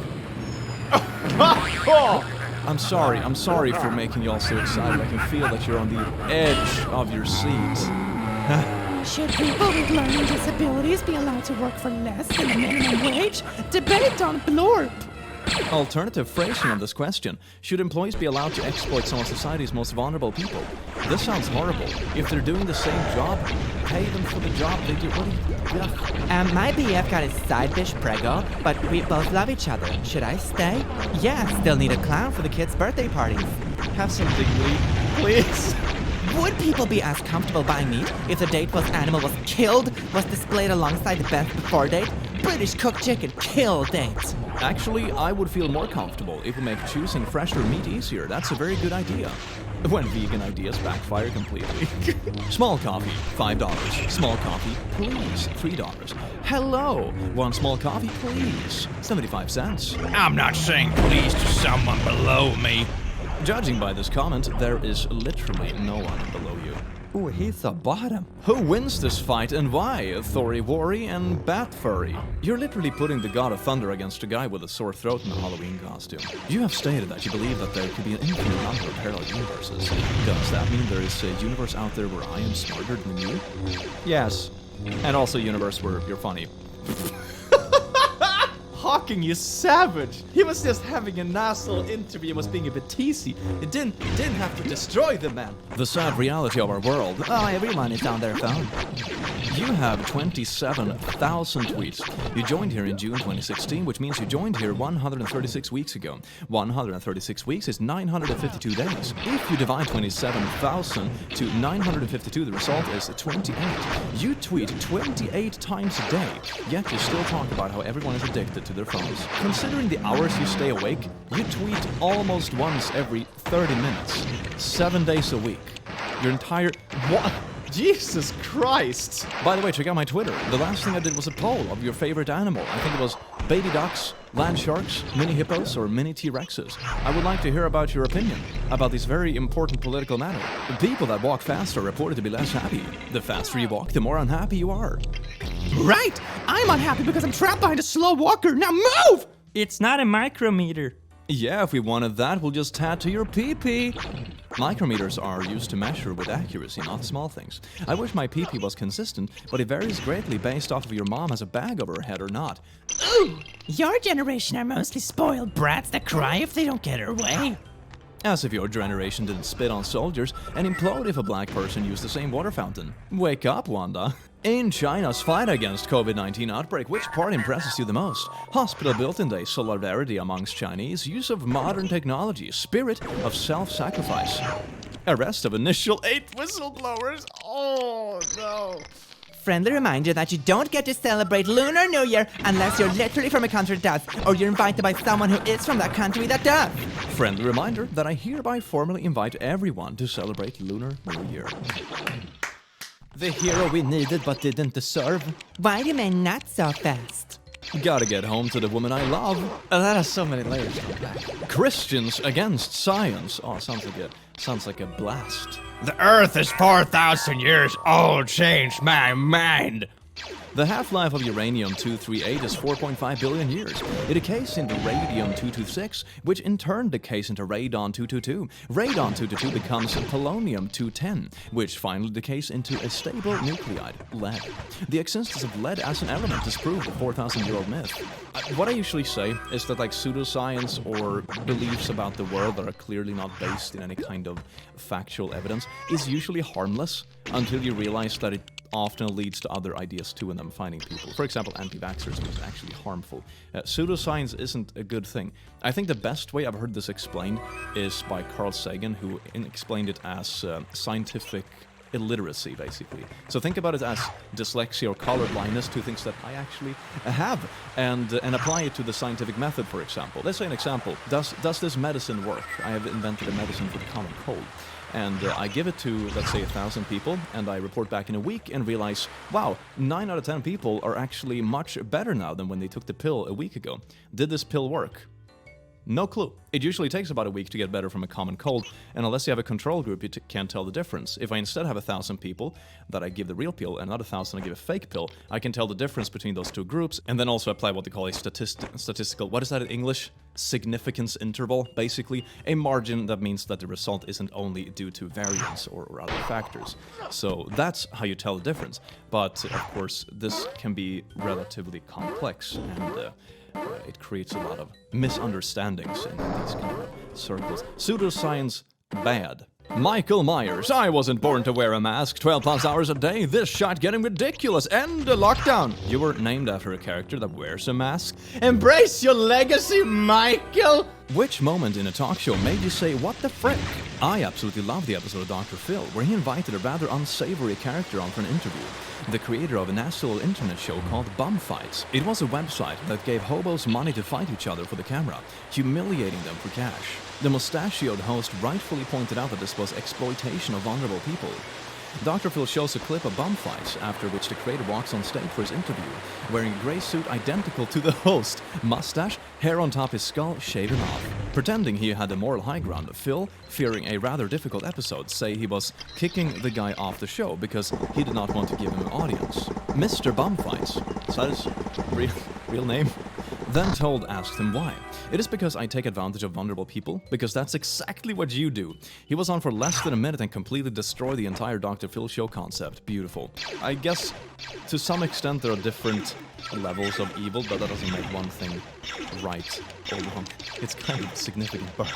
I'm sorry for making you all so excited. I can feel that you're on the edge of your seats. Should people with learning disabilities be allowed to work for less than the minimum wage? Debate on Blorp. Alternative phrasing of this question. Should employees be allowed to exploit some of society's most vulnerable people? This sounds horrible. If they're doing the same job, pay them for the job they do. What do you... My BF got his side bitch preggo, but we both love each other. Should I stay? Yeah, still need a clown for the kids' birthday parties. Have some dignity, please. Would people be as comfortable buying meat if the date was animal was killed, was displayed alongside the best before date? British cooked chicken kill dates. Actually, I would feel more comfortable if we make choosing fresher meat easier. That's a very good idea. When vegan ideas backfire completely. Small coffee, $5. Small coffee, please, $3. Hello, one small coffee, please, 75 cents. I'm not saying please to someone below me. Judging by this comment, there is literally no one below you. Ooh, he's the bottom. Who wins this fight and why? Thori Wari and Bat Furry. You're literally putting the God of Thunder against a guy with a sore throat and a Halloween costume. You have stated that you believe that there could be an infinite number of parallel universes. Does that mean there is a universe out there where I am smarter than you? Yes. And also a universe where you're funny. Hawking, you savage! He was just having a nice little interview and was being a bit teasy. It didn't have to destroy the man. The sad reality of our world. Oh, everyone is on their phone. You have 27,000 tweets. You joined here in June 2016, which means you joined here 136 weeks ago. 136 weeks is 952 days. If you divide 27,000 to 952, the result is 28. You tweet 28 times a day, yet you still talk about how everyone is addicted to their phones. Considering the hours you stay awake, you tweet almost once every 30 minutes, 7 days a week. Your entire... What? Jesus Christ! By the way, check out my Twitter. The last thing I did was a poll of your favorite animal. I think it was baby ducks, land sharks, mini hippos, or mini T-Rexes. I would like to hear about your opinion about this very important political matter. The people that walk fast are reported to be less happy. The faster you walk, the more unhappy you are. Right! I'm unhappy because I'm trapped behind a slow walker. Now move! It's not a micrometer. Yeah, if we wanted that, we'll just tattoo your pee-pee. Micrometers are used to measure with accuracy, not small things. I wish my pee-pee was consistent, but it varies greatly based off if your mom has a bag over her head or not. Ooh! Your generation are mostly spoiled brats that cry if they don't get their way. As if your generation didn't spit on soldiers and implode if a black person used the same water fountain. Wake up, Wanda. In China's fight against COVID-19 outbreak, which part impresses you the most? Hospital built-in day, solidarity amongst Chinese, use of modern technology, spirit of self-sacrifice. Arrest of initial 8 whistleblowers. Oh, no. Friendly reminder that you don't get to celebrate Lunar New Year unless you're literally from a country that does, or you're invited by someone who is from that country that does. Friendly reminder that I hereby formally invite everyone to celebrate Lunar New Year. The hero we needed but didn't deserve. Why you men not so fast? Gotta get home to the woman I love. Oh, that has so many layers. Christians against science. Oh, sounds like a blast. The Earth is 4,000 years old. Changed my mind. The half-life of uranium-238 is 4.5 billion years. It decays into radium-226, which in turn decays into radon-222. Radon-222 becomes polonium-210, which finally decays into a stable nuclide, lead. The existence of lead as an element is proved a 4,000-year-old myth. What I usually say is that like pseudoscience or beliefs about the world that are clearly not based in any kind of factual evidence is usually harmless until you realize that it often leads to other ideas too and them finding people. For example, anti-vaxxers, which is actually harmful. Pseudoscience isn't a good thing. I think the best way I've heard this explained is by Carl Sagan, who explained it as scientific illiteracy, basically. So think about it as dyslexia or colorblindness, two things that I actually have, and apply it to the scientific method, for example. Let's say an example. Does this medicine work? I have invented a medicine for the common cold. And I give it to, let's say, 1,000 people, and I report back in a week and realize, wow, 9 out of 10 people are actually much better now than when they took the pill a week ago. Did this pill work? No clue. It usually takes about a week to get better from a common cold, and unless you have a control group, you can't tell the difference. If I instead have 1,000 people that I give the real pill and another 1,000 I give a fake pill, I can tell the difference between those two groups, and then also apply what they call a statistical, what is that in English? Significance interval, basically. A margin that means that the result isn't only due to variance or other factors. So that's how you tell the difference. But, of course, this can be relatively complex, and it creates a lot of misunderstandings in these kind of circles. Pseudoscience, bad. Michael Myers, I wasn't born to wear a mask 12 plus hours a day. This shot getting ridiculous. End the lockdown. You were named after a character that wears a mask. Embrace your legacy, Michael! Which moment in a talk show made you say, what the frick? I absolutely love the episode of Dr. Phil, where he invited a rather unsavory character on for an interview. The creator of a nasty little internet show called Bum Fights. It was a website that gave hobos money to fight each other for the camera, humiliating them for cash. The mustachioed host rightfully pointed out that this was exploitation of vulnerable people. Dr. Phil shows a clip of Bum Fights, after which the creator walks on stage for his interview, wearing a grey suit identical to the host, mustache, hair on top his skull shaven off. Pretending he had the moral high ground, Phil, fearing a rather difficult episode, say he was kicking the guy off the show because he did not want to give him an audience. Mr. Bum Fights, is that his real name? Then Told asked him why. It is because I take advantage of vulnerable people, because that's exactly what you do. He was on for less than a minute and completely destroyed the entire Dr. Phil show concept. Beautiful. I guess to some extent there are different levels of evil, but that doesn't make one thing right or wrong. It's kind of a significant, but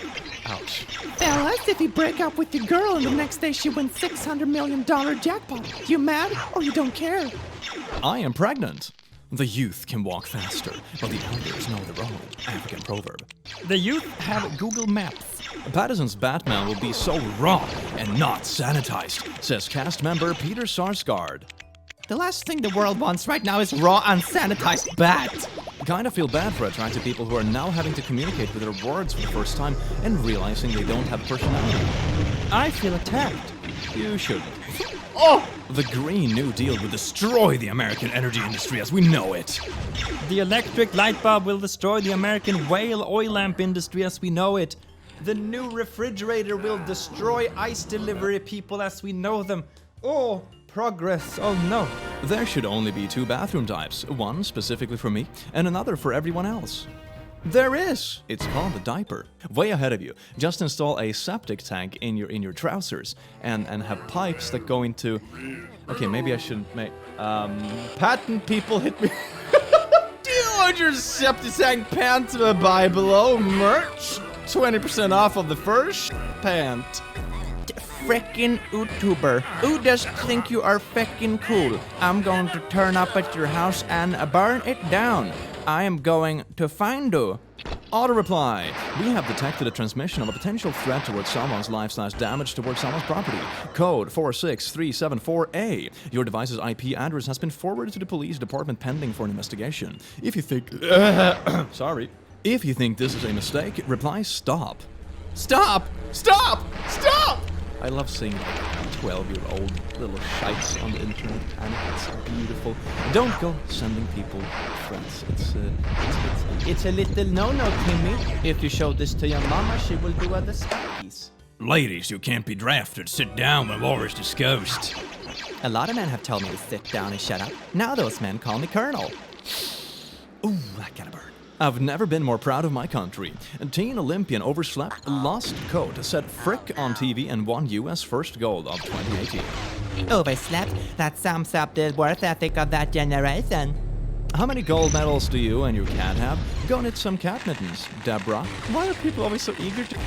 ouch. Fellas, if you break up with your girl and the next day she wins $600 million jackpot, you mad or you don't care? I am pregnant. The youth can walk faster, but the elders know their own African proverb. The youth have Google Maps. Patterson's Batman will be so raw and not sanitized, says cast member Peter Sarsgaard. The last thing the world wants right now is raw, unsanitized bat. Kinda feel bad for attractive people who are now having to communicate with their words for the first time and realizing they don't have personality. I feel attacked. You shouldn't. Oh! The Green New Deal will destroy the American energy industry as we know it. The electric light bulb will destroy the American whale oil lamp industry as we know it. The new refrigerator will destroy ice delivery people as we know them. Oh, progress. Oh no. There should only be 2 bathroom types, one specifically for me and another for everyone else. There is! It's called a diaper. Way ahead of you. Just install a septic tank in your trousers and have pipes that go into... Okay, maybe I shouldn't make... Patent people hit me. Do you want your septic tank pants buy below merch? 20% off of the first pant. Frickin' YouTuber. Who does think you are feckin' cool? I'm going to turn up at your house and burn it down. I am going to find you. Auto reply. We have detected a transmission of a potential threat towards someone's life/damage towards someone's property. Code 46374A. Your device's IP address has been forwarded to the police department pending for an investigation. If you think... Sorry. If you think this is a mistake, reply stop. Stop! Stop! Stop! I love seeing 12-year-old little shites on the internet, and it's beautiful. Don't go sending people threats. It's a little no-no, Timmy. If you show this to your mama, she will do other spackies. Ladies, you can't be drafted. Sit down when war is discussed. A lot of men have told me to sit down and shut up. Now those men call me Colonel. Ooh, that gotta burn. I've never been more proud of my country. A teen Olympian overslept, lost coat, said frick on TV, and won US first gold of 2018. Overslept? That sums up the work ethic of that generation. How many gold medals do you and your cat have? Go knit some cat mittens, Deborah. Why are people always so eager to...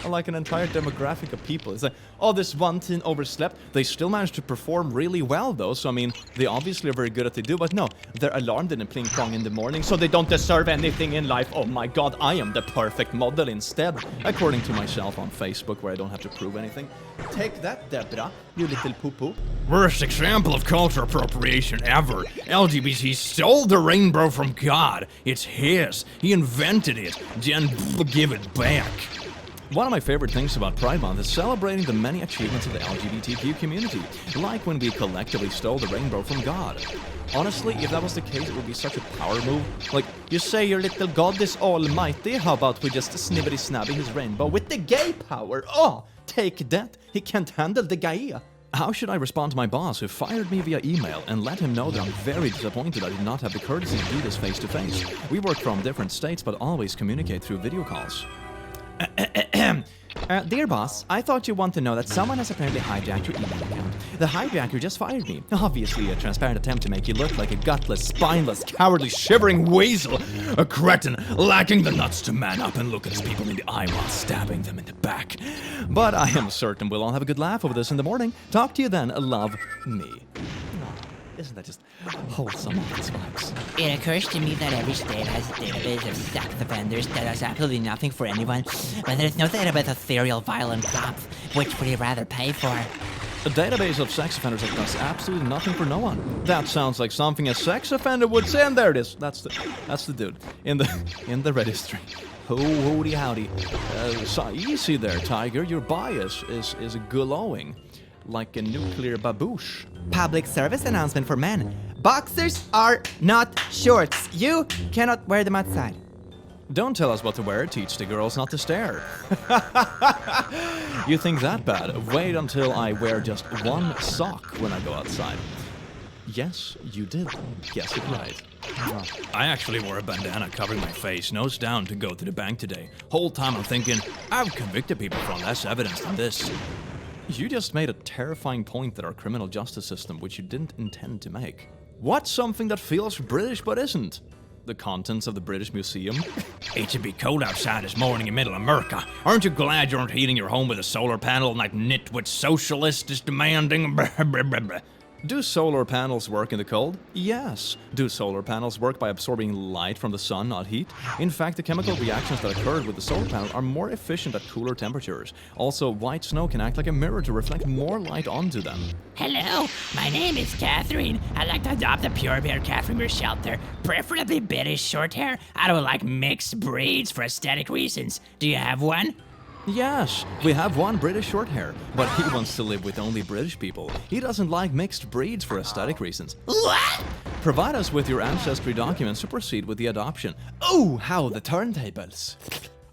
Like an entire demographic of people. It's like, oh, this one teen overslept. They still managed to perform really well, though. So, I mean, they obviously are very good at what they do. But no, their alarm didn't pling plong in the morning, so they don't deserve anything in life. Oh my god, I am the perfect model instead. According to myself on Facebook, where I don't have to prove anything. Take that, Deborah, you little poo-poo. Worst example of cultural appropriation ever. LGBT stole the rainbow from God. It's his. He invented it. Then give it back. One of my favorite things about Pride Month is celebrating the many achievements of the LGBTQ community, like when we collectively stole the rainbow from God. Honestly, if that was the case, it would be such a power move. Like, you say your little God is almighty, how about we just snibbity-snabby his rainbow with the gay power? Oh, take that. He can't handle the gay. How should I respond to my boss who fired me via email and let him know that I'm very disappointed I did not have the courtesy to do this face-to-face? We work from different states but always communicate through video calls. Dear boss, I thought you want to know that someone has apparently hijacked your email account. The hijacker just fired me. Obviously a transparent attempt to make you look like a gutless, spineless, cowardly, shivering weasel. A cretin lacking the nuts to man up and look at his people in the eye while stabbing them in the back. But I am certain we'll all have a good laugh over this in the morning. Talk to you then, love me. Isn't that just wholesome vibes? It occurs to me that every state has a database of sex offenders that does absolutely nothing for anyone, but there's no database of serial violent cops. Which would you rather pay for? A database of sex offenders that does absolutely nothing for no one. That sounds like something a sex offender would say, and there it is. That's the dude in the registry. Howdy howdy. So easy there, Tiger. Your bias is glowing like a nuclear baboosh. Public service announcement for men. Boxers are not shorts. You cannot wear them outside. Don't tell us what to wear, teach the girls not to stare. You think that bad? Wait until I wear just one sock when I go outside. Yes, you did. Guess it right. I actually wore a bandana covering my face, nose down, to go to the bank today. Whole time I'm thinking, I've convicted people for less evidence than this. You just made a terrifying point that our criminal justice system, which you didn't intend to make. What's something that feels British but isn't? The contents of the British Museum? It should be cold outside this morning in middle America. Aren't you glad you aren't heating your home with a solar panel like nitwit socialist is demanding? Do solar panels work in the cold? Yes. Do solar panels work by absorbing light from the sun, not heat? In fact, the chemical reactions that occurred with the solar panel are more efficient at cooler temperatures. Also, white snow can act like a mirror to reflect more light onto them. Hello, my name is Catherine. I'd like to adopt a purebred cat from your shelter, preferably British short hair. I don't like mixed breeds for aesthetic reasons. Do you have one? Yes, we have one British Shorthair, but he wants to live with only British people. He doesn't like mixed breeds for aesthetic reasons. What? Provide us with your ancestry documents to proceed with the adoption. Oh, how the turntables.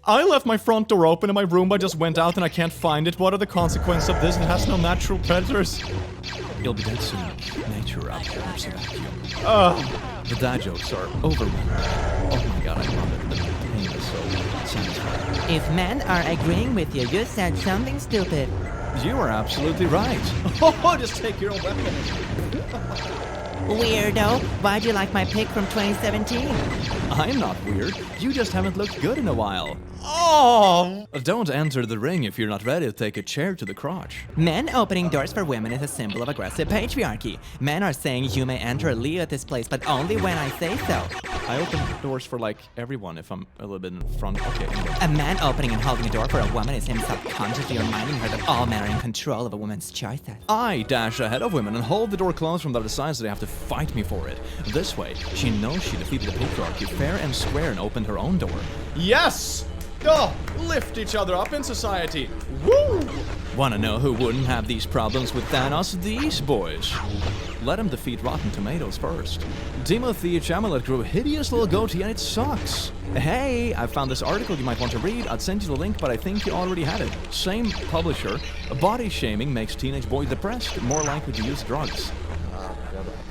I left my front door open in my room, but I just went out and I can't find it. What are the consequences of this? It has no natural predators. You'll be dead soon. Nature absorbs the vacuum. The dad jokes are overwhelming. Oh my god, I love it. The pain is so satisfying. If men are agreeing with you, you said something stupid. You are absolutely right. Oh, just take your own weapon. Weirdo, why'd you like my pic from 2017? I'm not weird. You just haven't looked good in a while. Oh! Don't enter the ring if you're not ready to take a chair to the crotch. Men opening doors for women is a symbol of aggressive patriarchy. Men are saying you may enter or leave at this place, but only when I say so. I open doors for, like, everyone if I'm a little bit in front. Okay, anyway. A man opening and holding a door for a woman is him subconsciously reminding her that all men are in control of a woman's choices. I dash ahead of women and hold the door closed from the other side so they have to fight me for it. This way, she knows she defeated the patriarchy fair and square and opened her own door. Yes! Oh, lift each other up in society. Woo! Wanna know who wouldn't have these problems with Thanos? These boys. let him defeat Rotten Tomatoes first. Timothy Chalamet grew a hideous little goatee and it sucks. Hey, I found this article you might want to read. I'd send you the link, but I think you already have it. Same publisher. Body shaming makes teenage boys depressed, more likely to use drugs.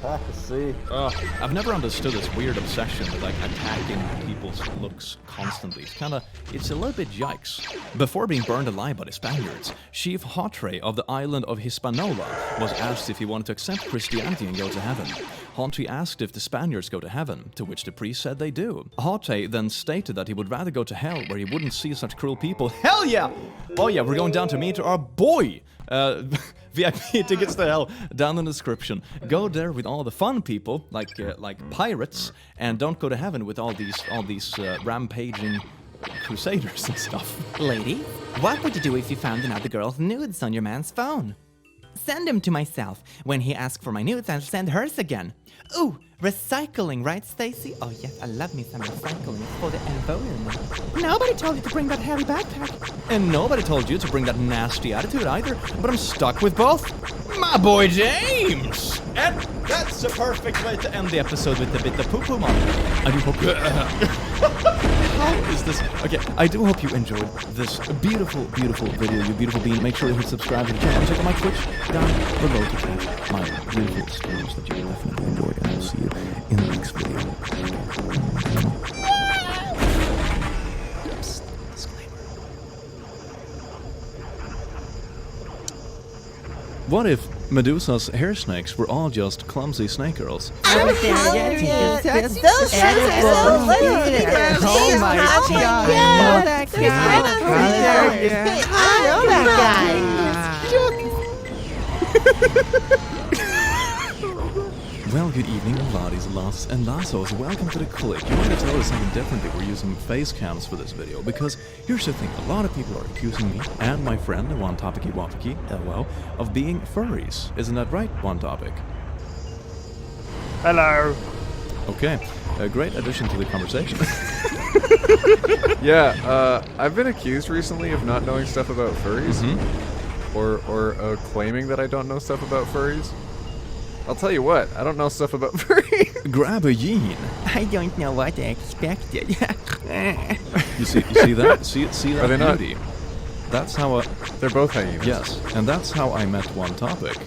I've never understood this weird obsession with like attacking people's looks constantly. It's a little bit yikes. Before being burned alive by the Spaniards, Chief Hatre of the island of Hispaniola was asked if he wanted to accept Christianity and go to heaven. Hatre asked if the Spaniards go to heaven, to which the priest said they do. Hatre then stated that he would rather go to hell where he wouldn't see such cruel people. Hell yeah! Oh yeah, we're going down to meet our boy! VIP tickets to hell down in the description. Go there with all the fun people, like pirates, and don't go to heaven with all these rampaging crusaders and stuff. Lady, what would you do if you found another girl's nudes on your man's phone? Send them to myself. When he asks for my nudes, I'll send hers again. Ooh, recycling, right, Stacy? Oh yes, I love me some recycling for the environment. Nobody told you to bring that heavy backpack. And nobody told you to bring that nasty attitude either, but I'm stuck with both. My boy James! And that's a perfect way to end the episode with a bit of poo-poo mom. I do hope you... How is this? Okay, I do hope you enjoyed this beautiful, beautiful video, you beautiful being. Make sure you hit subscribe to the channel and check out my Twitch down below to catch my beautiful streams that you will definitely enjoy, and I'll see you in the next video. What if Medusa's hair snakes were all just clumsy snake girls? Those shoes are so little. Oh my god. I know that guy. Well, good evening, laddies, lasses, and lassos. Welcome to the click. You might have noticed something different that we're using face cams for this video, because here's the thing. A lot of people are accusing me and my friend, One Topicy Wapiki, LO, of being furries. Isn't that right, One Topic? Hello. Okay, a great addition to the conversation. Yeah, I've been accused recently of not knowing stuff about furries, or claiming that I don't know stuff about furries. I'll tell you what, I don't know stuff about furries. Grab a yin. I don't know what I expected. You see that? See that Are they not? beauty? That's how They're both hyenas. Yes, and that's how I met One Topic.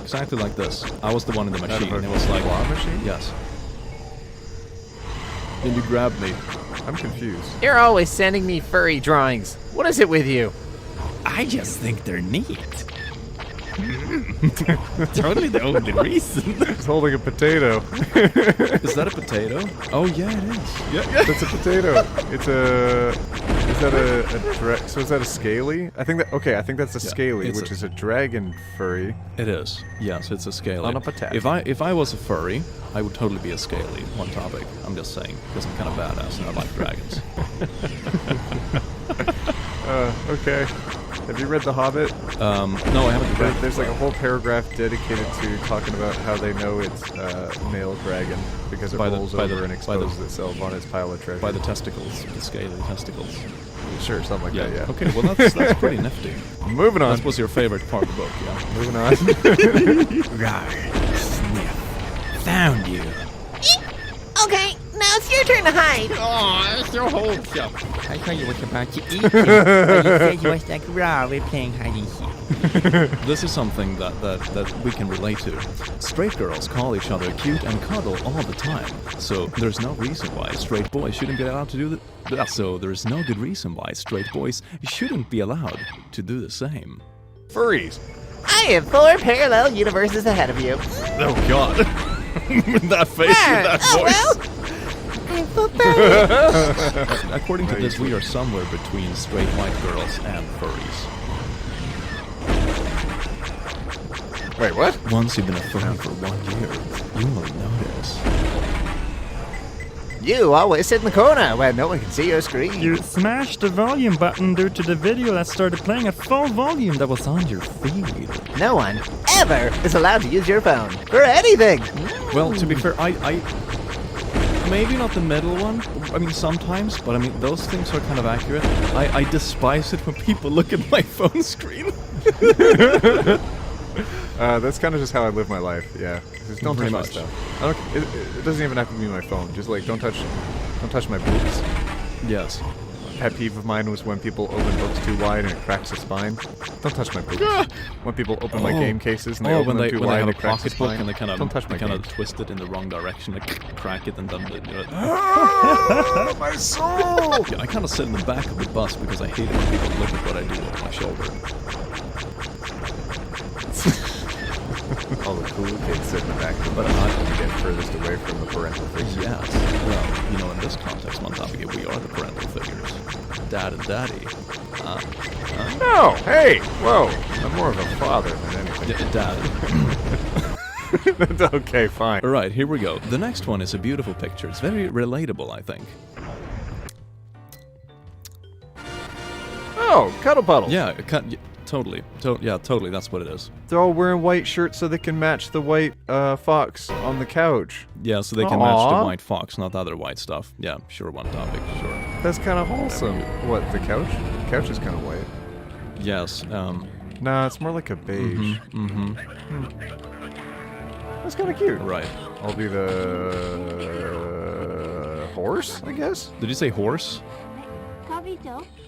Exactly like this. I was the one in the machine. It was like claw machine? Yes. Then you grabbed me. I'm confused. You're always sending me furry drawings. What is it with you? I just think they're neat. Totally the only reason. He's holding a potato. Is that a potato? Oh yeah, it is. Yeah, that's a potato. It's a. Is that so is that a scaly? I think that's a scaly, which is a dragon furry. It is. Yes, it's a scaly. On a potato. If I was a furry, I would totally be a scaly. One Topic. I'm just saying, because I'm kind of badass and I like dragons. Okay. Have you read The Hobbit? No, I haven't read it. There's like a whole paragraph dedicated to talking about how they know it's male dragon because it rolls over and exposes itself on its pile of treasure. By the testicles, the scaly testicles. Sure, something like that, yeah. Okay, well that's pretty nifty. Moving on. That was your favorite part of the book, yeah. Moving on. Rawr, sniff. Found you. Okay, now it's your turn to hide. Oh, it's your whole show. I thought you was about to eat you. But you said you was like, raw, we're playing hide and seek. This is something that we can relate to. Straight girls call each other cute and cuddle all the time. So there's no reason why straight boys shouldn't be allowed to do that. So there's no good reason why straight boys shouldn't be allowed to do the same. Furries. I have 4 parallel universes ahead of you. Oh God. That face with that voice. According to this, we are somewhere between straight white girls and furries. Wait, what? Once you've been a furry for 1 year, you will notice. You always sit in the corner where no one can see your screen. You smashed the volume button due to the video that started playing at full volume that was on your feed. No one ever is allowed to use your phone for anything. Well, to be fair, I maybe not the middle one. I mean, sometimes, but I mean, those things are kind of accurate. I despise it when people look at my phone screen. That's kind of just how I live my life. Yeah, just don't touch Pretty my much. stuff. I don't. It doesn't even have to be my phone. Just like don't touch my boobs. Yes. Pet peeve of mine was when people open books too wide and it cracks the spine. Don't touch my boobs. When people open my game cases and they open them too wide and it cracks the spine. And they kind of don't touch my kind games. of twist it in the wrong direction, like crack it, and then they do it. My soul! Yeah, I kind of sit in the back of the bus because I hate it when people look at what I do over my shoulder. All the cool kids sit in the back of the bus to get furthest away from the parental figures. Yes. Well, you know, in this context, Montague, we are the parental figures. Dad and Daddy. No! Hey! Whoa! I'm more of a father than anything. Dad. Okay, fine. All right, here we go. The next one is a beautiful picture. It's very relatable, I think. Oh, Cuddle Puddle. Yeah, totally. Yeah, totally. That's what it is. They're all wearing white shirts so they can match the white fox on the couch. Yeah, so they can match the white fox, not the other white stuff. Yeah, sure, one topic, sure. That's kind of wholesome. What, the couch? The couch is kind of white. Yes. Nah, it's more like a beige. That's kind of cute. Right. I'll be the horse, I guess? Did you say horse?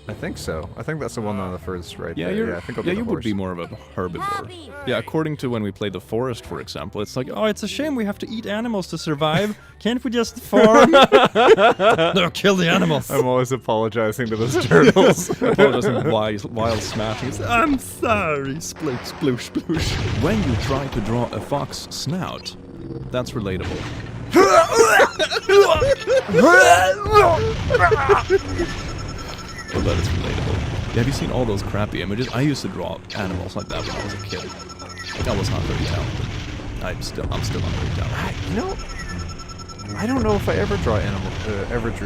I think so. I think that's the one on the first right Yeah, there. I think I'll be the you horse. would be more of a herbivore. Yeah, according to when we played the forest, for example, it's like, Oh, it's a shame we have to eat animals to survive. Can't we just farm? No, kill the animals. I'm always apologizing to those turtles. apologizing while smashing. I'm sorry, sploosh, sploosh, sploosh. When you try to draw a fox snout, that's relatable. Well, that is relatable. Yeah, have you seen all those crappy images? I used to draw animals like that when I was a kid. I was not very talented. I'm still not very talented. You know, I don't know if I ever drew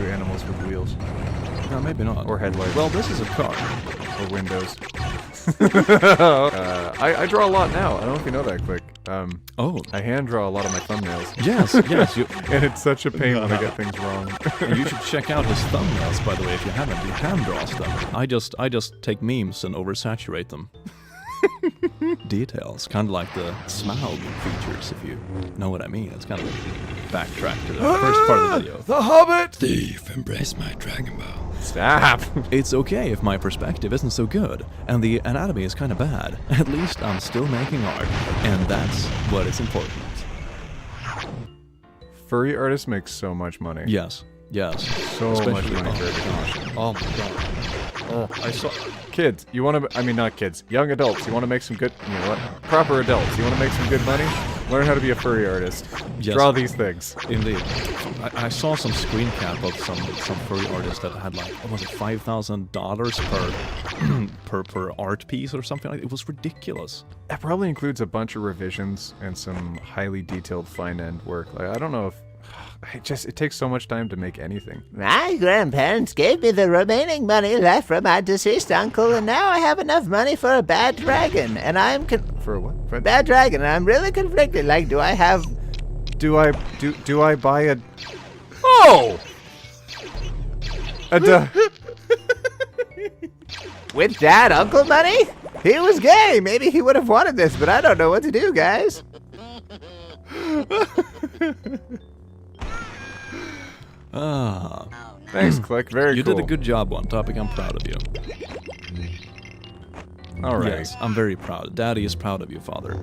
animals with wheels. No, maybe not. Or headlights. Well, this is a car. Or windows. I draw a lot now. I don't know if you know that, Quick. I hand draw a lot of my thumbnails. Yes. And it's such a pain when I get things wrong. And you should check out his thumbnails, by the way, if you haven't. He hand draws them. I just take memes and oversaturate them. Details, kind of like the Smaug features, if you know what I mean. It's kind of a backtrack to the first part of the video. The Hobbit! Thief, embrace my Dragon Ball. Stop! It's okay if my perspective isn't so good, and the anatomy is kind of bad. At least I'm still making art, and that's what is important. Furry artists make so much money. Yes. So much money for education. Oh my god. Oh, I saw... Kids, you want to... I mean, not kids. Young adults, you want to make some good... You know what? Proper adults, you want to make some good money? Learn how to be a furry artist. Yes. Draw these things. Indeed. I saw some screen cap of some furry artist that had like, what was it, $5,000 per art piece or something like that. It was ridiculous. That probably includes a bunch of revisions and some highly detailed fine-end work. Like, I don't know if... It takes so much time to make anything. My grandparents gave me the remaining money left from my deceased uncle, and now I have enough money for a bad dragon, and I'm For what? for a bad dragon, and I'm really conflicted. Like, do I have... Do I buy a... Oh! With dad uncle money? He was gay. Maybe he would have wanted this, but I don't know what to do, guys. Thanks, Click. Very cool. You did a good job on topic. I'm proud of you. All right. Yes, I'm very proud. Daddy is proud of you, Father.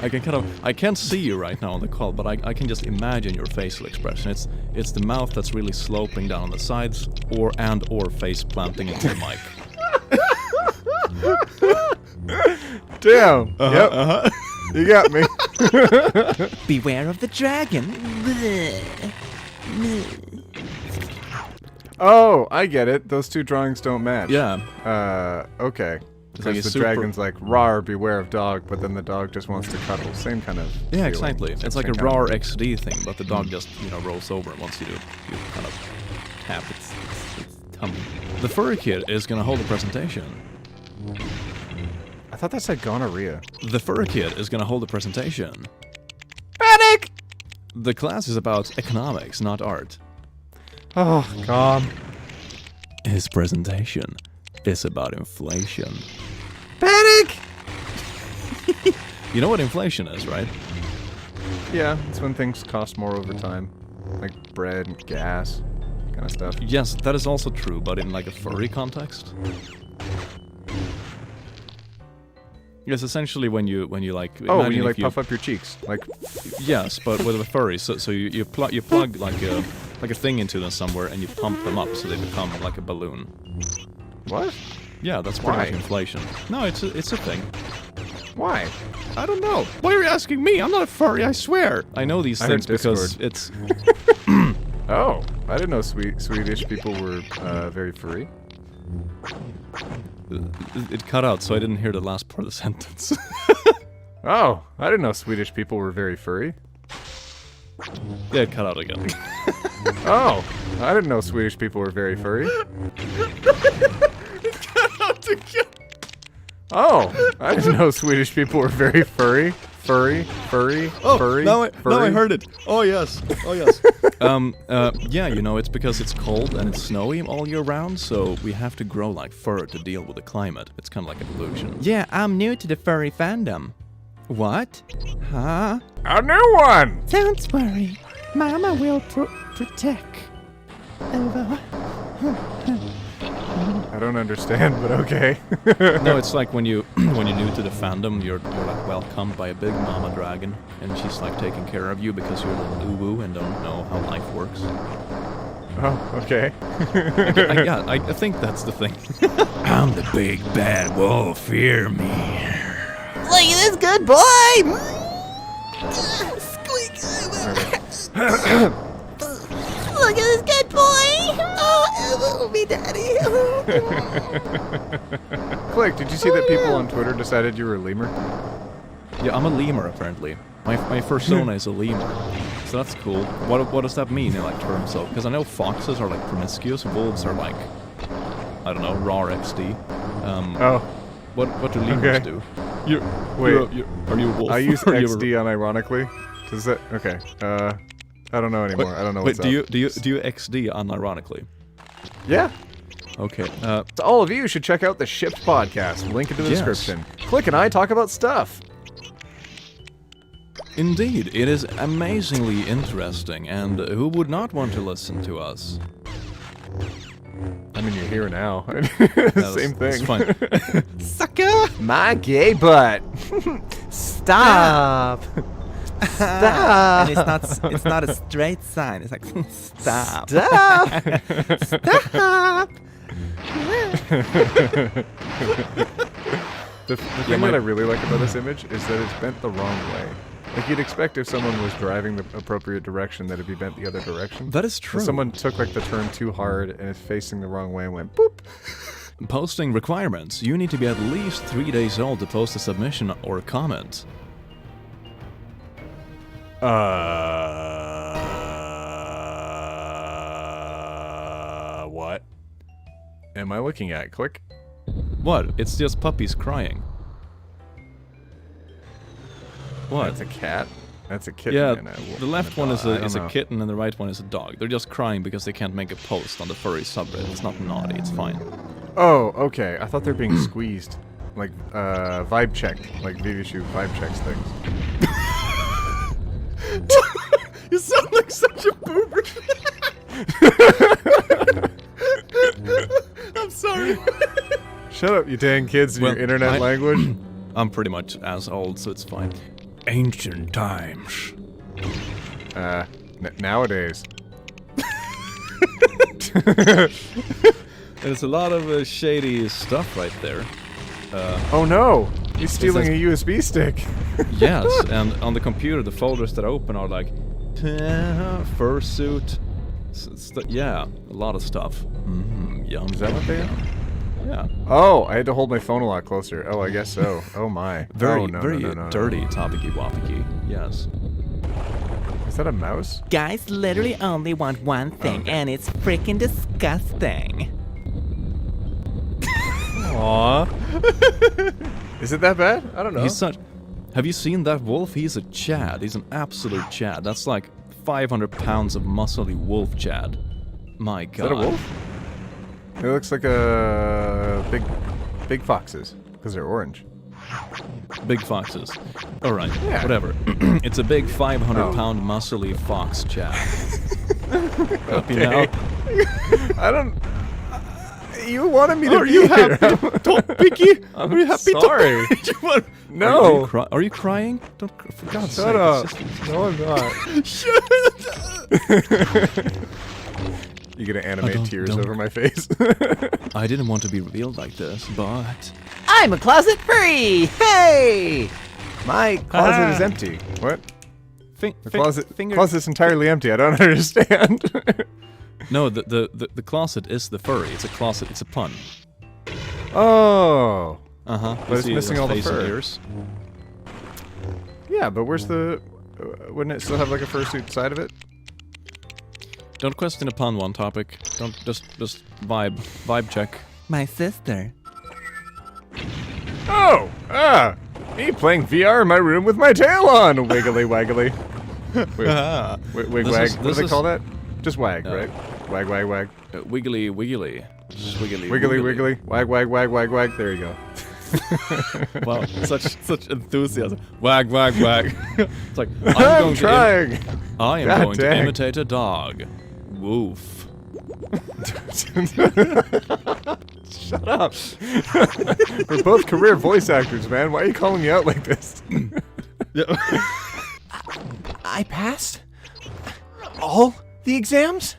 I can't see you right now on the call, but I can just imagine your facial expression. It's the mouth that's really sloping down on the sides, or face planting into the mic. Damn. Yep. You got me. Beware of the dragon. Oh, I get it. Those two drawings don't match. Yeah. Okay. It's like Because the dragon's like, rawr, beware of dog, but then the dog just wants to cuddle. Same kind of Yeah, feeling. exactly. It's like a RAR XD thing, but the dog just, rolls over and once you kind of tap its tummy. The furry kid is gonna hold a presentation. I thought that said gonorrhea. The furry kid is gonna hold a presentation. Panic! The class is about economics, not art. Oh, calm. His presentation is about inflation. Panic! You know what inflation is, right? Yeah, it's when things cost more over time. Like bread and gas, kind of stuff. Yes, that is also true, but in like a furry context. Yes, essentially when you like. Oh, when you like puff up your cheeks, like. Yes, but with a furry, so you plug like a thing into them somewhere and you pump them up so they become like a balloon. What? Yeah, that's pretty Why? much inflation. No, it's a thing. Why? I don't know. Why are you asking me? I'm not a furry, I swear. I know these I heard things because Discord. it's. Oh, I didn't know Swedish people were very furry. It cut out, so I didn't hear the last part of the sentence. Oh, I didn't know Swedish people were very furry. Yeah, it cut out again. Oh, I didn't know Swedish people were very furry. It cut out again. Oh, I didn't know Swedish people were very furry. Furry. Oh, now I heard it. Oh yes. Oh yes. Yeah, you know, it's because it's cold and it's snowy all year round, so we have to grow like fur to deal with the climate. It's kind of like evolution. Yeah, I'm new to the furry fandom. What? Huh? A new one! Don't worry. Mama will protect. Over. I don't understand, but okay. No, it's like when you're new to the fandom, you're like welcomed by a big mama dragon, and she's like taking care of you because you're a little uwu and don't know how life works. Oh, okay. I think that's the thing. I'm the big bad wolf, fear me. Look at this good boy! Look at this good boy! Oh, me daddy. Click, did you see that people on Twitter decided you were a lemur? Yeah, I'm a lemur apparently. My persona is a lemur, so that's cool. What does that mean in like terms of? Because I know foxes are like promiscuous, wolves are like, I don't know, raw XD. Oh. What do lemurs do? Wait, are you a wolf? I use XD unironically. Does that? Okay. I don't know anymore. I don't know what's do you XD unironically? Yeah. Okay. So all of you should check out the Shipped podcast. Link in the description. Click and I talk about stuff. Indeed, it is amazingly interesting, and who would not want to listen to us? I mean, you're here now. Same thing. It's fine. Sucker! My gay butt. Stop. Stop. And it's not a straight sign. It's like stop. Stop. Stop. The thing that I really like about this image is that it's bent the wrong way. Like, you'd expect if someone was driving the appropriate direction that it'd be bent the other direction. That is true. But someone took, like, the turn too hard and is facing the wrong way and went boop. Posting requirements. You need to be at least 3 days old to post a submission or a comment. What am I looking at? Click. What? It's just puppies crying. What? That's a cat. That's a kitten. Yeah, and the left one is I a don't know. kitten and the right one is a dog. They're just crying because they can't make a post on the furry subreddit. It's not naughty, it's fine. Oh, okay. I thought they're being squeezed. Like, vibe checked. Like VVShoe vibe checks things. You sound like such a boomer. I'm sorry. Shut up, you dang kids in your internet language. I'm pretty much as old, so it's fine. Ancient times. Nowadays. There's a lot of shady stuff right there. Oh no! He's stealing a USB stick. Yes, and on the computer, the folders that open are like fursuit. Yeah, a lot of stuff. Yum. Is that what they are? Yeah. Oh, I had to hold my phone a lot closer. Oh, I guess so. Oh my. Very, oh, no, very no, no, no, dirty no. topicky wapicky. Yes. Is that a mouse? Guys literally only want one thing, and it's freaking disgusting. Aww. Is it that bad? I don't know. He's such. Have you seen that wolf? He's a Chad. He's an absolute Chad. That's like 500 pounds of muscly wolf Chad. My God. Is that a wolf? It looks like a big foxes because they're orange. Big foxes. All right, Yeah. whatever. It's a big 500-pound muscly fox chap. Happy now? I don't. You wanted me to Are be you here. happy, Topicky? I'm Are you happy, sorry. Topicky? No. Are you crying? Don't. For God's Shut sake. up. it's just- No, I'm not. You gonna animate tears don't. over my face? I didn't want to be revealed like this, but I'm a closet free! Hey! My closet is empty. What? The finger- closet's entirely empty. I don't understand. no, the closet is the furry. It's a closet. It's a pun. Oh. Uh-huh. But it's missing all the face and fur. ears. Yeah, but where's the? Wouldn't it still have like a fursuit side of it? Don't question a pun. One topic. Don't just vibe check. My sister. Oh! Me playing VR in my room with my tail on! Wiggly waggly. Wig This wag. is- What do this they is- call that? Just wag, No. right? Wag, wag, wag. Wiggly wiggly. Just wiggly Wiggly, wiggly. Wag, wag, wag, wag, wag. There you go. Wow, such enthusiasm. Wag, wag, wag. It's like I'm trying. I am God going to dang. imitate a dog. Woof. Shut up. We're both career voice actors, man. Why are you calling me out like this? I passed all the exams.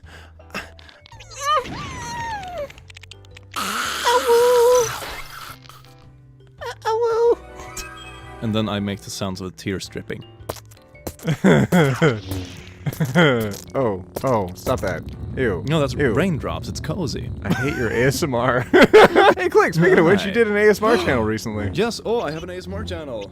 And then I make the sounds of tears dripping. Oh, stop that. Ew. No, that's Ew. raindrops. It's cozy. I hate your ASMR. Hey, Click, speaking of which, you did an ASMR channel recently. Yes, oh, I have an ASMR channel.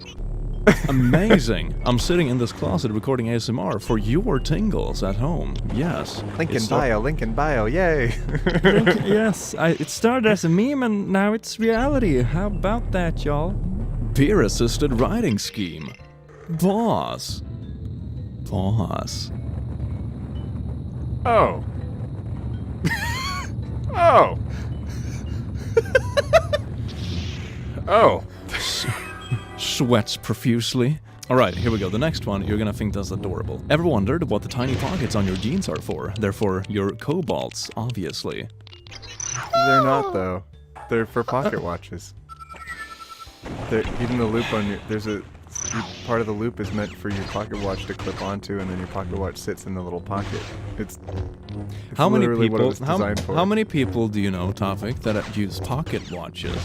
Amazing. I'm sitting in this closet recording ASMR for your tingles at home. Yes. Link in It's bio, link in bio, yay. Yes, it started as a meme and now it's reality. How about that, y'all? Peer-assisted writing scheme. Boss. Boss. Oh. Oh. Oh. Sweats profusely. Alright, here we go. The next one, you're gonna think that's adorable. Ever wondered what the tiny pockets on your jeans are for? They're for your cobalts, obviously. They're not, though. They're for pocket watches. Even the loop on your... There's a... Part of the loop is meant for your pocket watch to clip onto, and then your pocket watch sits in the little pocket. It's How many literally what it people? was designed for. How many people do you know, Tofik, that use pocket watches?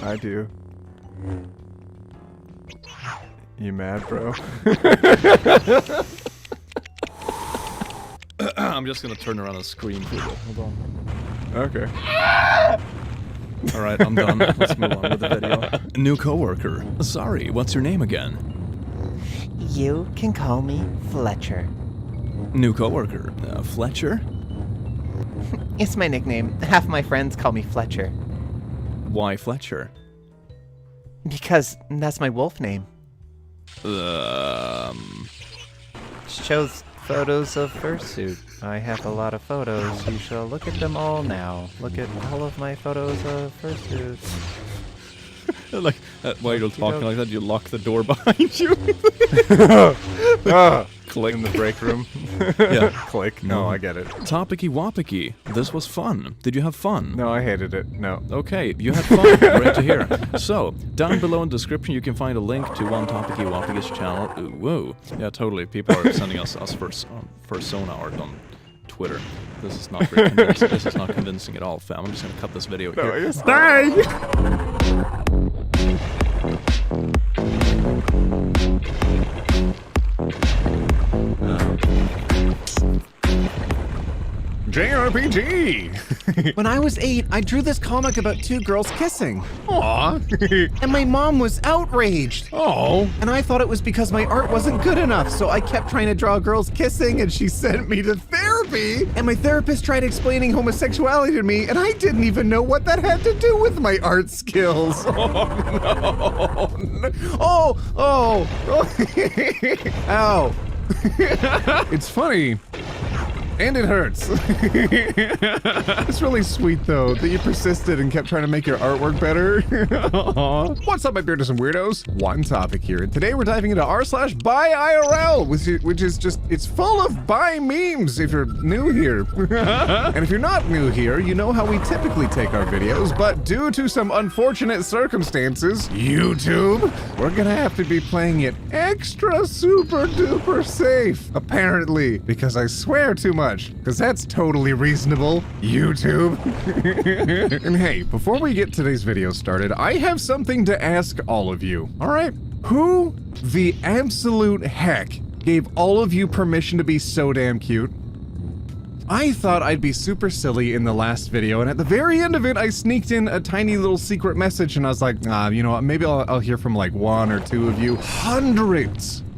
I do. You mad, bro? I'm just gonna turn around and scream for you. Hold on. Okay. Alright, I'm done. Let's move on with the video. New coworker. Sorry, what's your name again? You can call me Fletcher. New coworker. Fletcher? It's my nickname. Half my friends call me Fletcher. Why Fletcher? Because that's my wolf name. Shows photos of fursuit. I have a lot of photos. You shall look at them all now. Look at all of my photos of fursuit. Like, while you're talking like that, you lock the door behind you. Click. In the break room. Yeah. Click. No, I get it. Topicky wapicky. This was fun. Did you have fun? No, I hated it. No. Okay, you had fun. Great to hear. So, down below in the description, you can find a link to one Topicky Wapickish channel. Ooh, whoa. Yeah, totally. People are sending us persona art on Twitter. This is not very convincing. This is not convincing at all, fam. I'm just gonna cut this video No, here. yes. Bye! JRPG! When I was 8, I drew this comic about two girls kissing. Aww. And my mom was outraged. Oh. And I thought it was because my art wasn't good enough, so I kept trying to draw girls kissing, and she sent me to therapy. And my therapist tried explaining homosexuality to me, and I didn't even know what that had to do with my art skills. Oh, no. Ow. It's funny. And it hurts. It's really sweet, though, that you persisted and kept trying to make your artwork better. What's up, my bearders and weirdos? One topic here. And today we're diving into r/BuyIRL, which is just, it's full of buy memes if you're new here. And if you're not new here, you know how we typically take our videos, but due to some unfortunate circumstances, YouTube, we're gonna have to be playing it extra super duper safe, apparently, because I swear too much, because that's totally reasonable, YouTube. And hey, before we get today's video started, I have something to ask all of you, all right? Who the absolute heck gave all of you permission to be so damn cute? I thought I'd be super silly in the last video, and at the very end of it, I sneaked in a tiny little secret message, and I was like, you know what, maybe I'll hear from like 1 or 2 of you.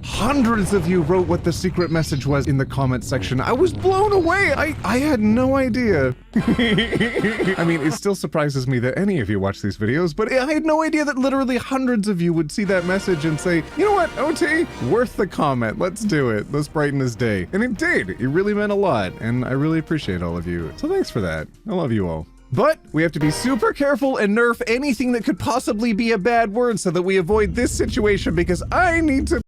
Hundreds of you wrote what the secret message was in the comment section. I was blown away. I had no idea. I mean, it still surprises me that any of you watch these videos, but I had no idea that literally hundreds of you would see that message and say, you know what, OT, worth the comment. Let's do it. Let's brighten his day. And it did. It really meant a lot, and I really appreciate all of you. So thanks for that. I love you all. But we have to be super careful and nerf anything that could possibly be a bad word so that we avoid this situation, because I need to